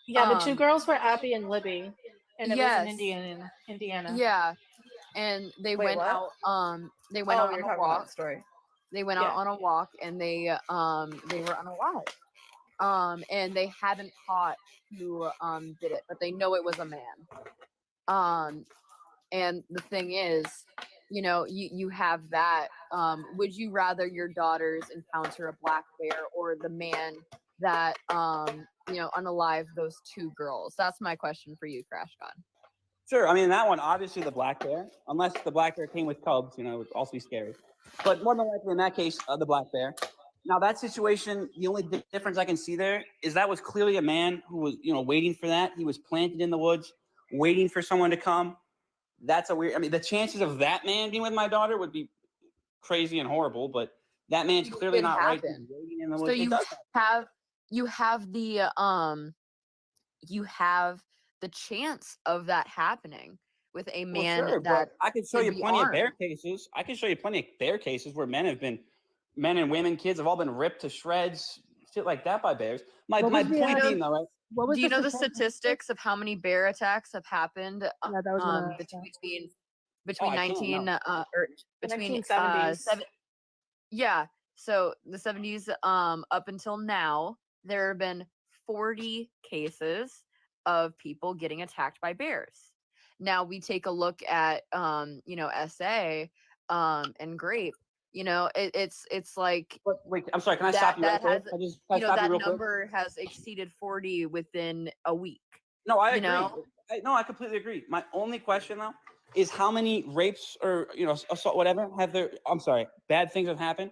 Yeah, the two girls were Abby and Libby, and it was in Indiana. Yeah, and they Wait, went what? out. They went out you're on a talking about walk. the story. They went out on a walk, and they were unalive. And they haven't caught who did it, but they know it was a man. And the thing is, you know, you have that. Would you rather your daughters encounter a black bear or the man that you know, unalive those two girls? That's my question for you, Crash God. Sure. I mean, that one, obviously the black bear, unless the black bear came with cubs, you know, it would also be scary. But more than likely in that case, the black bear. Now that situation, the only difference I can see there is that was clearly a man who was, you know, waiting for that. He was planted in the woods, waiting for someone to come. That's a weird, I mean, the chances of that man being with my daughter would be crazy and horrible, but that man's clearly It not right. happened. He's waiting in the So woods. It you does happen. you have the chance of that happening with a Well, man sure, that but I can show could you be plenty of armed. bear cases. I can show you plenty of bear cases where men and women, kids have all been ripped to shreds, shit like that by bears. My point being, though, right? What was Do you know the statistic? statistics of how many bear attacks have happened Yeah, that was gonna ask that. between I can't, 19 no. or between 1970s. yeah, so the 70s up until now there have been 40 cases of people getting attacked by bears. Now we take a look at you know, SA and Grape. You know, it's like, wait, I'm sorry, can I stop you real that quick? has, Can you I know, stop you that real quick? number has exceeded 40 within a week. No, I you agree. know? I completely agree. My only question though is how many rapes or, you know, assault, whatever, bad things have happened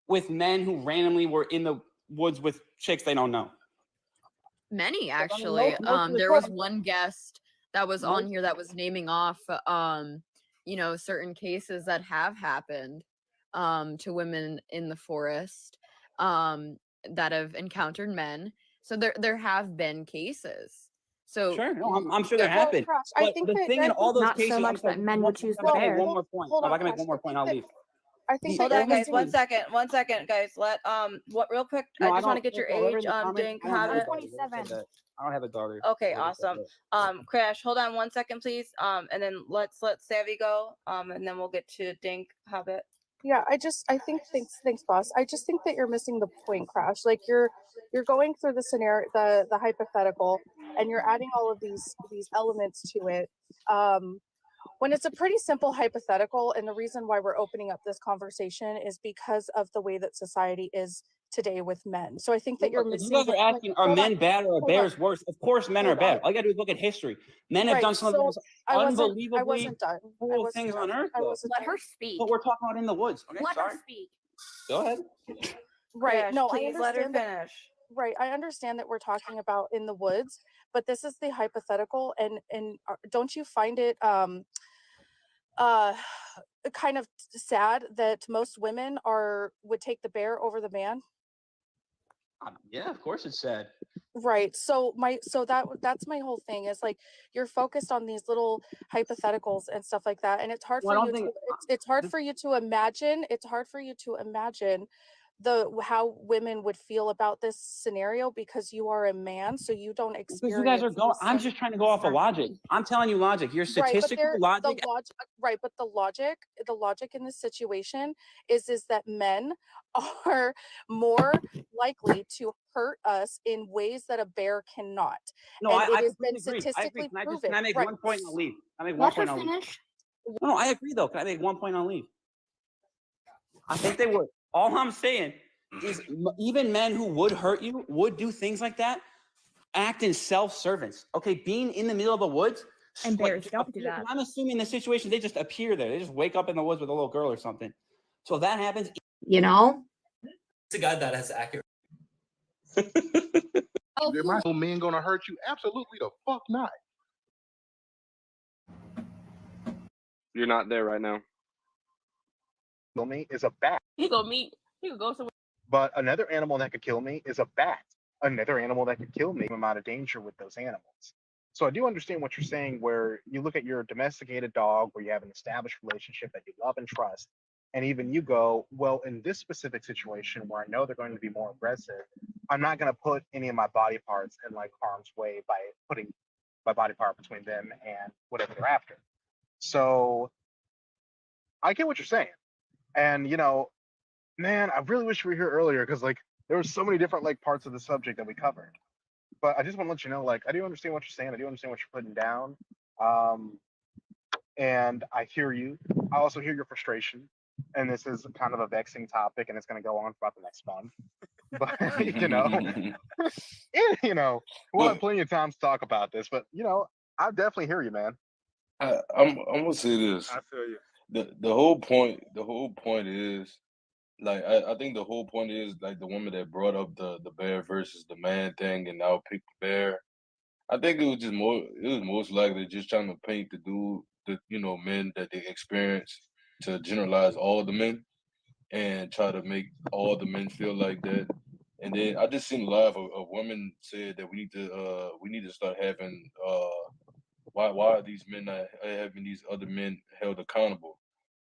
with men who randomly were in the woods with chicks they don't know. Many, I mean, actually. most of the There was time- one guest that was on here that was naming off you know, certain cases that have happened to women in the forest that have encountered men. So there have been cases. So Sure, no, I'm sure there have been. I But think the that thing in all those not cases, so I'm much sorry, that men would choose if the I can make bear. one more point. Hold If I on, can make Crash, one more I point, think I'll that- leave. I think Hold that on, guys. 1 second, guys. Let what real quick. No, I just want to don't- get your whoever in age. the comments, Dink I don't have a Hobbit. daughter. Whoever said that. I don't have a daughter. Okay, Whoever said awesome. that. Crash, hold on 1 second, please. And then let's let Savvy go. And then we'll get to Dink Hobbit. Yeah, I think thanks boss. I just think that you're missing the point, Crash. Like you're going through the scenario, the hypothetical, and you're adding all of these elements to it. When it's a pretty simple hypothetical, and the reason why we're opening up this conversation is because of the way that society is today with men. So I think that you're Look, if missing. you guys the are point. asking, are Hold men on, bad or are hold on. bears worse? Of course, men are Hold bad. on. All you gotta do is look at history. Men have Right, done some of the so most I unbelievably wasn't done. I cruel wasn't things done. on earth. I Though. wasn't let done. her speak. But we're talking about in the woods. Okay, Let sorry. her speak. Go ahead. Right. Crash, No, I please let her understand that. finish. Right. I understand that we're talking about in the woods, but this is the hypothetical, and don't you find it kind of sad that most women would take the bear over the man? Yeah, of course it's sad. Right. So that's my whole thing is like you're focused on these little hypotheticals and stuff like that, and it's hard Well, I for don't you think to it's hard for you to imagine. It's hard for you to imagine how women would feel about this scenario because you are a man, so you don't because experience. you guys are going. the I'm same- just trying to go off of logic. I'm telling you logic. Your Right, but statistical the logic. logic, right? But the logic in this situation is that men are more likely to hurt us in ways that a bear cannot, No, and I it has been completely agree. I agree. statistically Can I proven. make Right. one point and I'll leave? Can I make Let one point her and I'll leave? finish. No, I agree though. Can I make one point and I'll leave? I think they would. All I'm saying is even men who would hurt you would do things like that act in self-service. Okay, being in the middle of the woods. And bears don't do that. I'm assuming the situation, they just appear there. They just wake up in the woods with a little girl or something. So if that happens, You know? It's a guy that has accurate. Are my men gonna hurt you? Absolutely the fuck not. You're not there right now. Kill me is a bat, He go somewhere. but another animal that could kill me is a bat. Another animal that could kill me. I'm out of danger with those animals. So I do understand what you're saying, where you look at your domesticated dog, where you have an established relationship that you love and trust, and even you go, well, in this specific situation where I know they're going to be more aggressive, I'm not going to put any of my body parts in like harm's way by putting my body part between them and whatever they're after. So I get what you're saying. And, you know, man, I really wish we were here earlier because like there were so many different like parts of the subject that we covered. But I just want to let you know, like, I do understand what you're saying. I do understand what you're putting down. And I hear you. I also hear your frustration. And this is kind of a vexing topic, and it's going to go on for about the next month. But, you know, we'll have plenty of time to talk about this. But, you know, I definitely hear you, man. I'm gonna say this. I feel you. The whole point is like I think the whole point is like the woman that brought up the bear versus the man thing and now pick the bear. I think it was most likely just trying to paint the men that they experience to generalize all the men and try to make all the men feel like that. And then I just seen live a woman said that we need to start having why are these men not having these other men held accountable?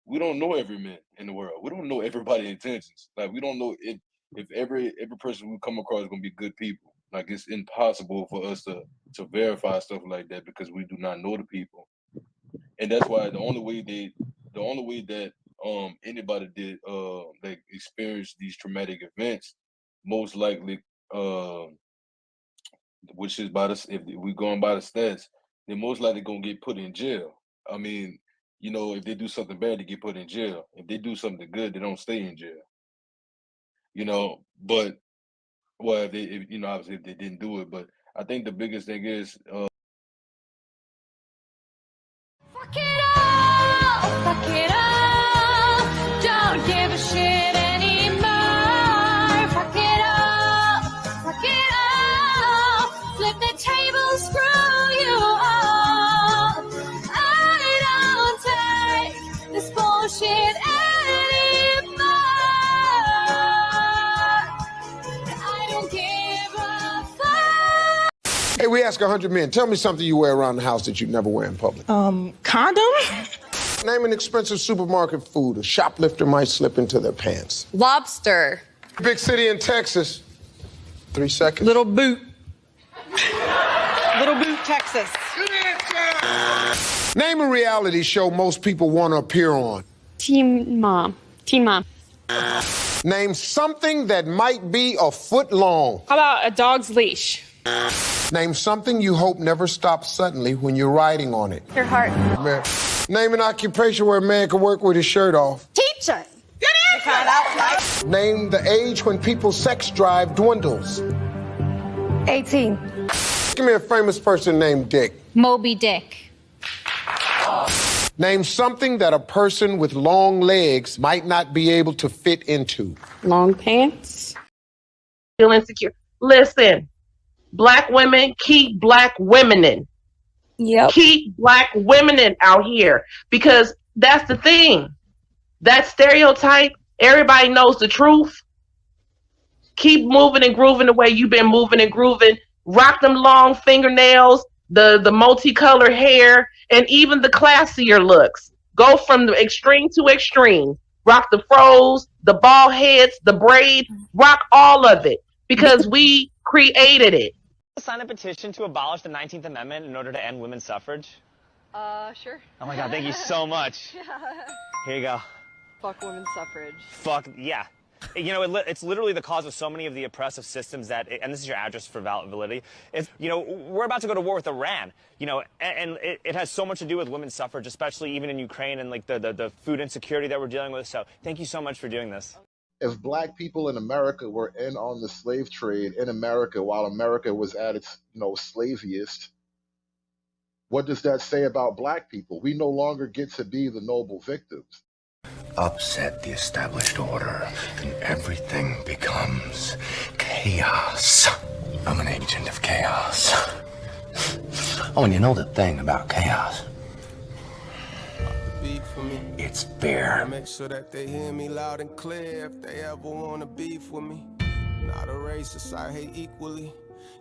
We don't know every man in the world. We don't know everybody's intentions. Like we don't know if every person we come across is gonna be good people. Like it's impossible for us to verify stuff like that because we do not know the people. And that's why the only way that anybody did like experience these traumatic events, most likely which is if we're going by the stats, they're most likely gonna get put in jail. I mean, you know, if they do something bad, they get put in jail. If they do something good, they don't stay in jail. You know, but well, obviously if they didn't do it, but I think the biggest thing is Fuck it up, don't give a shit anymore. Fuck it up, flip the table, screw you all. I don't take this bullshit anymore. I don't give a fuck. Hey, we ask 100 men. Tell me something you wear around the house that you never wear in public. Condom? Name an expensive supermarket food a shoplifter might slip into their pants. Lobster. Big city in Texas. 3 seconds. Little Boot. Little Boot, Texas. Name a reality show most people want to appear on. Teen Mom. Name something that might be a foot long. How about a dog's leash? Name something you hope never stops suddenly when you're riding on it. Your heart. Man. Name an occupation where a man can work with his shirt off. Teacher. Name the age when people's sex drive dwindles. 18. Give me a famous person named Dick. Moby Dick. Name something that a person with long legs might not be able to fit into. Long pants. Feel insecure. Listen, Black women, keep Black women in. Yep. Keep Black women in out here because that's the thing. That stereotype, everybody knows the truth. Keep moving and grooving the way you've been moving and grooving. Rock them long fingernails, the multicolored hair, and even the classier looks. Go from the extreme to extreme. Rock the fros, the bald heads, the braid. Rock all of it because we created it. Sign a petition to abolish the 19th Amendment in order to end women's suffrage? Sure. Oh my God, thank you so much. Here you go. Fuck women's suffrage. Fuck, yeah. You know, it's literally the cause of so many of the oppressive systems that, and this is your address for validity, we're about to go to war with Iran, and it has so much to do with women's suffrage, especially even in Ukraine and like the food insecurity that we're dealing with. So thank you so much for doing this. If black people in America were in on the slave trade in America while America was at its, slaviest, what does that say about black people? We no longer get to be the noble victims. Upset the established order, and everything becomes chaos. I'm an agent of chaos. Oh, and you know the thing about chaos? It's fair. Make sure that they hear me loud and clear if they ever wanna beef with me. Not a racist, I hate equally.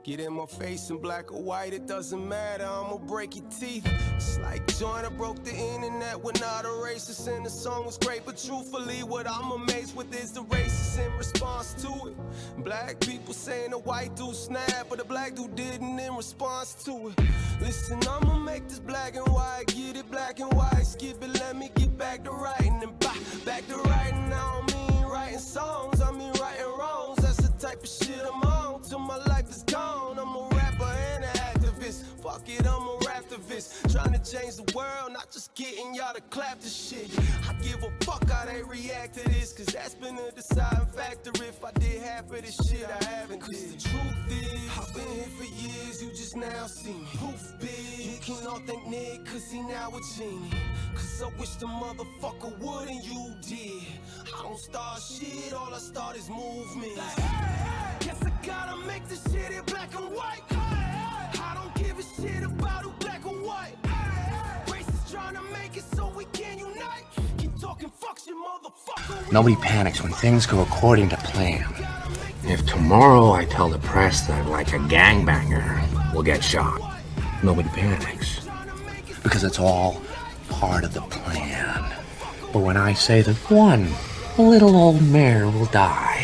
Get in my face in black or white, it doesn't matter, I'ma break your teeth. It's like Joyner broke the internet, we're not a racist, and the song was great, but truthfully, what I'm amazed with is the racist in response to it. Black people saying a white dude snapped, but a black dude didn't in response to it. Listen, I'ma make this black and white, get it black and white, skip it, let me get back to writing, and back to writing. I don't mean writing songs, I mean writing wrongs. That's the type of shit I'm on till my life is gone. I'm a rapper and an activist. Fuck it, I'm a raptivist. Trying to change the world, not just getting y'all to clap the shit. I give a fuck how they react to this, cause that's been a deciding factor. If I did half of this shit, I haven't. Cause the truth is, I've been here for years, you just now see me. Poof, bitch. You can all thank Nick, cause he now a genie. Cause I wish the motherfucker would and you did. I don't start shit, all I start is movement. Guess I gotta make this shit in black and white. I don't give a shit about who black or white. Racists trying to make it so we can unite. Keep talking fuck shit, motherfucker. Nobody panics when things go according to plan. If tomorrow I tell the press that like a gangbanger will get shot, nobody panics. Because it's all part of the plan. But when I say that one little old mare will die,